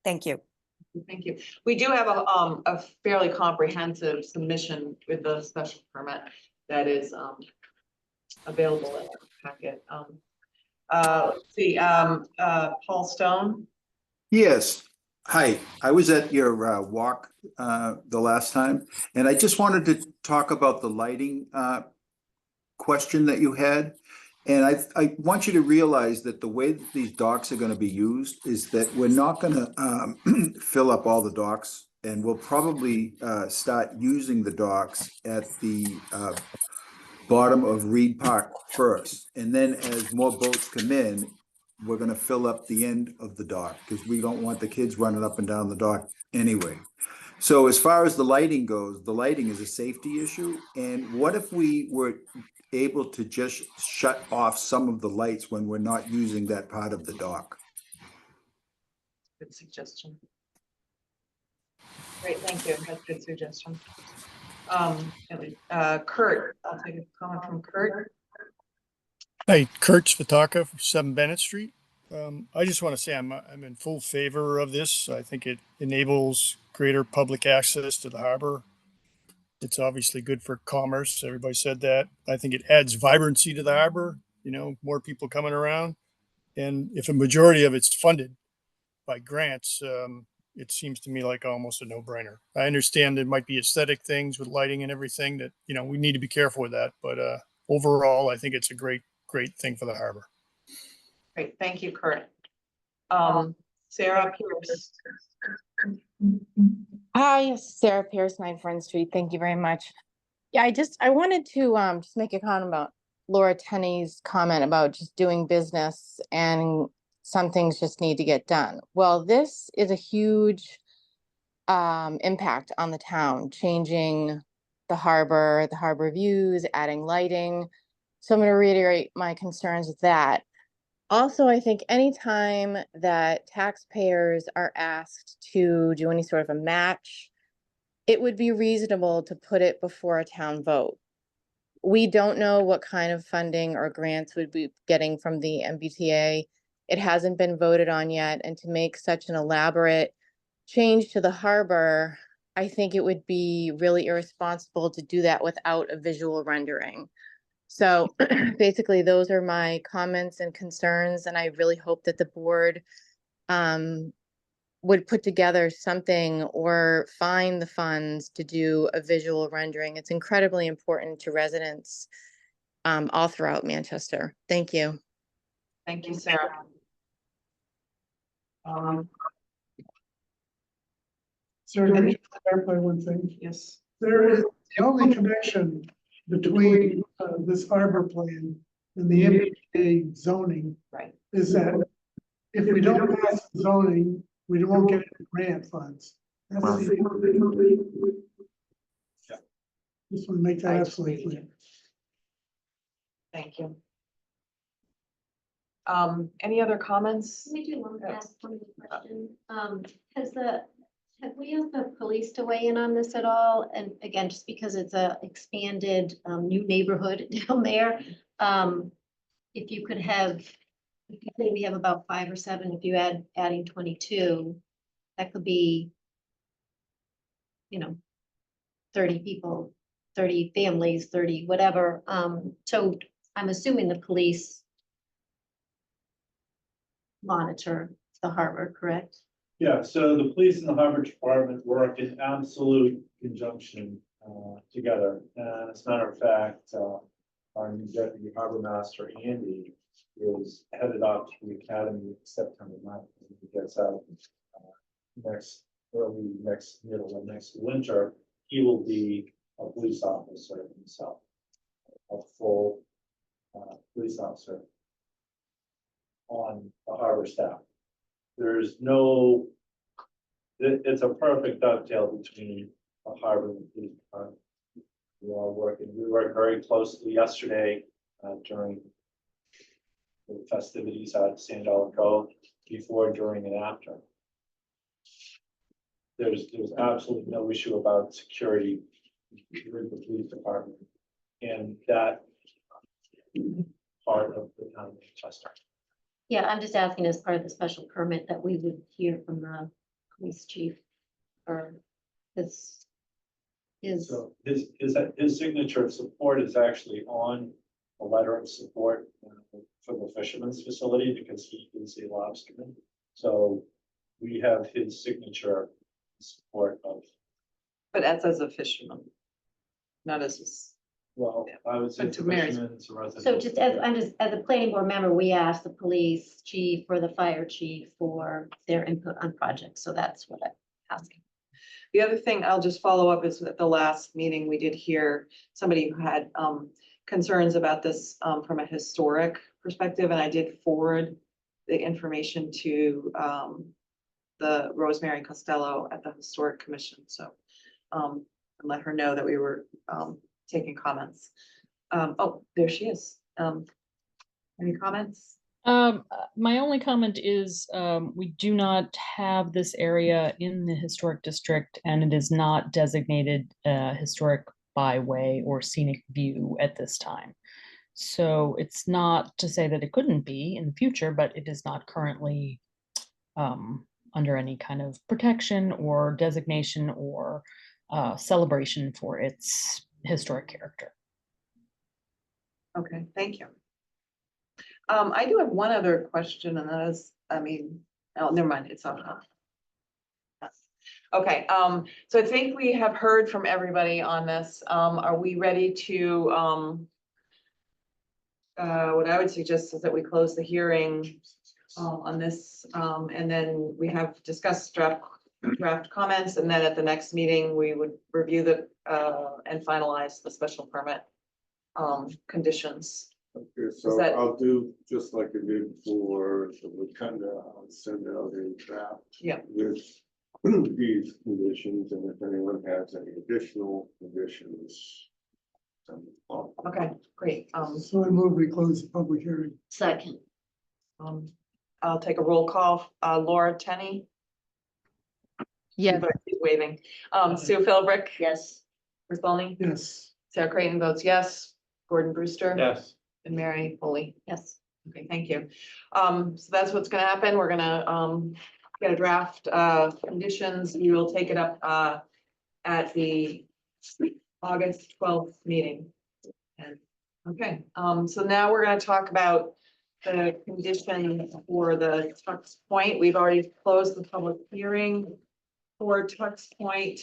Thank you. Thank you. We do have a fairly comprehensive submission with the special permit that is available in our packet. Let's see, Paul Stone. Yes. Hi, I was at your walk the last time, and I just wanted to talk about the lighting question that you had. And I want you to realize that the way that these docks are going to be used is that we're not going to fill up all the docks, and we'll probably start using the docks at the bottom of Reed Park first. And then as more boats come in, we're going to fill up the end of the dock because we don't want the kids running up and down the dock anyway. So as far as the lighting goes, the lighting is a safety issue. And what if we were able to just shut off some of the lights when we're not using that part of the dock? Good suggestion. Great, thank you. That's a good suggestion. Kurt, I'll take a comment from Kurt. Hey, Kurt Spitaka, 7 Bennett Street. I just want to say I'm in full favor of this. I think it enables greater public access to the harbor. It's obviously good for commerce. Everybody said that. I think it adds vibrancy to the harbor, more people coming around. And if a majority of it's funded by grants, it seems to me like almost a no-brainer. I understand there might be aesthetic things with lighting and everything that, we need to be careful with that. But overall, I think it's a great thing for the harbor. Great, thank you, Kurt. Sarah Pierce. Hi, Sarah Pierce, 9 Front Street. Thank you very much. Yeah, I wanted to just make a comment about Laura Tenney's comment about just doing business and some things just need to get done. Well, this is a huge impact on the town, changing the harbor views, adding lighting. So I'm going to reiterate my concerns with that. Also, I think anytime that taxpayers are asked to do any sort of a match, it would be reasonable to put it before a town vote. We don't know what kind of funding or grants we'd be getting from the MBTA. It hasn't been voted on yet, and to make such an elaborate change to the harbor, I think it would be really irresponsible to do that without a visual rendering. So basically, those are my comments and concerns, and I really hope that the board would put together something or find the funds to do a visual rendering. It's incredibly important to residents all throughout Manchester. Thank you. Thank you, Sarah. Sir, let me clarify one thing. Yes. There is the only connection between this harbor plan and the MBTA zoning. Right. Is that if we don't pass the zoning, we won't get any grant funds. That's the just want to make that absolutely clear. Thank you. Any other comments? Let me do one last question. Have we asked the police to weigh in on this at all? And again, just because it's a expanded new neighborhood down there, if you could have, if you say we have about 5 or 7, if you adding 22, that could be, 30 people, 30 families, 30 whatever. So I'm assuming the police monitor the harbor, correct? Yeah, so the police and the harbor department work in absolute conjunction together. And as a matter of fact, our new deputy harbor master, Andy, is headed off to the academy September 9th. He gets out middle of next winter. He will be a police officer himself, a full police officer on the harbor staff. There's no, it's a perfect dovetail between the harbor and the police department. We worked very closely yesterday during the festivities at Sand Dollar Cove, before, during, and after. There's absolutely no issue about security with the police department and that part of the town of Manchester. Yeah, I'm just asking as part of the special permit that we would hear from the police chief or his. So his signature of support is actually on a letter of support for the fisherman's facility because he is a lobsterman. So we have his signature in support of. But that's as a fisherman, not as. Well, I would say To Mary's. fisherman's a resident. So just as a planning board member, we asked the police chief or the fire chief for their input on projects. So that's what I'm asking. The other thing I'll just follow up is at the last meeting, we did hear somebody who had concerns about this from a historic perspective, and I did forward the information to the Rosemary Costello at the Historic Commission. So and let her know that we were taking comments. Oh, there she is. Any comments? My only comment is, we do not have this area in the historic district and it is not designated, historic byway or scenic view at this time. So it's not to say that it couldn't be in the future, but it is not currently, under any kind of protection or designation or, celebration for its historic character. Okay, thank you. I do have one other question, and that is, I mean, oh, never mind, it's on. Okay, so I think we have heard from everybody on this. Are we ready to, what I would suggest is that we close the hearing on this, and then we have discussed draft comments, and then at the next meeting, we would review the, and finalize the special permit conditions. Okay, so that- I'll do just like I did for the Rotunda, I'll send out a draft. Yeah. With these conditions, and if anyone has any additional conditions. send them along. Okay, great. So I move we close the public hearing. Second, I'll take a roll call. Laura Tenney. Yes. She's waving. Sue Philbrick. yes. Chris Bowlney. Yes. Sarah Creighton votes yes. Gordon Brewster. Yes. And Mary Foley. Yes. Okay, thank you. So that's what's gonna happen. We're gonna get a draft conditions. We will take it up at the August 12th meeting. And okay, so now we're gonna talk about the condition for the Tux Point. We've already closed the public hearing for Tux Point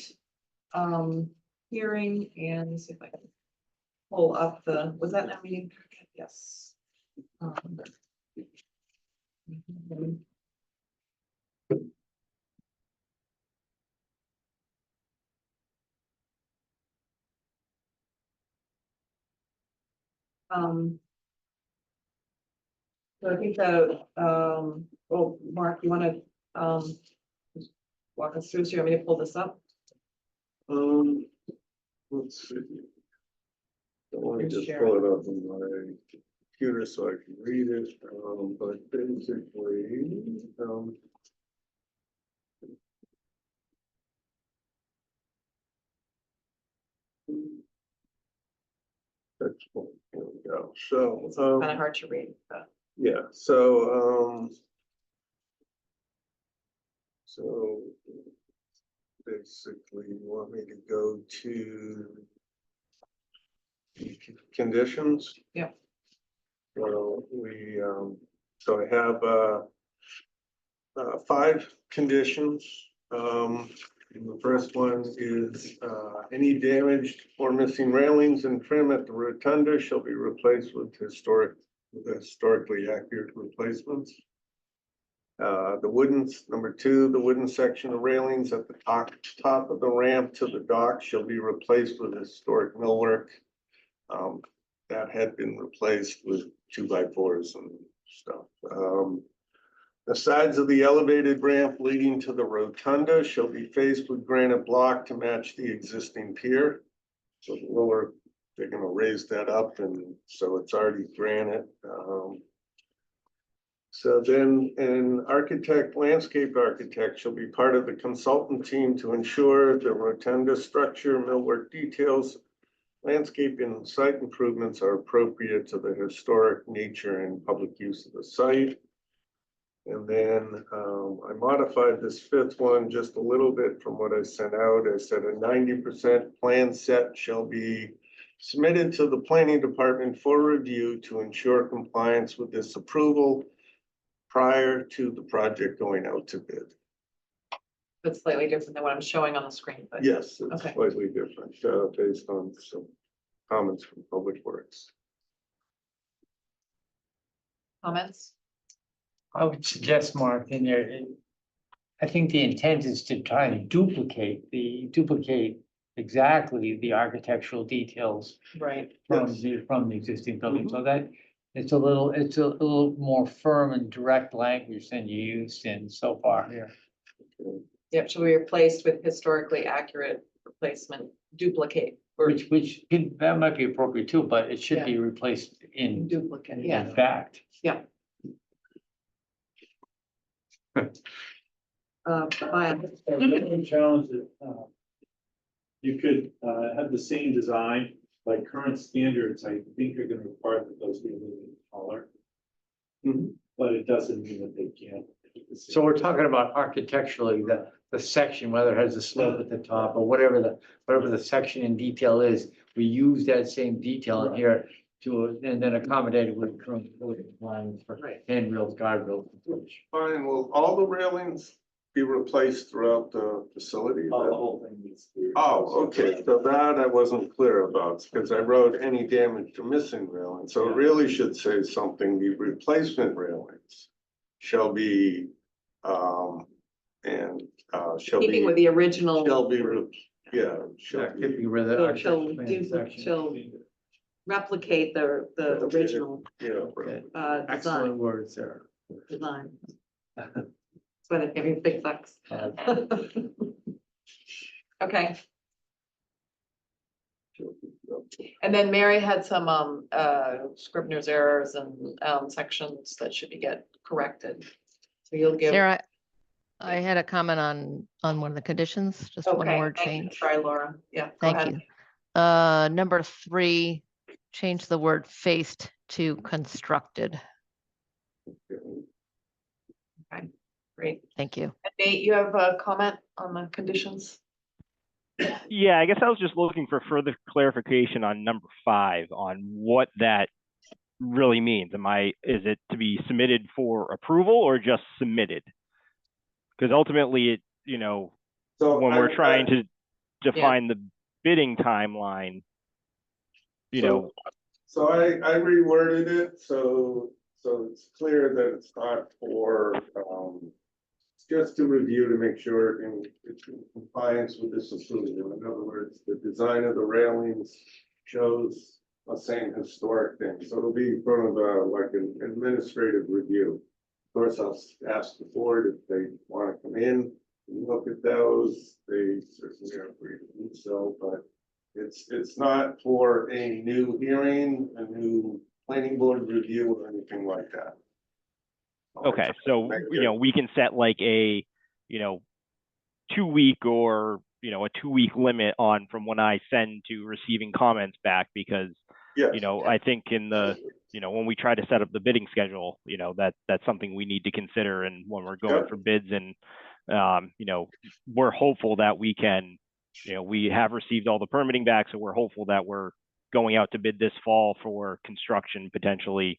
hearing, and let's see if I can pull up the, was that meeting? Yes. So I think the, well, Mark, you wanna, just walk us through, so you want me to pull this up? Let's see. I want to Just just share pull it up on my computer so I can read it, but basically, that's what, here we go, so, It's kind of hard to read, but. yeah, so, so basically you want me to go to the conditions? Yeah. Well, we, so I have, 5 conditions. The first one is, any damaged or missing railings and trim at the rotunda shall be replaced with historically accurate replacements. The wooden, number 2, the wooden section of railings at the top of the ramp to the dock shall be replaced with historic millwork. That had been replaced with 2x4s and stuff. The sides of the elevated ramp leading to the rotunda shall be faced with granite block to match the existing pier. So the lower, they're gonna raise that up, and so it's already granite. So then an architect, landscape architect shall be part of the consultant team to ensure the rotunda structure, millwork details, landscaping and site improvements are appropriate to the historic nature and public use of the site. And then I modified this 5th one just a little bit from what I sent out. I said a 90% plan set shall be submitted to the planning department for review to ensure compliance with this approval prior to the project going out to bid. It's slightly different than what I'm showing on the screen, but. Yes, it's Okay. slightly different, based on some comments from Public Works. Comments? I would suggest, Mark, in there, I think the intent is to try to duplicate exactly the architectural details Right. from the existing building, so that it's a little more firm and direct language than you used in so far here. Yep, should be replaced with historically accurate replacement, duplicate. Or That might be appropriate too, but it should be replaced in duplicate, yeah. fact. Yeah. Fine. Challenge it. You could have the same design, like current standards, I think are gonna require that those be a little bit taller. But it doesn't mean that they can't. So we're talking about architecturally, the section, whether it has a slope at the top or whatever the section in detail is, we use that same detail in here to, and then accommodate it with current building lines for handrails, guardrails. Fine, will all the railings be replaced throughout the facility? The whole thing needs to be. Oh, okay, so that I wasn't clear about, because I wrote any damage or missing railing, so it really should say something, the replacement railings shall be, shall Keeping with be, the original. shall be, yeah, shall be. Could be where the She'll replicate the original Yeah, right. Excellent design. words there. Design. That's why they give me big bucks. Okay. And then Mary had some Scribner's errors and sections that should get corrected. So you'll give. Sarah, I had a comment on one of the conditions, just one Okay, word thank you. change. Sorry, Laura. Yeah. go Thank ahead. you. Number 3, change the word faced to constructed. Okay, great. Thank you. And Nate, you have a comment on the conditions? Yeah, I guess I was just looking for further clarification on number 5 on what that really means. Is it to be submitted for approval or just submitted? Because ultimately it, So when we're trying to Yeah. define the bidding timeline, So I reworded it, so it's clear that it's not for, just to review to make sure it's in compliance with this approval. In other words, the design of the railings shows the same historic thing, so it'll be in front of like an administrative review. Of course, I'll ask the board if they want to come in and look at those, they certainly are free to do so, but it's not for a new hearing, a new planning board review or anything like that. okay, so, we can set like a, 2-week or, a 2-week limit on from when I send to receiving comments back because, Yes. I think in the, when we try to set up the bidding schedule, that's something we need to consider. And when we're going Yep. for bids and, we're hopeful that we can, we have received all the permitting back. So we're hopeful that we're going out to bid this fall for construction potentially,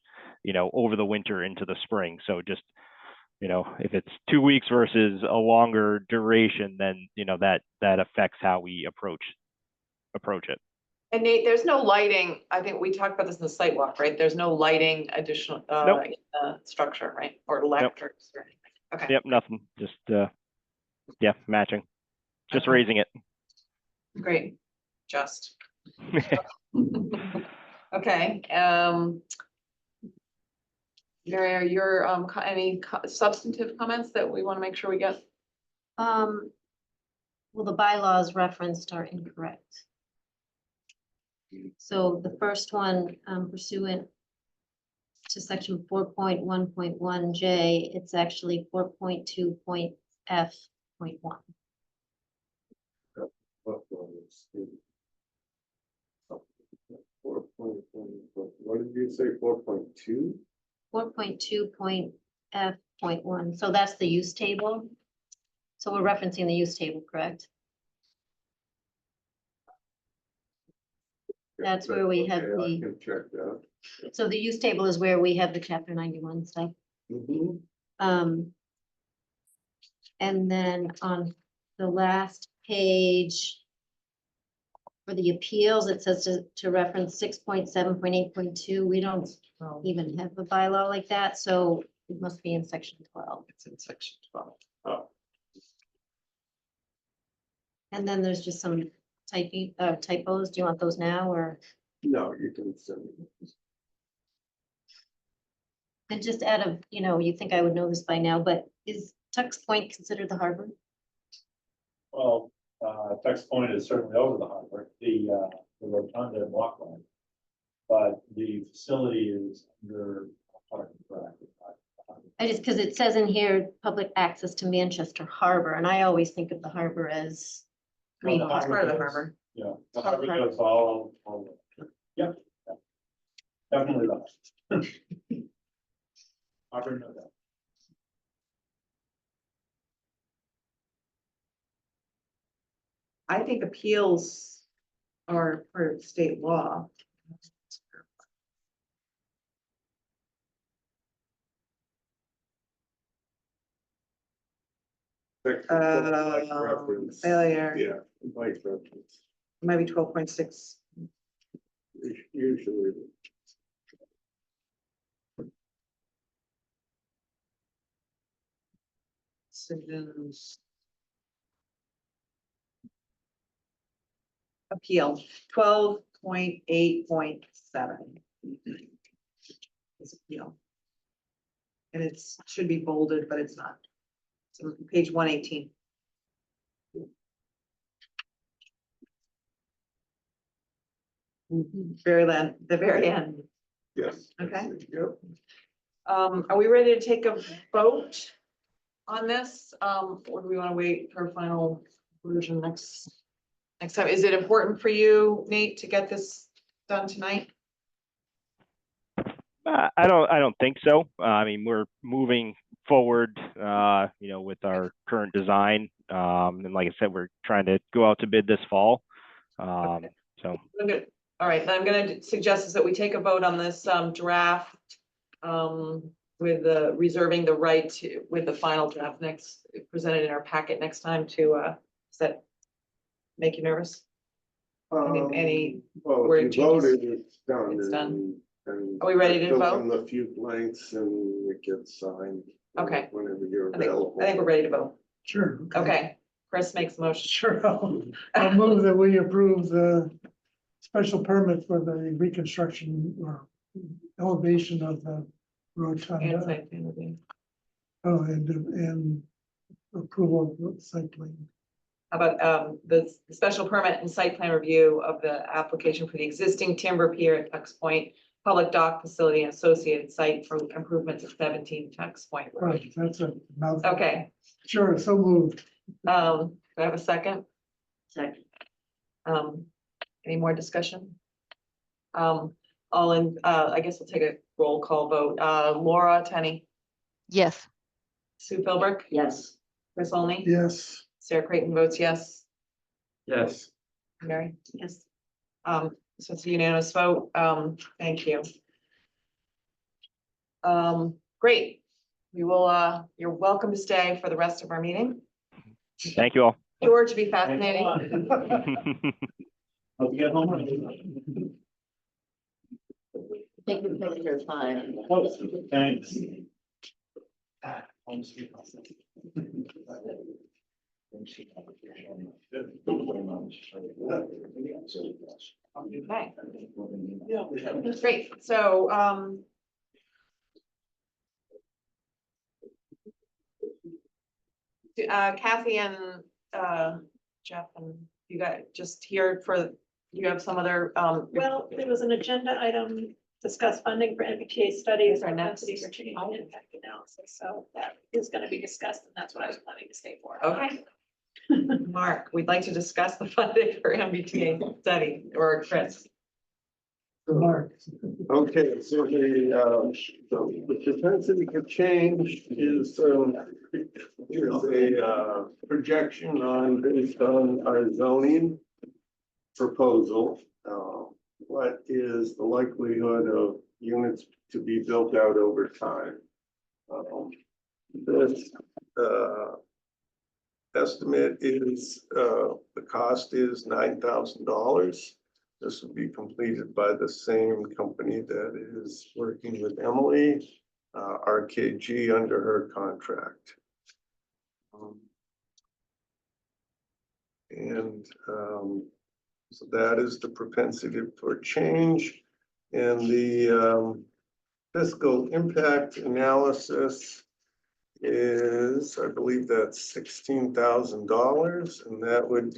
over the winter into the spring. So just, if it's 2 weeks versus a longer duration, then, that affects how we approach it. And Nate, there's no lighting. I think we talked about this in the site walk, right? There's no lighting additional, Nope. in the structure, right? Or electrics or anything. Okay. Yep, nothing, just, matching, just Okay. raising it. Great. Just. Okay, Mary, are your, any substantive comments that we want to make sure we get? Well, the bylaws referenced are incorrect. So the first one, pursuant to section 4.1.1J, it's actually 4.2.F.1. What did you say, 4.2? 4.2.F.1, so that's the use table. So we're referencing the use table, correct? That's where we have Okay, I the, can check that. so the use table is where we have the chapter 91 stuff. Mhm. And then on the last page, for the appeals, it says to reference 6.7.8.2. We don't even have a bylaw like that, so it must be in section 12. It's in section 12. Oh, And then there's just some typos. Do you want those now or? no, you can send me. And just out of, you think I would know this by now, but is Tux Point considered the harbor? Well, Tux Point is certainly over the harbor, the rotunda and walkway. But the facility is under parking bracket. I just, because it says in here, public access to Manchester Harbor, and I always think of the harbor as Well, the Greenwater. harbor Part of the does. harbor. Yeah, the harbor does all, yeah. Definitely that. Harbor know that. I think appeals are part of state law. Failure. Yeah, like reference, Maybe 12.6. usually. Citizens. Appeal, 12.8.7. Is appeal. And it's, should be bolded, but it's not. So page 118. The very end. Yes. Okay. Yep. Are we ready to take a vote on this? Or do we want to wait for a final version next time? Is it important for you, Nate, to get this done tonight? I don't think so. I mean, we're moving forward, with our current design. And like I said, we're trying to go out to bid this fall. So. Okay. All right, then I'm gonna suggest is that we take a vote on this draft with the reserving the right to, with the final draft next, presented in our packet next time to, does that make you nervous? Any Well, word if you voted, changes? it's done. It's done. And Are we ready to fill vote? in the few blanks and it gets signed. Okay. Whenever you're I think available. we're ready to vote. Sure. Okay, Chris makes a motion. Sure. I'll move that we approve the special permit for the reconstruction or elevation of the And rotunda. site plan review. Oh, and approval of the site plan. How about the special permit and site plan review of the application for the existing timber pier at Tux Point, public dock facility and associated site for improvements at 17 Tux Point Road. Right, that's a mouthful. Okay, Sure, so moved. do I have a second? Second. Any more discussion? All in, I guess we'll take a roll call vote. Laura Tenney, Yes. Sue Philbrook, Yes. Chris Olney, Yes. Sarah Creighton votes yes. Yes. Mary? Yes. So it's a unanimous vote. Thank you. Great. We will, you're welcome to stay for the rest of our meeting. Thank you all. George, be fascinating. Hope you get home. Take a picture, fine. Thanks. Okay. Great, so, Kathy and, Jeff and you guys just here for, you have some other, Well, there was an agenda item, discuss funding for MBTA studies Our or next density for change and impact analysis. So that is gonna be discussed and that's what I was planning to stay for. okay. Mark, we'd like to discuss the funding for MBTA study, or Chris. Mark. Okay, so the propensity for change is a projection on, based on our zoning proposal. What is the likelihood of units to be built out over time? This estimate is, the cost is $9,000. This will be completed by the same company that is working with Emily, RKG, under her contract. So that is the propensity for change. And the fiscal impact analysis is, I believe that's $16,000, and that would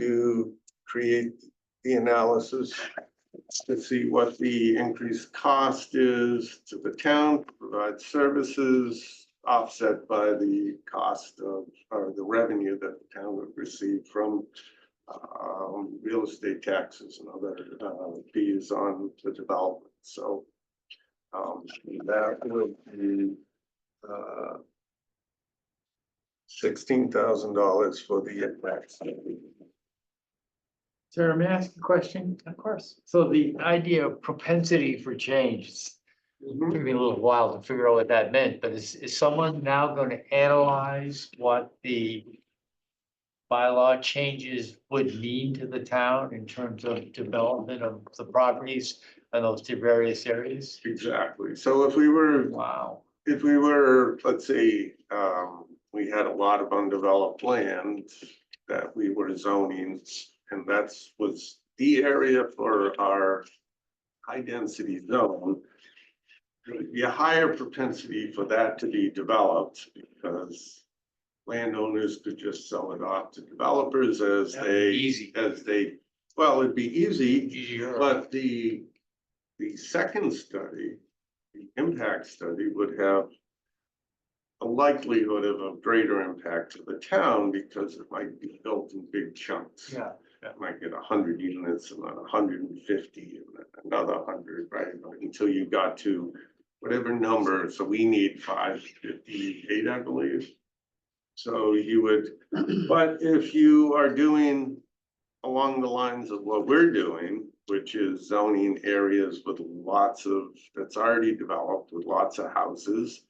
create the analysis to see what the increased cost is to the town to provide services, offset by the cost of, or the revenue that the town would receive from real estate taxes and other fees on the development. So that would be $16,000 for the impact study. Sarah, may I ask a question? Of course. So the idea of propensity for change, it took me a little while to figure out what that meant, but is someone now going to analyze what the bylaw changes would mean to the town in terms of development of the properties in those two various areas? Exactly. So if we were, Wow. if we were, let's say, we had a lot of undeveloped land that we were zoning, and that's was the area for our high density zone. There would be a higher propensity for that to be developed because landowners could just sell it off to developers as well, it'd be easy, but the second study, the impact study, would have a likelihood of a greater impact to the town because it might be built in big chunks. Yeah. It might get 100 units and then 150 and then another 100, right? Until you got to whatever number. So we need 558, I believe. So you would, but if you are doing along the lines of what we're doing, which is zoning areas with lots of, that's already developed with lots of houses,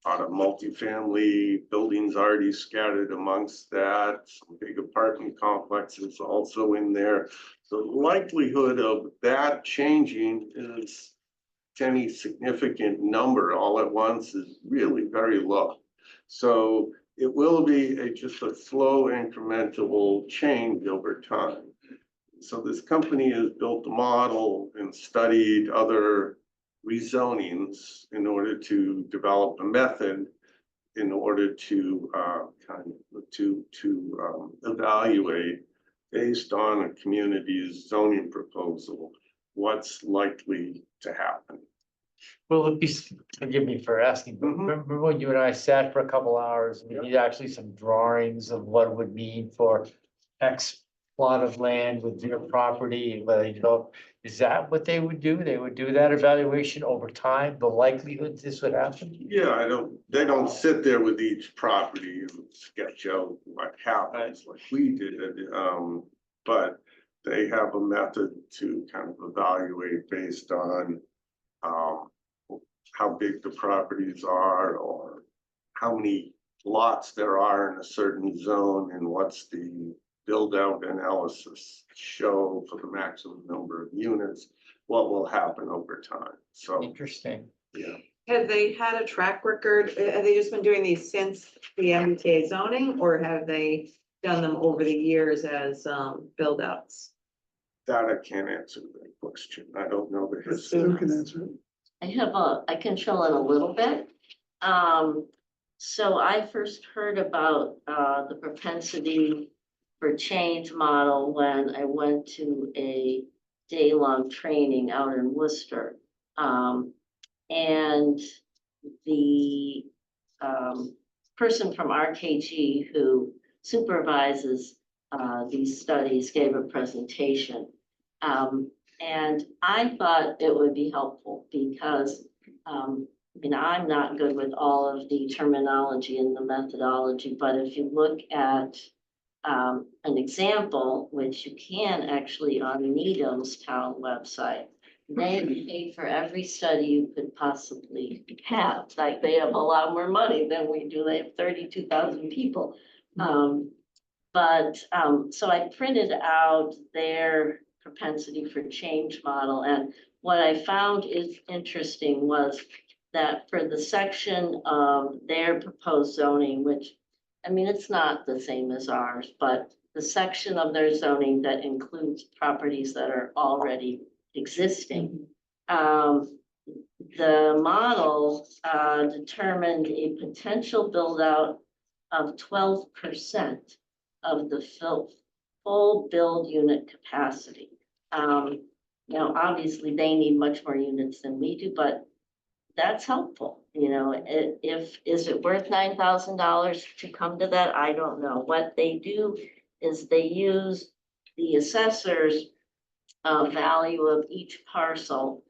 a lot of multifamily buildings already scattered amongst that, some big apartment complexes also in there. The likelihood of that changing is any significant number all at once is really very low. So it will be just a slow incremental change over time. So this company has built a model and studied other rezonings in order to develop a method in order to evaluate based on a community's zoning proposal what's likely to happen. Well, it'd be, forgive me for asking, but remember when you and I sat for a couple hours, we did actually some drawings of what it would mean for X plot of land with their property, whether you know, is that what they would do? They would do that evaluation over time, the likelihood this would happen? Yeah, they don't sit there with each property and sketch out what happens like we did. But they have a method to kind of evaluate based on how big the properties are or how many lots there are in a certain zone and what's the build out analysis show for the maximum number of units, what will happen over time. So interesting. Yeah. Have they had a track record? Have they just been doing these since the MBTA zoning, or have they done them over the years as build outs? That I can't answer that question. I don't know the history. Who can answer it? I can fill in a little bit. So I first heard about the propensity for change model when I went to a day-long training out in Worcester. And the person from RKG who supervises these studies gave a presentation. And I thought it would be helpful because I'm not good with all of the terminology and the methodology, but if you look at an example, which you can actually on Needham's town website, they pay for every study you could possibly have. Like they have a lot more money than we do. They have 32,000 people. So I printed out their propensity for change model. And what I found is interesting was that for the section of their proposed zoning, which, I mean, it's not the same as ours, but the section of their zoning that includes properties that are already existing. The model determined a potential build out of 12% of the full build unit capacity. Now, obviously, they need much more units than we do, but that's helpful, you know, is it worth $9,000 to come to that? I don't know. What they do is they use the assessor's value of each parcel,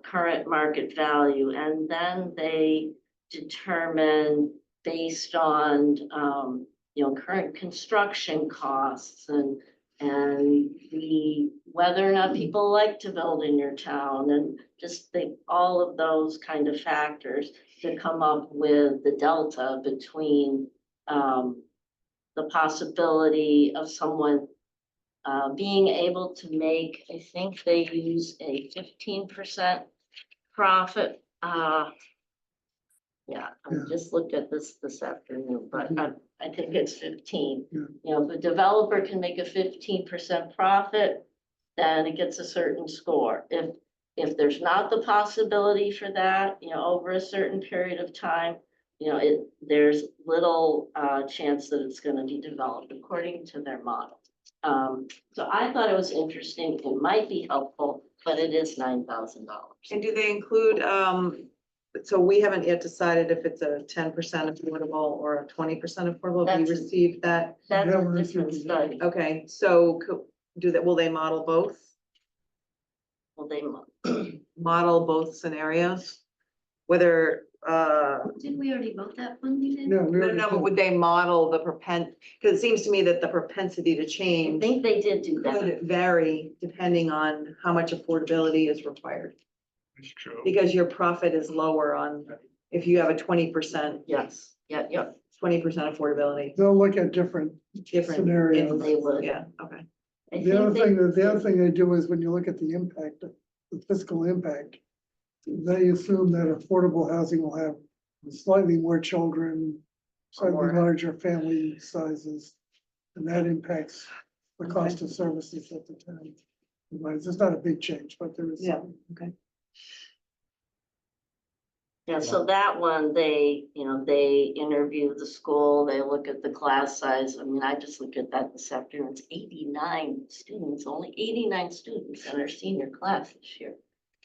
current market value, and then they determine based on, you know, current construction costs and whether or not people like to build in your town, and just all of those kind of factors to come up with the delta between the possibility of someone being able to make, I think they use a 15% profit. Yeah, I just looked at this afternoon, but I think it's 15. Yeah. You know, if a developer can make a 15% profit, then it gets a certain score. If there's not the possibility for that, you know, over a certain period of time, you know, there's little chance that it's gonna be developed according to their model. So I thought it was interesting. It might be helpful, but it is $9,000. And do they include, so we haven't yet decided if it's a 10% affordable or a 20% affordable. Have you That's- received that? That's Yeah, a we're different assuming study. Okay, so will they model both? Well, they, Model both scenarios? Whether, Did we already vote that one? We did? Yeah, we no, already but did. would they model the because it seems to me that the propensity to I change think they did do that. could vary depending on how much affordability is required. It's true. Because your profit is lower on, if you have a 20%, Yes, yeah, 20% affordability, They'll look at different different. scenarios. they would. Yeah, okay. I The other think thing, the other thing they do is when you look at the impact, the fiscal impact, they assume that affordable housing will have slightly more children, slightly more. larger family sizes, and that impacts the cost of services at the time. It's not a big change, but there is. Yeah, okay. Yeah, so that one, they, you know, they interview the school, they look at the class size. I mean, I just looked at that this afternoon. It's 89 students, only 89 students in our senior class this year.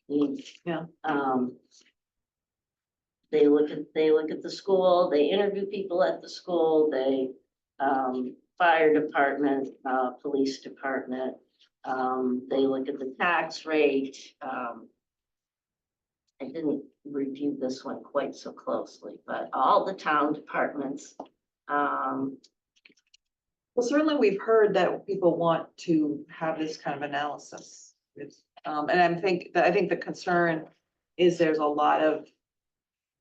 I mean, Yeah. They look at the school, they interview people at the school, they, fire department, police department. They look at the tax rate. I didn't review this one quite so closely, but all the town departments. Well, certainly we've heard that people want to have this kind of analysis. And I think the concern is there's a lot of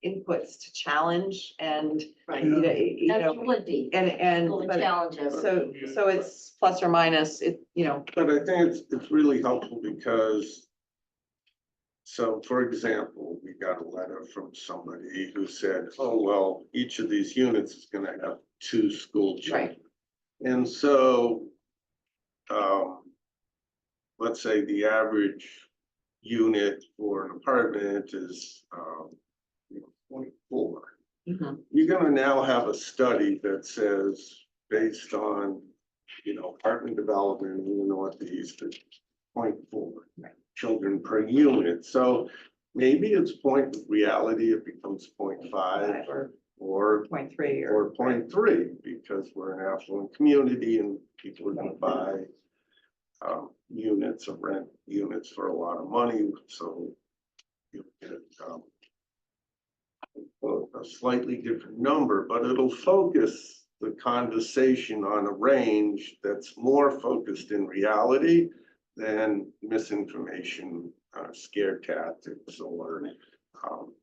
inputs to challenge and, Right. you That know, would be. and, School would but- challenge everything. so it's plus or minus, you know. But I think it's really helpful because, so for example, we got a letter from somebody who said, oh, well, each of these units is gonna have 2 school children. And so, let's say the average unit for an apartment is, 0.4. You're gonna now have a study that says, based on, apartment development in the Northeast, it's 0.4 children per unit. So maybe it's reality, it becomes 0.5 or 0.3 or 0.3, because we're an affluent community and people are gonna buy units or rent units for a lot of money, so you get a slightly different number, but it'll focus the conversation on a range that's more focused in reality than misinformation, scare tactics, or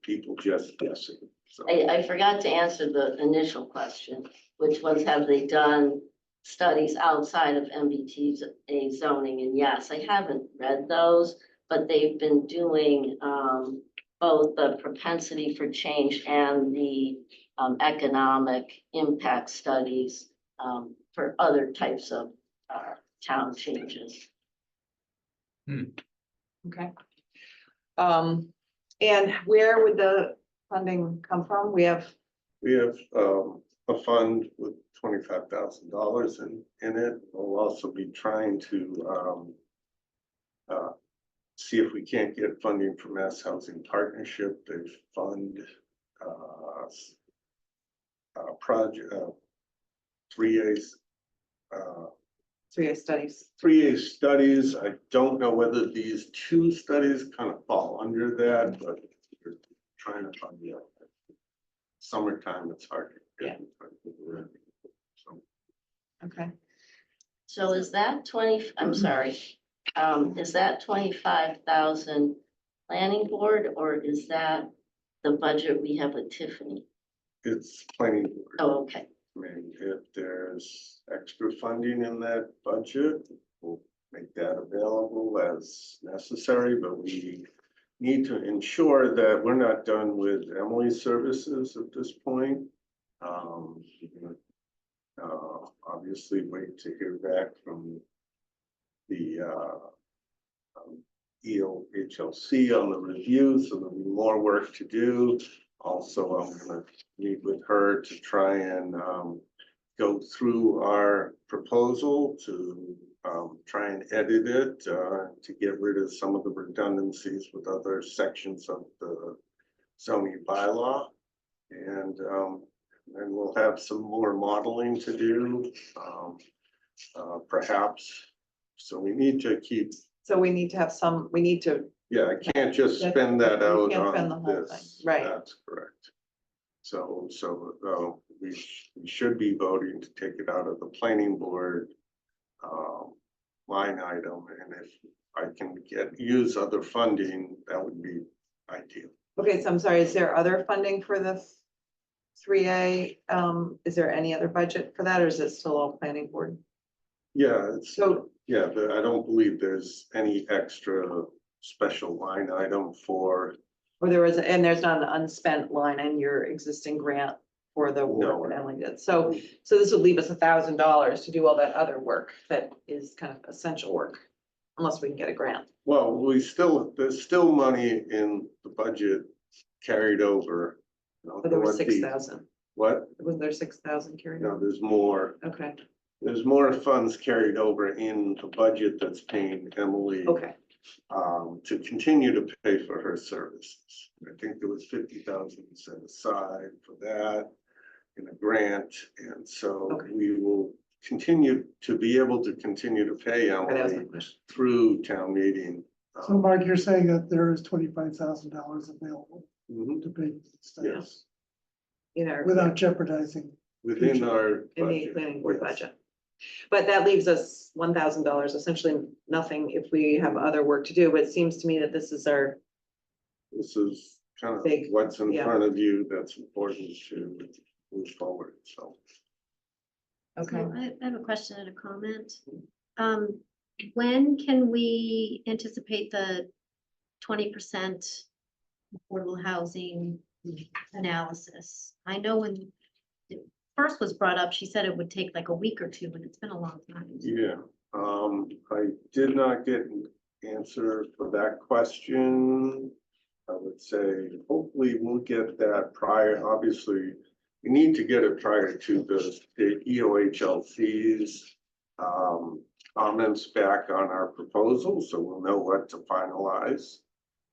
people just guessing. So I forgot to answer the initial question, which was, have they done studies outside of MBTA zoning? And yes, I haven't read those, but they've been doing both the propensity for change and the economic impact studies for other types of town changes. Okay. And where would the funding come from? We have a fund with $25,000 in it. We'll also be trying to see if we can't get funding from Mass Housing Partnership. They fund project 3A's 3A studies. 3A studies. I don't know whether these two studies kind of fall under that, but we're trying to fund it. Summertime, it's hard to get. So, Okay. So is that 20, I'm sorry, is that 25,000 planning board, or is that the budget we have with Tiffany? it's planning board. Oh, okay. I mean, if there's extra funding in that budget, we'll make that available as necessary, but we need to ensure that we're not done with Emily's services at this point. Obviously wait to hear back from the EOHLC on the review, so there'll be more work to do. Also, I'm gonna meet with her to try and go through our proposal to try and edit it to get rid of some of the redundancies with other sections of the zoning bylaw. And we'll have some more modeling to do, perhaps. So we need to keep, So we need to have some, we need to, yeah, I can't just spend that You out can't spend the on whole this. thing, right. That's correct. So we should be voting to take it out of the planning board line item, and if I can use other funding, that would be ideal. okay, so I'm sorry, is there other funding for the 3A? Is there any other budget for that, or is it still all planning board? Yeah, it's, So, yeah, I don't believe there's any extra special line item for, or there was, and there's not an unspent line in your existing grant for the work that Emily did. So this would leave us $1,000 to do all that other work that is kind of essential work, unless we can get a grant. well, there's still money in the budget carried over. But there was 6,000. What? Wasn't there 6,000 carried No, over? there's more. Okay, There's more funds carried over in the budget that's paying Emily. okay. To continue to pay for her services. I think there was 50,000 set aside for that in a grant, and so we will continue to be able to continue to pay Okay, that was my Emily question. through town meeting. So Mark, you're saying that there is $25,000 available Mhm. to pay for the studies Yes, In our, without jeopardizing. within our in the budget. planning board Yes. budget. But that leaves us $1,000, essentially nothing if we have other work to do, but it seems to me that this is our, This is kind of Big, what's in yeah. front of you that's important to move forward, so. okay. So I have a question and a comment. When can we anticipate the 20% affordable housing analysis? I know when it first was brought up, she said it would take like a week or two, and it's been a long time. Yeah, I did not get an answer for that question. I would say hopefully we'll get that prior, obviously, we need to get it prior to the EOHLC's comments back on our proposal, so we'll know what to finalize.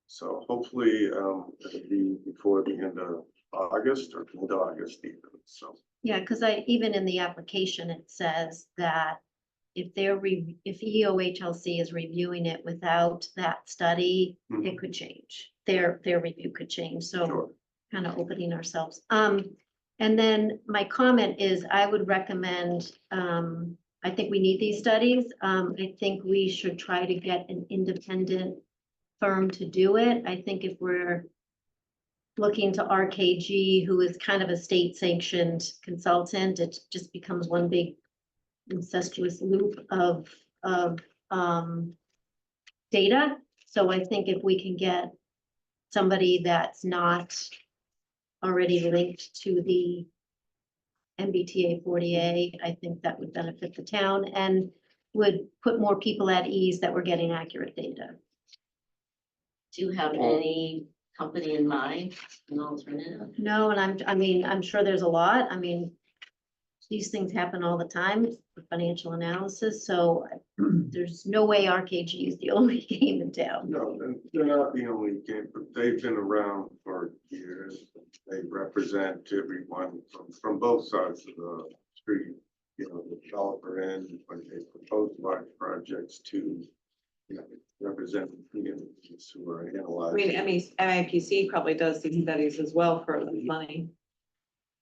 So hopefully it'll be before the end of August or mid-August even, so. Yeah, because even in the application, it says that if if EOHLC is reviewing it without that study, it could change. Their review could change, so Sure. kind of opening ourselves. And then my comment is I would recommend, I think we need these studies. I think we should try to get an independent firm to do it. I think if we're looking to RKG, who is kind of a state sanctioned consultant, it just becomes one big incestuous loop of data. So I think if we can get somebody that's not already linked to the MBTA 40A, I think that would benefit the town and would put more people at ease that we're getting accurate data. Do you have any company in mind, an alternative? No, and I'm sure there's a lot. I mean, these things happen all the time, for financial analysis, so there's no way RKG is the only game in town. No, they're not the only game, but they've been around for years. They represent everyone from both sides of the street, you know, the developer end, when they propose large projects to, you know, represent communities who are I mean, analyzing. MAPC probably does these studies as well for the money.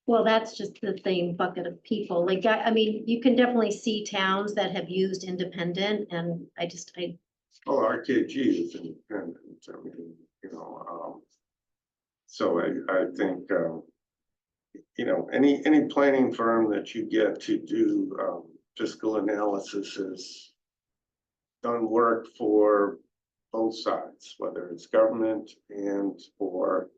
Well, that's just the same bucket of people, like, I mean, you can definitely see towns that have used independent, and I Oh, RKG is independent, I mean, you know, so I think, you know, any planning firm that you get to do, fiscal analysis is done work for both sides, whether it's government and for,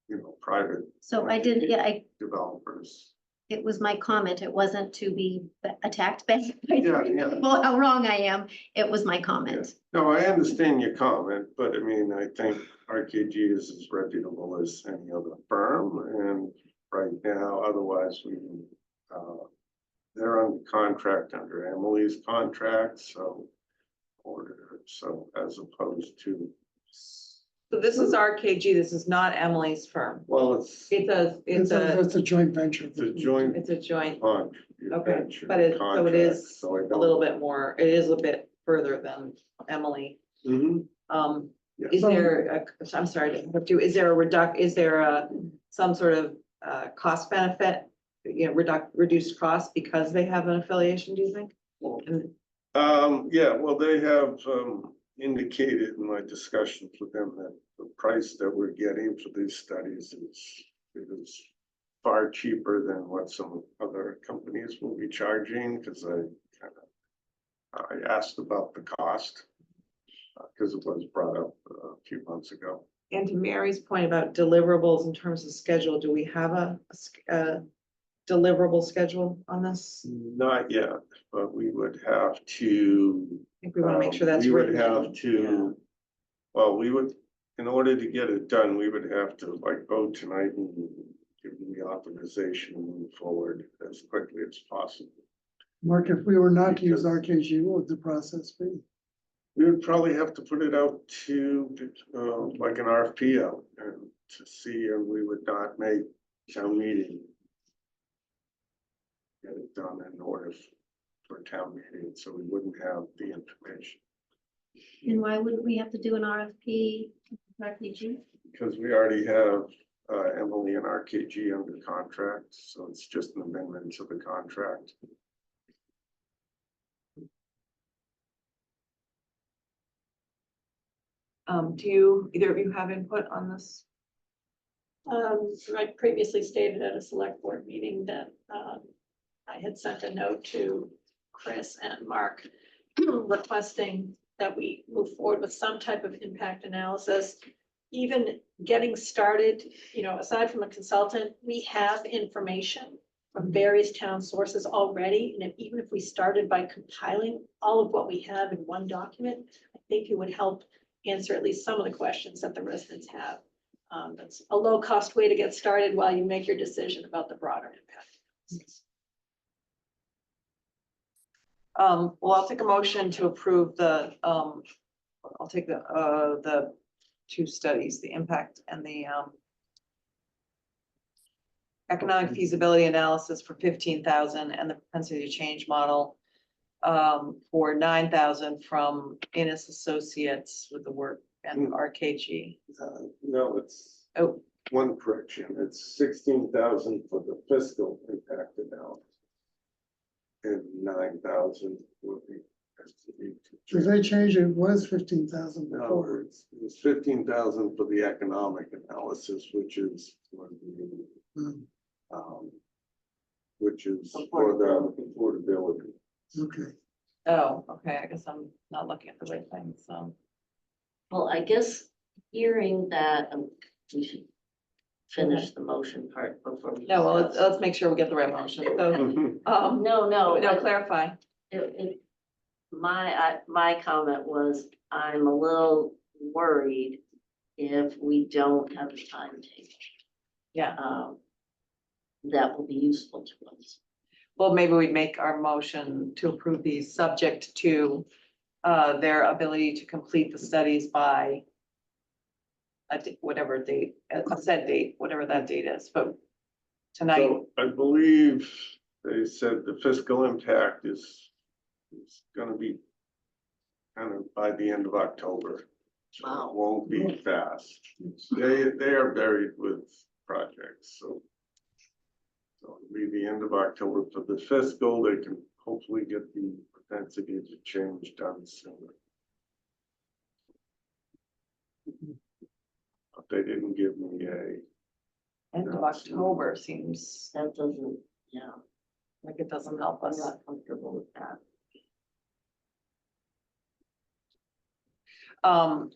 you know, private so I did, yeah, developers. it was my comment, it wasn't to be attacked back by Yeah, three yeah. people, how wrong I am, it was my comment. No, I understand your comment, but I mean, I think RKG is as reputable as any other firm, and right now, otherwise we, they're under contract under Emily's contract, so as opposed to. So this is RKG, this is not Emily's firm. Well, it's It's It's a joint venture. a joint. It's a joint, okay, venture but so it contract, is so I a don't- little bit more, it is a bit further than Emily. Mhm. Yeah. Is there I'm sorry to interrupt you, is there is there some sort of cost benefit? You know, reduced cost because they have an affiliation, do you think? Yeah, well, they have indicated in my discussions with them that the price that we're getting for these studies is far cheaper than what some other companies will be charging, because I asked about the cost, because it was brought up a few months ago. And to Mary's point about deliverables in terms of schedule, do we have a deliverable schedule on this? Not yet, but we would have to. I think we want to make sure that's We would written in. have to, well, we would, in order to get it done, we would have to like vote tonight and give them the authorization to move forward as quickly as possible. Mark, if we were not to use RKG, what would the process be? We would probably have to put it out to, like an RFP out and to see, and we would not make town meeting. Get it done in order for town meeting, so we wouldn't have the information. And why wouldn't we have to do an RFP, RKG? Because we already have Emily and RKG under contract, so it's just an amendment to the contract. Do either of you have input on this? I previously stated at a select board meeting that, I had sent a note to Chris and Mark requesting that we move forward with some type of impact analysis. Even getting started, you know, aside from a consultant, we have information from various town sources already. And even if we started by compiling all of what we have in one document, I think it would help answer at least some of the questions that the residents have. That's a low cost way to get started while you make your decision about the broader impact. Well, I'll take a motion to approve I'll take the two studies, the impact and the economic feasibility analysis for 15,000 and the propensity to change model for 9,000 from Innis Associates with the work and RKG. No, it's Oh, one correction. It's 16,000 for the fiscal impact analysis. And 9,000 will be. If they change, it was 15,000 No, before. it's 15,000 for the economic analysis, which is for the, which is for the affordability. Okay. oh, okay, I guess I'm not looking at the right thing, so. Well, I guess hearing that, we should finish the motion part before we. No, well, discuss. let's make sure we get the right motion, so, No, no, but clarify. my comment was, I'm a little worried if we don't have a timetable. Yeah. that will be useful to us. Well, maybe we'd make our motion to approve these subject to their ability to complete the studies by whatever date, a set date, whatever that date is, but tonight, So I believe they said the fiscal impact is gonna be kind of by the end of October. So it won't be fast. They are buried with projects, so. So it'll be the end of October for the fiscal. They can hopefully get the propensity to change done sooner. But they didn't give me a. end of October seems That doesn't, yeah, like it doesn't help I'm us. not comfortable with that.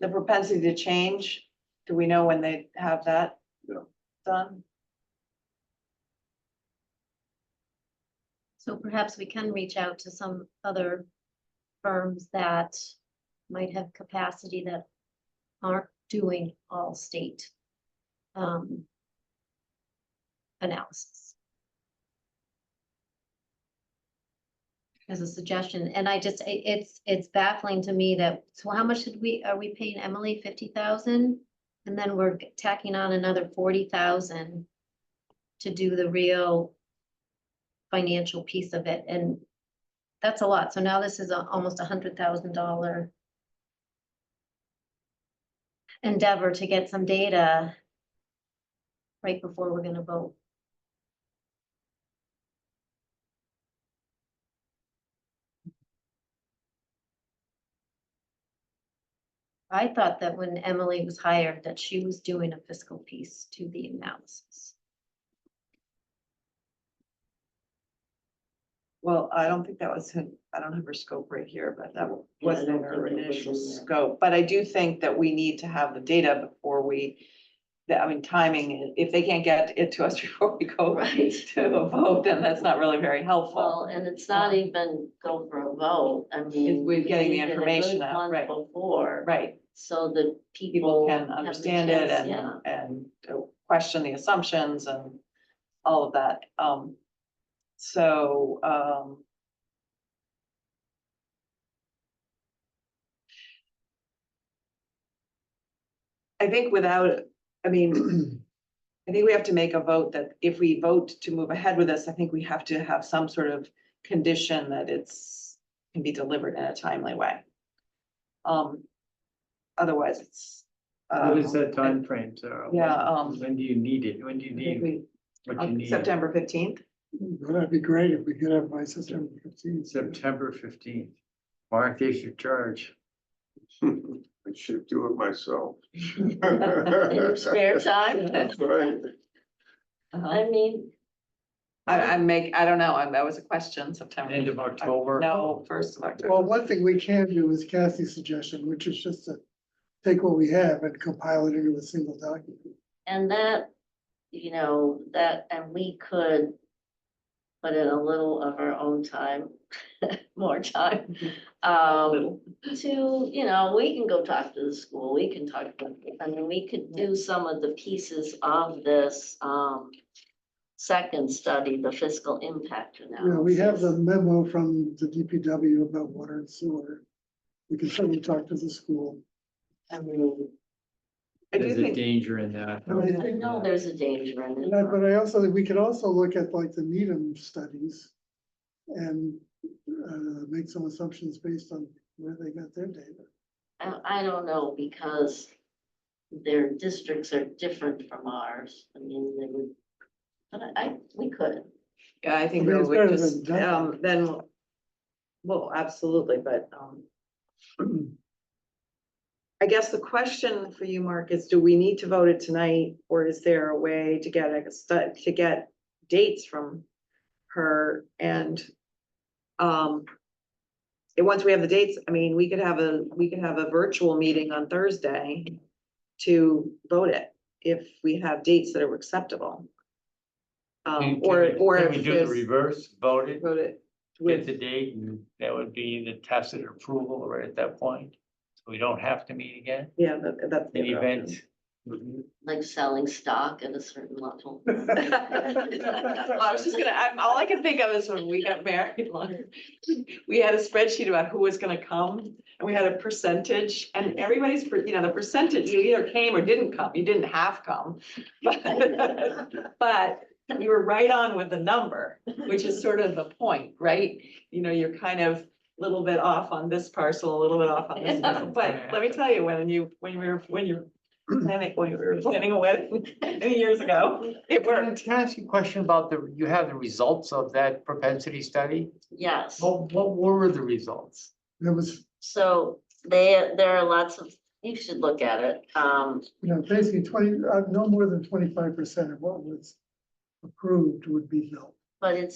The propensity to change, do we know when they have that No. done? So perhaps we can reach out to some other firms that might have capacity that aren't doing all state analysis. As a suggestion, and I just, it's baffling to me that, so how much are we paying Emily, 50,000? And then we're tacking on another 40,000 to do the real financial piece of it, and that's a lot. So now this is almost $100,000 endeavor to get some data right before we're gonna vote. I thought that when Emily was hired, that she was doing a fiscal piece to the analysis. Well, I don't think that was, I don't have her scope right here, but that wasn't in her think it was initial in there. scope. But I do think that we need to have the data before we, I mean, timing, if they can't get it to us before we go Right. to a vote, then that's not really very helpful. Well, and it's not even go for a vote, I mean. We're getting the we did a good information out, month right. Before. Right, So that people can have the understand it chance, yeah. and question the assumptions and all of that. So, I think without, I mean, I think we have to make a vote that if we vote to move ahead with this, I think we have to have some sort of condition that can be delivered in a timely way. Otherwise it's. What is that timeframe, Sarah? Yeah, When do you need it? When do you need what you need? September 15th. That'd be great if we could have by September 15th. September 15th. Mark, there's your charge. I should do it myself. In your spare time? That's right. I mean, I don't know, that was a question, September. End of October. No, 1st of October. Well, one thing we can do is Kathy's suggestion, which is just to take what we have and compile it into a single document. and that, you know, that, and we could put in a little of our own time, more time. To, you know, we can go talk to the school, we can talk to, I mean, we could do some of the pieces of this, second study, the fiscal impact analysis. Yeah, we have the memo from the DPW about water and sewer. We can certainly talk to the school. I mean, I do There's a think, danger in that. I know there's a danger in it. But I also, we could also look at like the Needham studies and make some assumptions based on where they got their data. I don't know, because their districts are different from ours. I mean, they would, but we could. yeah, I think I mean, we it's would better just, than nothing. then, well, absolutely, but, I guess the question for you, Mark, is do we need to vote it tonight, or is there a way to get to get dates from her and, once we have the dates, I mean, we could have a virtual meeting on Thursday to vote it, if we have dates that are acceptable. Can Or we if do the there's, reverse, vote it, vote it get with, the date, and that would be the tacit approval right at that point. So we don't have to meet again yeah, that's. the in the other event option. like selling stock at a certain level. I was just gonna, all I can think of is when we got married, we had a spreadsheet about who was gonna come, and we had a percentage, and everybody's, the percentage, you either came or didn't come, you didn't have come. But you were right on with the number, which is sort of the point, right? You're kind of a little bit off on this parcel, a little bit off on this parcel, but let me tell you, when you were planning a wedding many years ago, it worked. Can I ask you a question about you have the results of that propensity study? Yes, What were the results? There was, so there are lots of, you should look at it. basically no more than 25% of what was approved would be built. But it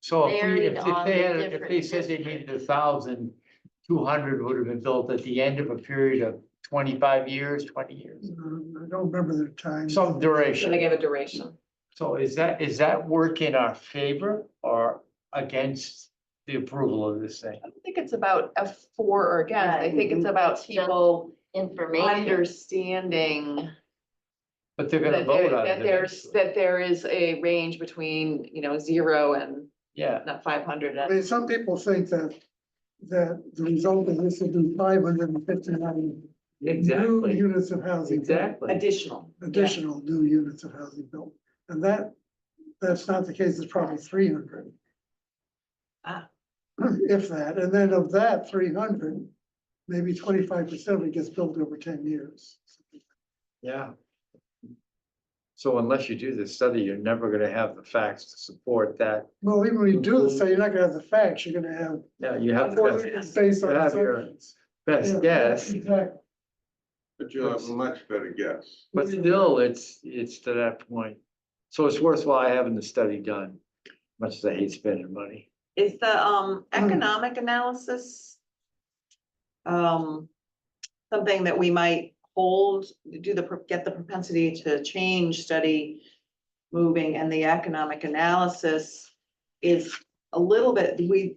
So varied if on they the had, if different they said they needed 1,200 would have been built at the end of a period of 25 years, 20 years, I don't remember the time. some So duration. they gave a duration. So is that work in our favor or against the approval of this thing? I don't think it's about a for or against, I think it's about people information. understanding But they're gonna vote on it. that there is a range between, 0 and Yeah, not 500. I mean, some people think that the result of this will do 559 new exactly, units of housing. exactly. Additional. New units of housing built. And that's not the case, it's probably 300. Ah. If that, and then of that 300, maybe 25% of it gets built over 10 years. Yeah. So unless you do this study, you're never gonna have the facts to support that. Well, even when you do this, so you're not gonna have the facts, you're gonna have. Yeah, you have It's based on you have your assumptions. best Yeah, guess, Exactly. But you'll have a much better guess. but still, it's to that point. So it's worthwhile having the study done, much as I hate spending money. Is the economic analysis something that we might hold, get the propensity to change study moving, and the economic analysis is a little bit, the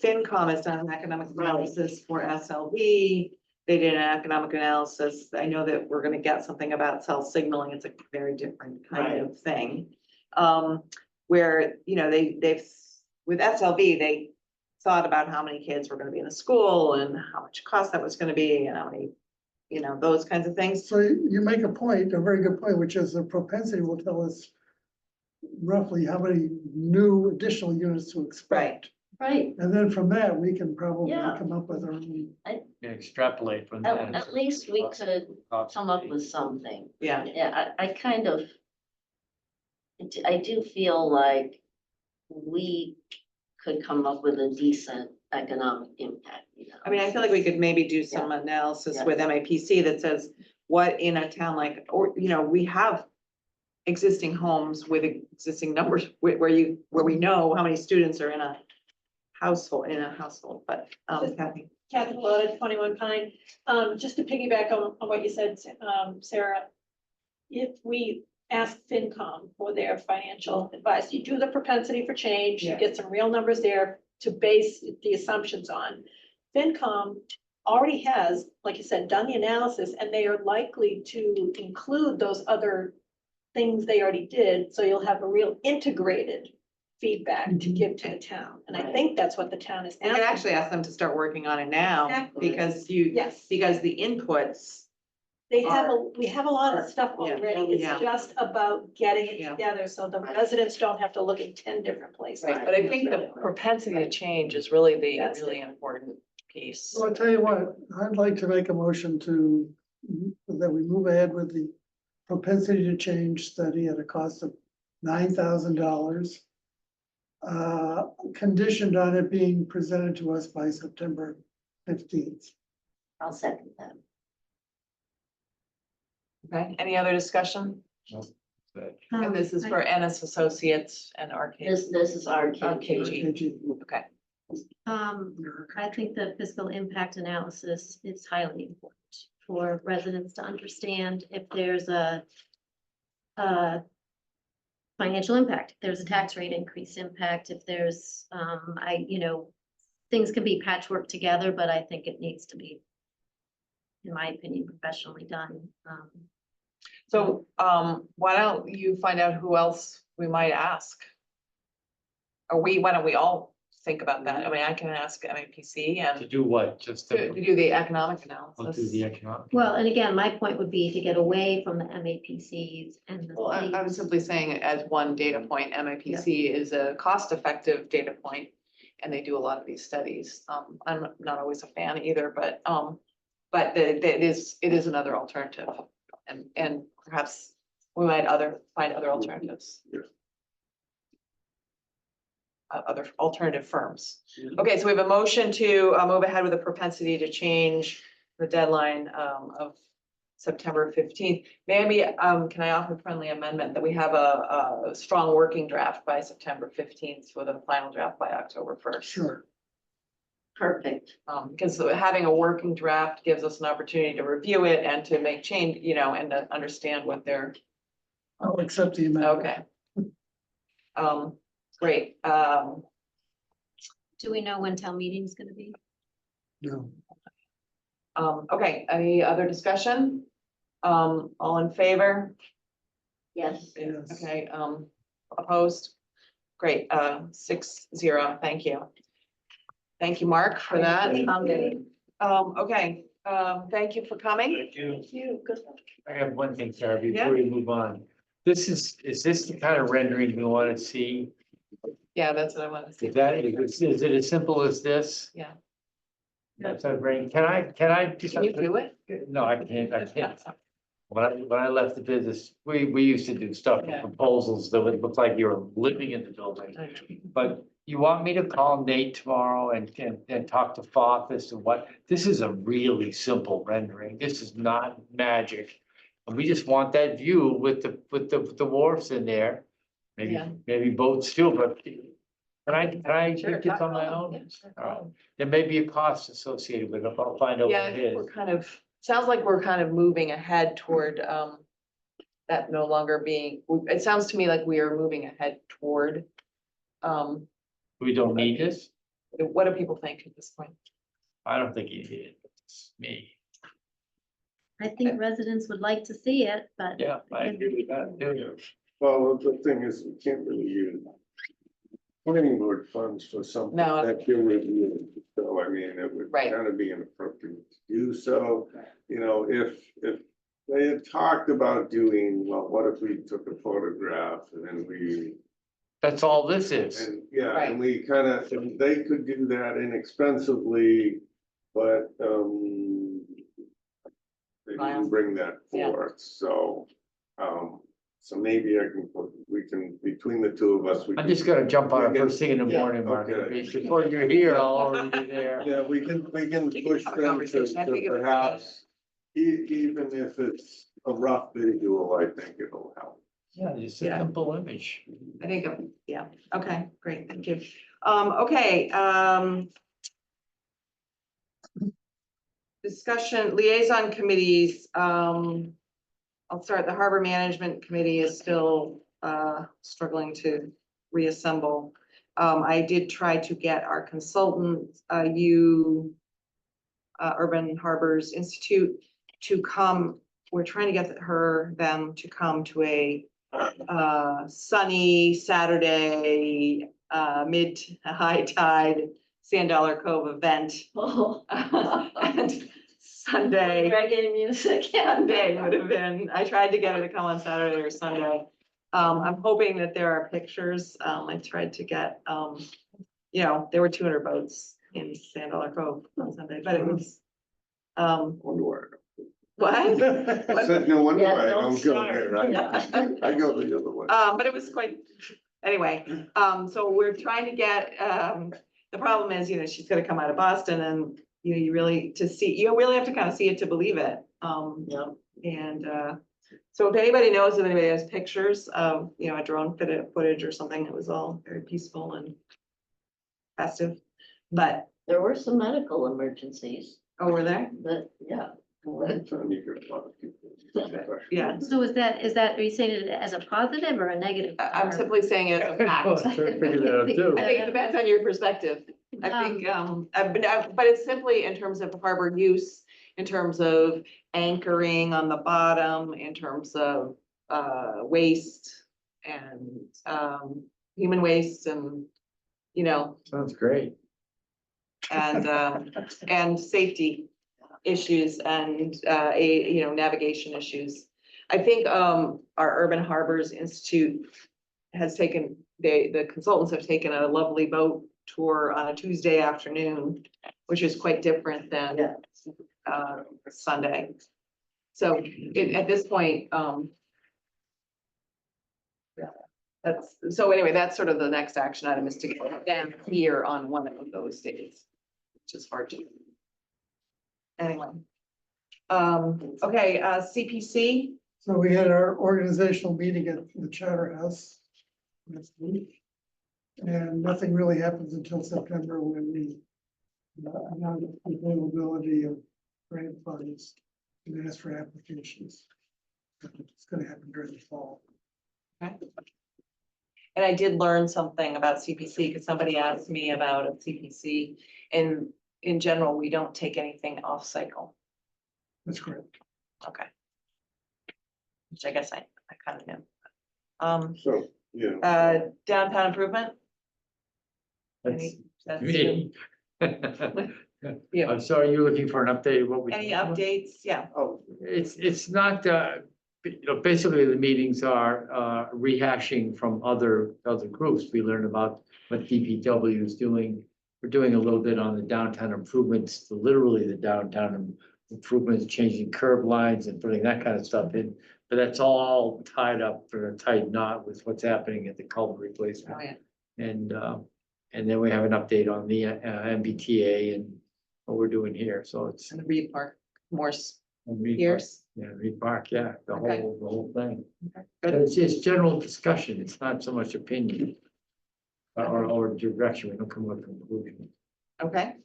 FinCom has done an economic analysis for SLB. They did an economic analysis. I know that we're gonna get something about cell signaling. It's a very different kind of thing. Where, they've, with SLB, they thought about how many kids were gonna be in the school and how much cost that was gonna be and how many, those kinds of things. So you make a point, a very good point, which is the propensity will tell us roughly how many new additional units to expect. Right, And then from that, we can probably Yeah. come up with our own. Extrapolate from that. at least we could come up with something. Yeah. Yeah, I kind of, I do feel like we could come up with a decent economic impact, I mean, I feel like we could maybe do some analysis Yeah. with MAPC that says what in a town like, or, we have existing homes with existing numbers where we know how many students are in a household, but, Kathy. Kathy Bellata, 21 Pine. Just to piggyback on what you said, Sarah. If we ask FinCom for their financial advice, you do the propensity for change, you Yeah. get some real numbers there to base the assumptions on. FinCom already has, like you said, done the analysis, and they are likely to include those other things they already did, so you'll have a real integrated feedback to give to the town. And I Right. think that's what the town is We can asking. actually ask them to start working on it now, Exactly. because Yes. because the inputs, We have a lot of stuff Yeah. already. Yeah. It's just about getting it Yeah. together so the residents don't have to look in 10 different places. right, but I think the propensity to change is really the That's really important piece. So I'll tell you what, I'd like to make a motion that we move ahead with the propensity to change study at a cost of $9,000. Conditioned on it being presented to us by September 15th. I'll second that. Okay, any other discussion? And this is for Ennis Associates and RK. This is our RKG. Okay. I think the fiscal impact analysis is highly important for residents to understand if there's a financial impact, if there's a tax rate increase impact, if there's, things can be patchwork together, but I think it needs to be, in my opinion, professionally done. So, why don't you find out who else we might ask? Or why don't we all think about that? I mean, I can ask MAPC To and do what? Just to to do the economic I'll do analysis. the economic. Well, and again, my point would be to get away from the MAPCs and the. Well, I was simply saying as one data point, MAPC is a cost-effective data point, and they do a lot of these studies. I'm not always a fan either, but it is another alternative. And perhaps we might find other alternatives. Other alternative firms. Okay, so we have a motion to move ahead with a propensity to change the deadline of September 15th. Maybe, can I offer a friendly amendment that we have a strong working draft by September 15th with a final draft by October 1st? Sure. Perfect. Because having a working draft gives us an opportunity to review it and to make change, and to understand what they're. I'll accept the amendment. Okay. Great. Do we know when town meeting is gonna be? No. Okay, any other discussion? All in favor? Yes. Yes. Okay, opposed? Great, 6-0, thank you. Thank you, Mark, for that. Okay, thank you for coming. Thank you. Good. I have one thing, Sarah, Yeah. before you move on. Is this the kind of rendering we want to see? Yeah, that's what I wanted to see. Is it as simple as this? Yeah. That's a brain. Can I do Can you something? do it? No, I can't. When I left the business, we used to do stuff, Yeah. proposals that would look like you were living in the building. But you want me to call Nate tomorrow and talk to Foth as to what, this is a really simple rendering. This is not magic. And we just want that view with the wharfs in there. Yeah. Maybe boats too, but can I Sure, get this on my yeah, own? sure. All right. There may be a cost associated with it. I'll find out Yeah, I what it think is. we're kind of, sounds like we're kind of moving ahead toward, that no longer being, it sounds to me like we are moving ahead toward, We don't need this? what do people think at this point? I don't think you need it. It's me. I think residents would like to see it, but. Yeah, I agree with that too. Well, the thing is, we can't really use planning board funds for something No. that you're reviewing. So I mean, it would Right. kind of be inappropriate to do so. If they had talked about doing, well, what if we took a photograph and then we, That's all this is. and yeah, Right. and we kind of, they could do that inexpensively, but they Wow. didn't bring that Yeah. forth, so so maybe we can, between the two of us, we I'm can. just gonna jump on it we can- first thing in the yeah, morning, Mark. okay. Before you're here, I'll already be there. Yeah, we can push them have a conversation. I think to it would- perhaps, even if it's a rough visual, I think it'll help. Yeah, just a Yeah. simple image. I think, yeah, okay, great, thank you. Okay, discussion liaison committees, I'll start, the Harbor Management Committee is still struggling to reassemble. I did try to get our consultant, Urban Harbors Institute to come. We're trying to get them to come to a sunny Saturday, mid to high tide Sand Dollar Cove event. And Sunday. Reggae music. Sunday would have been, I tried to get her to come on Saturday or Sunday. I'm hoping that there are pictures. I tried to get, there were 200 boats in Sand Dollar Cove on Sunday, but it was, Wonder why. what? I said, no wonder Yeah, why I don't don't go start. there, I go the other way. But it was quite, anyway, so we're trying to get, the problem is, she's gonna come out of Boston and, you really have to kind of see it to believe it. Yeah. And, so if anybody knows, if anybody has pictures of, a drone footage or something, it was all very peaceful and festive, but, There were some medical emergencies, were there? but yeah. Anytime you get a lot of people. Yeah. So are you saying it as a positive or a negative? I'm simply saying it as a fact. I was trying to figure that out too. I think it depends on your perspective. I think, but it's simply in terms of harbor use in terms of anchoring on the bottom, in terms of waste and human waste and, you know, Sounds great. and safety issues and navigation issues. I think our Urban Harbors Institute has taken, the consultants have taken a lovely boat tour on a Tuesday afternoon, which is quite different than Sunday. So at this point, so anyway, that's sort of the next action item, is to get them here on one of those days, which is hard to. Anyway. Okay, CPC, So we had our organizational meeting at the Charter House last week. And nothing really happens until September when we announce the availability of grant funds and ask for applications. It's gonna happen during the fall. okay. And I did learn something about CPC because somebody asked me about a CPC. And in general, we don't take anything off cycle. That's correct. Okay. Which I guess I kind of knew. So, yeah. Downtown improvement? That's That's me. Yeah. I'm sorry, you're looking for an update of what we. Any updates? Yeah. Oh, it's not, basically the meetings are rehashing from other groups. We learned about what DPW is doing. We're doing a little bit on the downtown improvements, literally the downtown improvements, changing curb lines and putting that kind of stuff in. But that's all tied up for a tight knot with what's happening at the culvert replacement. Oh, yeah. And then we have an update on the MBTA and what we're doing here. So it's. And the Reed Park, more Reed Park, years. Yeah, Reed Park, yeah, the Okay. whole thing. Okay, But good. it's general discussion. It's not so much opinion. Or direction. We don't come to a conclusion. Okay.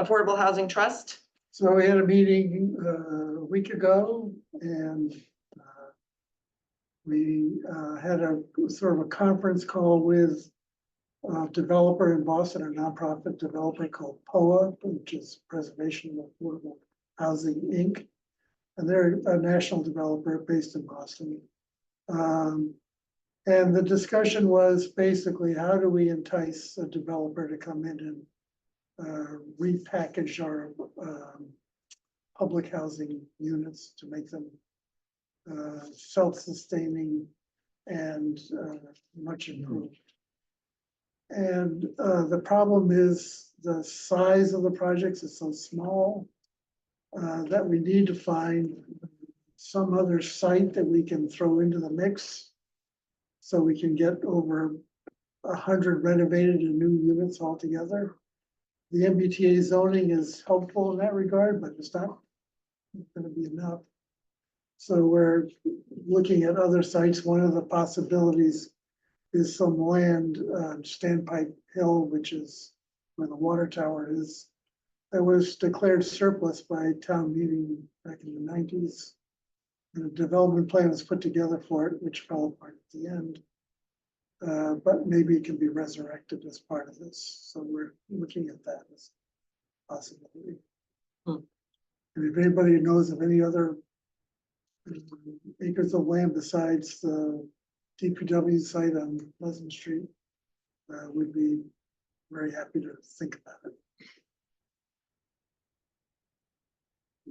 Affordable Housing Trust? So we had a meeting a week ago and we had a sort of a conference call with a developer in Boston, a nonprofit developer called POA, which is Preservation of Affordable Housing, Inc. And they're a national developer based in Boston. And the discussion was basically, how do we entice a developer to come in and repackage our public housing units to make them self-sustaining and much improved. And the problem is the size of the projects is so small that we need to find some other site that we can throw into the mix so we can get over 100 renovated and new units altogether. The MBTA zoning is helpful in that regard, but it's not going to be enough. So we're looking at other sites. One of the possibilities is some land, Standpipe Hill, which is where the water tower is, that was declared surplus by town meeting back in the 90s. And a development plan was put together for it, which fell apart at the end. But maybe it can be resurrected as part of this. So we're looking at that as a possibility. And if anybody knows of any other acres of land besides the DPW site on Pleasant Street, we'd be very happy to think about it.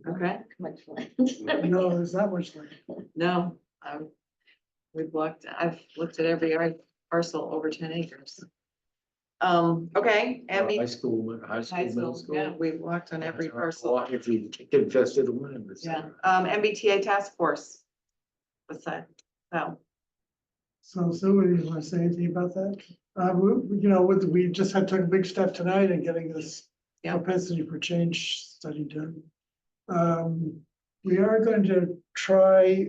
Okay. No, there's not much land. No, I've looked at every parcel over 10 acres. Okay, High MB, school, middle school. yeah, we've walked on every parcel. If you infested the land. Yeah, MBTA task force. What's that? So, So Sue, do you want to say anything about that? We just took a big step tonight in getting this propensity for change study done. We are going to try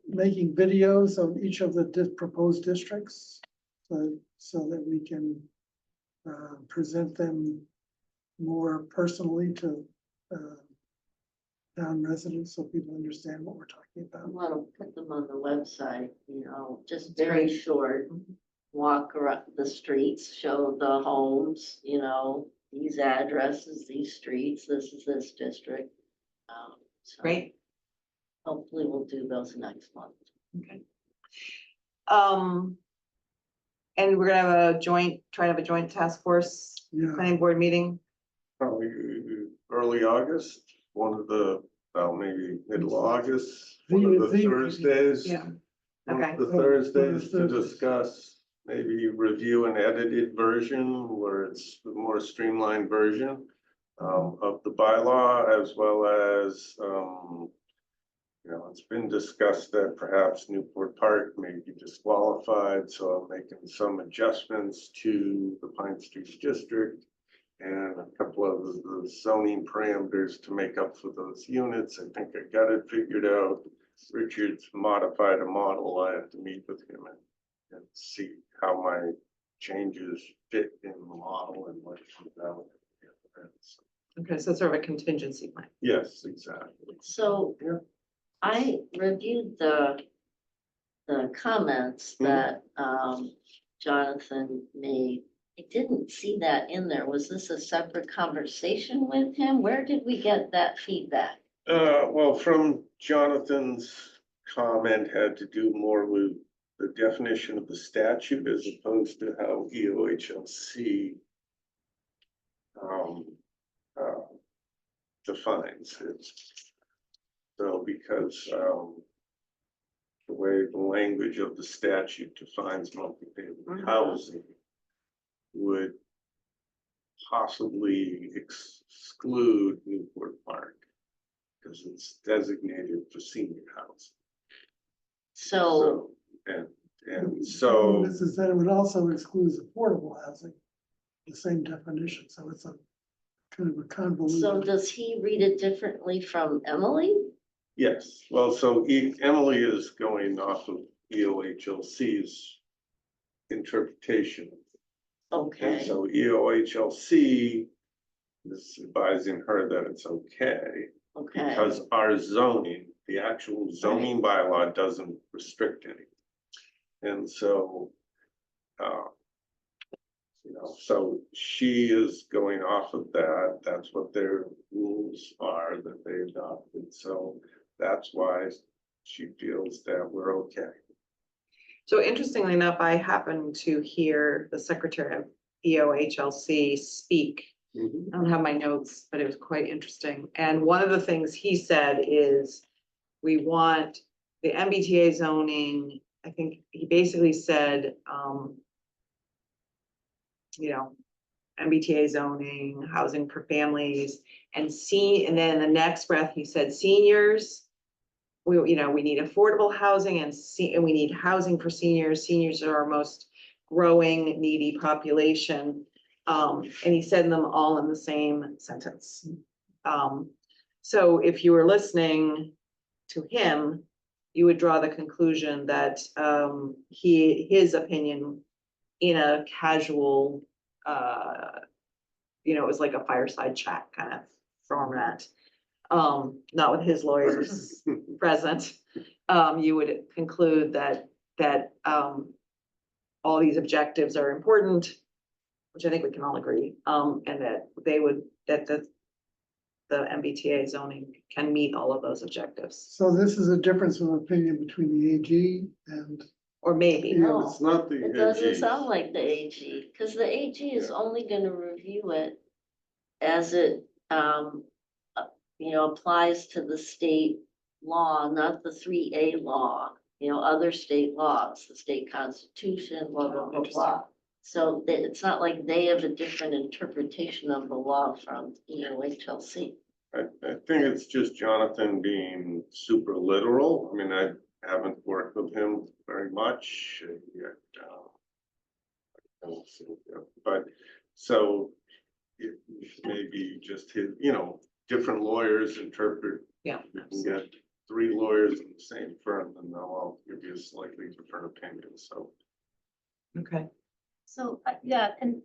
making videos of each of the proposed districts so that we can present them more personally to town residents so people understand what we're talking I about. want to put them on the website, just very short, walk around the streets, show the homes, these addresses, these streets, this is this district. So Great. hopefully we'll do those next month. Okay. And we're gonna have try to have a joint task force Yeah. planning board meeting. Probably early August, maybe middle of August, one of the Thursdays. Yeah. One Okay. of the Thursdays to Thursdays. discuss, maybe review an edited version where it's a more streamlined version of the bylaw, as well as, it's been discussed that perhaps Newport Park may be disqualified, so I'm making some adjustments to the Pine Street District and a couple of the zoning parameters to make up for those units. I think I got it figured out. Richard's modified a model. I have to meet with him and see how my changes fit in the model and what comes out. Okay, so it's sort of a contingency plan. Yes, exactly. So I reviewed the comments that Jonathan made. I didn't see that in there. Was this a separate conversation with him? Where did we get that feedback? Well, from Jonathan's comment had to do more with the definition of the statute as opposed to how EOHLC defines it. So because the way the language of the statute defines multi-family housing would possibly exclude Newport Park because it's designated for senior housing. So And so This is that it would also exclude affordable housing, the same definition, so it's a kind of a convoluted. So does he read it differently from Emily? yes, well, so Emily is going off of EOHLC's interpretation. And Okay, so EOHLC is advising her that it's okay okay. because our zoning, the actual zoning bylaw doesn't restrict anything. And so, so she is going off of that. That's what their rules are that they adopted. So that's why she feels that we're okay. So interestingly enough, I happened to hear the secretary of EOHLC speak. I don't have my notes, but it was quite interesting. And one of the things he said is we want the MBTA zoning. I think he basically said, MBTA zoning, housing for families and then the next breath, he said seniors. We need affordable housing and we need housing for seniors. Seniors are our most growing needy population. And he said them all in the same sentence. So if you were listening to him, you would draw the conclusion that his opinion in a casual, it was like a fireside chat kind of format. Not with his lawyers present, you would conclude that all these objectives are important, which I think we can all agree, and that the MBTA zoning can meet all of those objectives, So this is a difference of opinion between the AG and. or maybe. No, It's not the it doesn't AG. sound like the AG, because the AG is only gonna review it as it, applies to the state law, not the 3A law, other state laws, the state constitution, blah, blah, blah, blah. So it's not like they have a different interpretation of the law from EOHLC. I think it's just Jonathan being super literal. I mean, I haven't worked with him very much yet. But so it may be just his, different lawyers interpret. Yeah. You can get 3 lawyers in the same firm and they'll all give you a slightly different opinion, so. Okay. So, yeah, and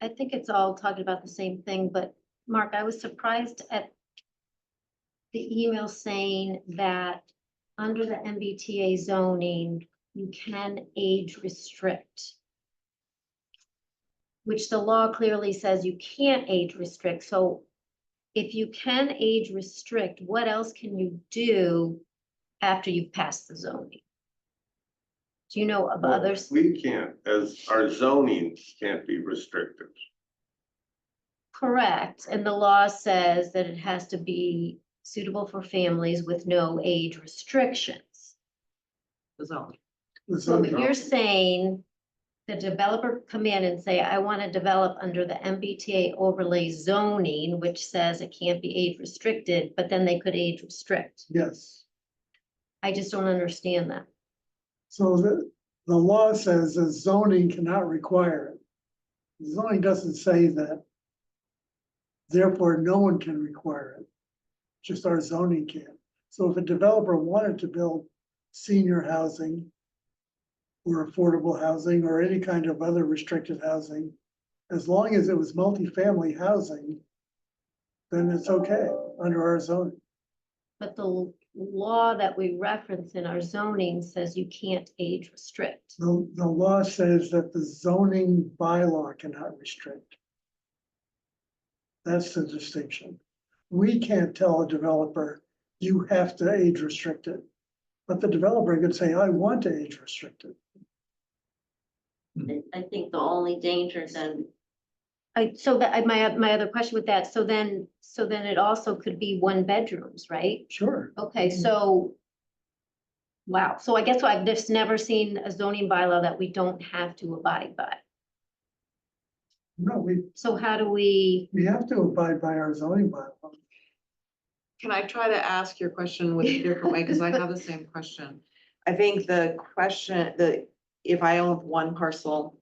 I think it's all talking about the same thing, but Mark, I was surprised at the email saying that under the MBTA zoning, you can age restrict, which the law clearly says you can't age restrict. So if you can age restrict, what else can you do after you've passed the zoning? Do you know of others? We can't, as our zoning can't be restricted. Correct, and the law says that it has to be suitable for families with no age restrictions. The zone. So if you're saying the developer come in and say, I want to develop under the MBTA overlay zoning, which says it can't be age restricted, but then they could age restrict. Yes. I just don't understand that. So the law says that zoning cannot require it. Zoning doesn't say that. Therefore, no one can require it. Just our zoning can. So if a developer wanted to build senior housing or affordable housing or any kind of other restricted housing, as long as it was multifamily housing, then it's okay under our zoning. But the law that we reference in our zoning says you can't age restrict. The law says that the zoning bylaw cannot restrict. That's the distinction. We can't tell a developer, you have to age restrict it. But the developer could say, I want to age restrict it. I think the only danger then, So that, my other question with that, so then it also could be 1 bedrooms, right? Sure. Okay, so. Wow, so I guess I've just never seen a zoning bylaw that we don't have to abide by. No, So how do we? we have to abide by our zoning bylaw. Can I try to ask your question with a different way? Because I have the same question. I think the question, if I own 1 parcel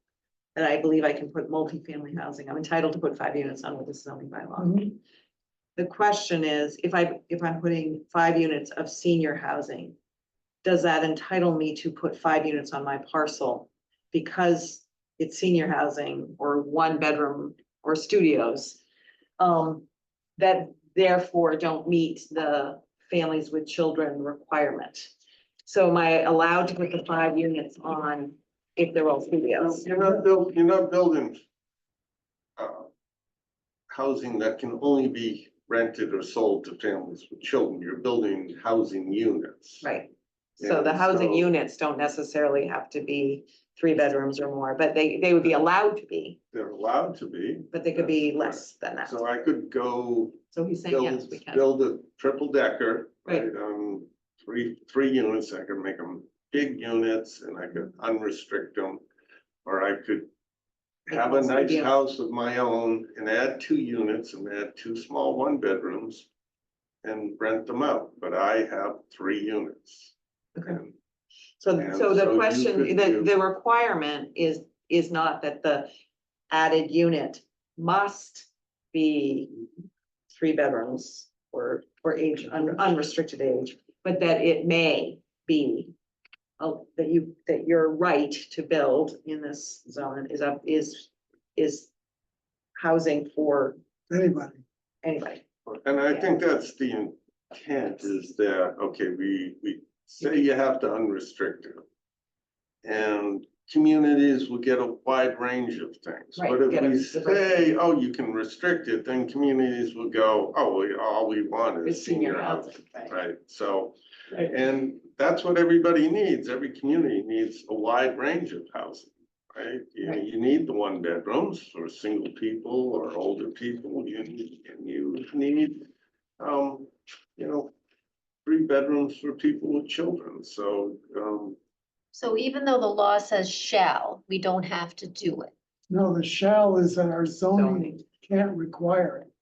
that I believe I can put multifamily housing, I'm entitled to put 5 units on with the zoning bylaw. Mhm. The question is, if I'm putting 5 units of senior housing, does that entitle me to put 5 units on my parcel? Because it's senior housing or 1 bedroom or studios, that therefore don't meet the families with children requirement. So am I allowed to put the 5 units on if they're all studios? You're not building housing that can only be rented or sold to families with children. You're building housing units. Right. So the And housing so- units don't necessarily have to be 3 bedrooms or more, but they would be allowed to be, They're allowed to be. but they could be That's less than that. So I could go So he's saying, yes, we can. build a triple decker, Right. right, three units, I could make them big units and I could unrestrict them. Or I could have a Make them nice studio. house of my own and add 2 units and add 2 small 1 bedrooms and rent them out, but I have 3 units. Okay. And So And the so you question, could do- the requirement is not that the added unit must be 3 bedrooms or age, unrestricted age, but that it may be. That your right to build in this zone is housing for Anybody. anybody. And I think that's the intent is that, okay, we say you have to unrestrict it. And communities will get a wide range of things. Right, But if get we a- say, oh, you can restrict it, then communities will go, oh, all we want is It's senior senior housing, housing, right? right? So, Right. and that's what everybody needs. Every community needs a wide range of housing, right? Right. You need the 1 bedrooms for single people or older people. You need, 3 bedrooms for people with children. So, So even though the law says shall, we don't have to do it. No, the shall is that our zoning Zoning. can't require it.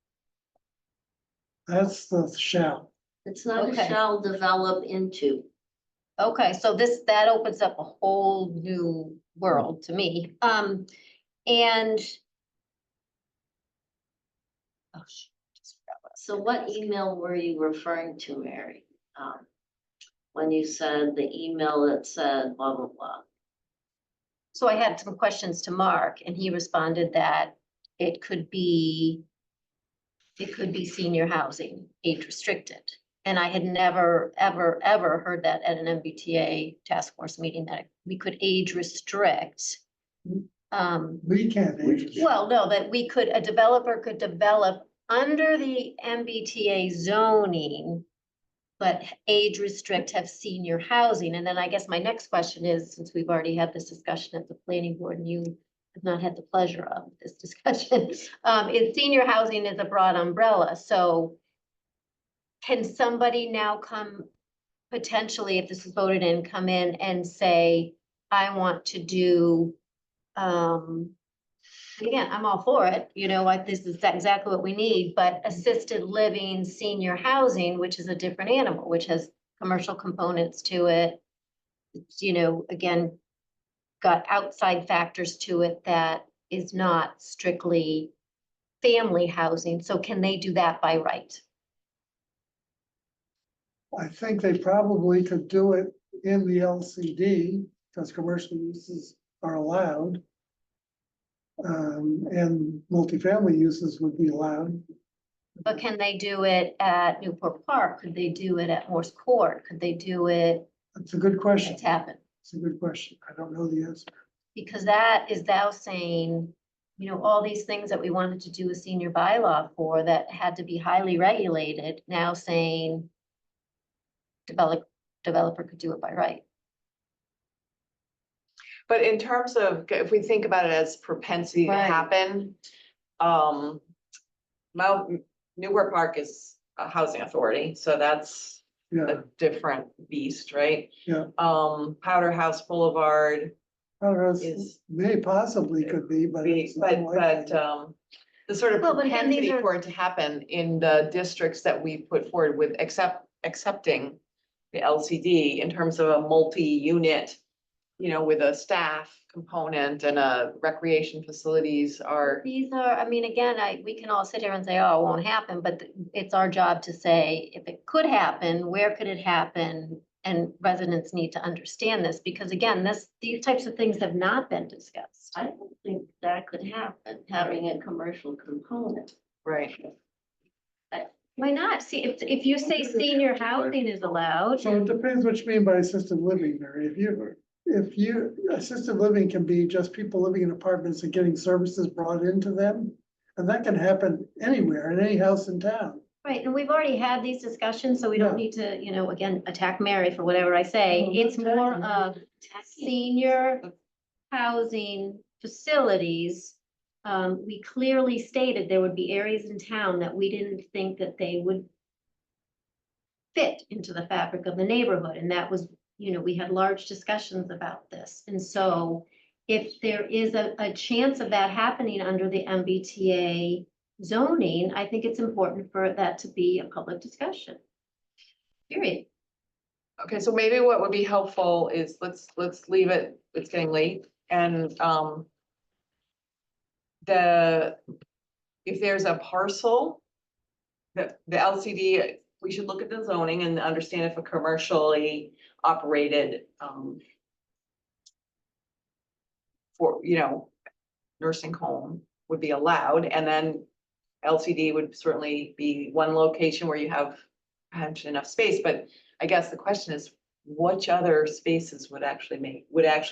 That's the shall. it's not a Okay. shall develop into. Okay, so that opens up a whole new world to me. And. Oh, just forgot what I was So what email were you referring to, Mary? When you said the email that said blah, blah, blah. So I had some questions to Mark and he responded that it could be senior housing, age restricted. And I had never, ever, ever heard that at an MBTA task force meeting that we could age restrict. We can't age restrict. Well, no, that a developer could develop under the MBTA zoning, but age restrict have senior housing. And then I guess my next question is, since we've already had this discussion at the planning board and you have not had the pleasure of this discussion, is senior housing is a broad umbrella. So can somebody now come potentially, if this is voted in, come in and say, I want to do, again, I'm all for it, you know, like this is exactly what we need, but assisted living, senior housing, which is a different animal, which has commercial components to it. It's, you know, again, got outside factors to it that is not strictly family housing. So can they do that by right? I think they probably could do it in the LCD because commercial uses are allowed. And multifamily uses would be allowed. But can they do it at Newport Park? Could they do it at Morse Court? Could they do it? That's a good question. It's happened. It's a good question. I don't know the answer. Because that is thou saying, you know, all these things that we wanted to do a senior bylaw for that had to be highly regulated, now saying developer could do it by right. But in terms of, if we think about it as propensity to Right. happen, Newport Park is a housing authority, so that's Yeah, a different beast, right? yeah. Powder House Boulevard Ours is, may possibly could be, but it's but, unlikely. the sort of Well, but again, these propensity are- for it to happen in the districts that we put forward with accepting the LCD in terms of a multi-unit, you know, with a staff component and a recreation facilities are, These are, I mean, again, we can all sit here and say, oh, it won't happen, but it's our job to say, if it could happen, where could it happen? And residents need to understand this, because again, these types of things have not been discussed. I don't think that could happen, having a commercial component. right? Why not? See, if you say senior housing is allowed, So it depends what you mean by assisted living, Mary. If you, assisted living can be just people living in apartments and getting services brought into them. And that can happen anywhere, in any house in town. right, and we've already had these discussions, so we don't Yeah. need to, you know, again, attack Mary for whatever I say. No, It's not more attacking. of senior housing facilities. We clearly stated there would be areas in town that we didn't think that they would fit into the fabric of the neighborhood, and that was, you know, we had large discussions about this. And so if there is a chance of that happening under the MBTA zoning, I think it's important for that to be a public discussion. Period. Okay, so maybe what would be helpful is let's leave it, it's getting late, and if there's a parcel, the LCD, we should look at the zoning and understand if a commercially operated for, you know, nursing home would be allowed, and then LCD would certainly be one location where you have enough space, but I guess the question is, which other spaces would actually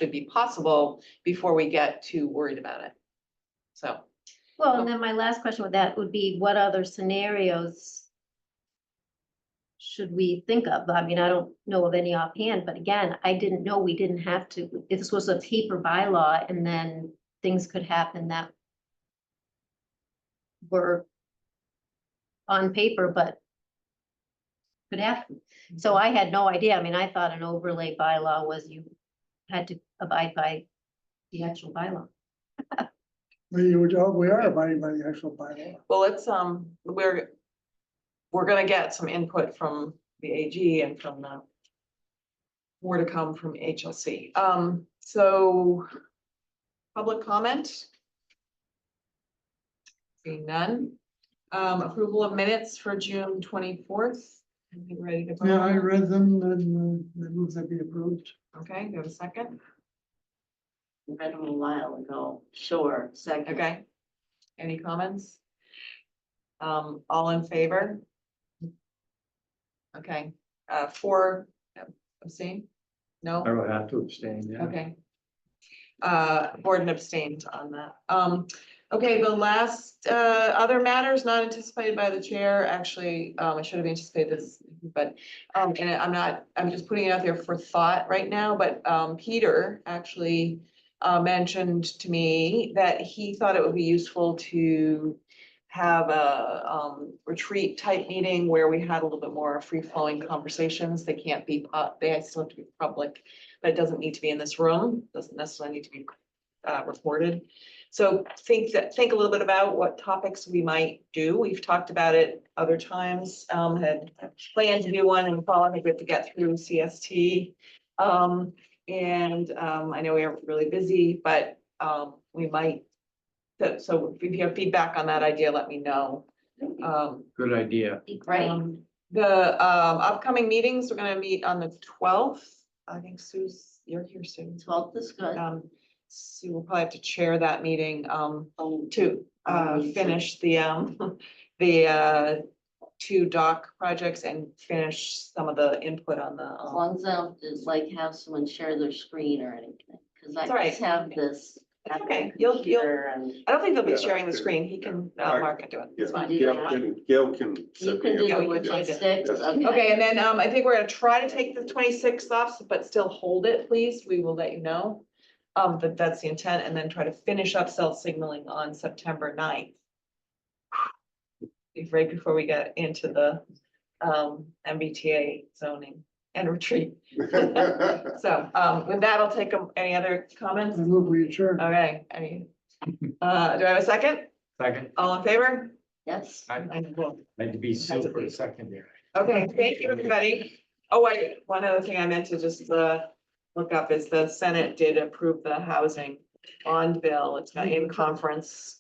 be possible before we get too worried about it? So, Well, and then my last question with that would be, what other scenarios should we think of? I mean, I don't know of any offhand, but again, I didn't know we didn't have to, if this was a paper bylaw and then things could happen that were on paper, but could happen. So I had no idea. I mean, I thought an overlay bylaw was you had to abide by the actual bylaw. We are abiding by the actual bylaw. well, let's, we're gonna get some input from the AG and from the more to come from HLC. So public comment? Seeing none. Approval of minutes for June 24th. Ready to vote? Yeah, I read them and the moves that be approved. Okay, you have a second? Read them a while ago. Sure, second. Okay. Any comments? All in favor? Okay, 4 abstain? No? I don't have to abstain, yeah. Okay. Gordon abstained on that. Okay, the last, other matters not anticipated by the chair, actually, I should have anticipated this, but, and I'm just putting it out there for thought right now, but, Peter actually mentioned to me that he thought it would be useful to have a, retreat type meeting where we had a little bit more free flowing conversations. They can't be, they still have to be public, but it doesn't need to be in this room, doesn't necessarily need to be, recorded. So think a little bit about what topics we might do. We've talked about it other times, had planned to do one in the fall. I think we have to get through CST. I know we are really busy, but, we might. So if you have feedback on that idea, let me know. Good idea. Be great. The, upcoming meetings, we're gonna meet on the 12th. I think Sue's, you're here soon. 12th is good. Sue will probably have to chair that meeting, to, finish the, the, 2 dock projects and finish some of the input on the. As long as I don't just like have someone share their screen or anything, because I It's all right. just have this. It's okay, you'll, computer and I don't think they'll be Yeah, sharing the screen. He can, Mark can do it. It's fine. Gail can. You can do Yeah, the we can find it. 26th, okay. Okay, and then, I think we're gonna try to take the 26th off, but still hold it, please. We will let you know. But that's the intent, and then try to finish up cell signaling on September 9th. Right before we get into the, MBTA zoning and retreat. So, with that, I'll take any other comments? I move we adjourn. Okay, do I have a second? Second, All in favor? Yes. I had to be super for a second there. Okay, thank you, everybody. Oh, wait, one other thing I meant to just, look up is the Senate did approve the housing bond bill. It's got in conference,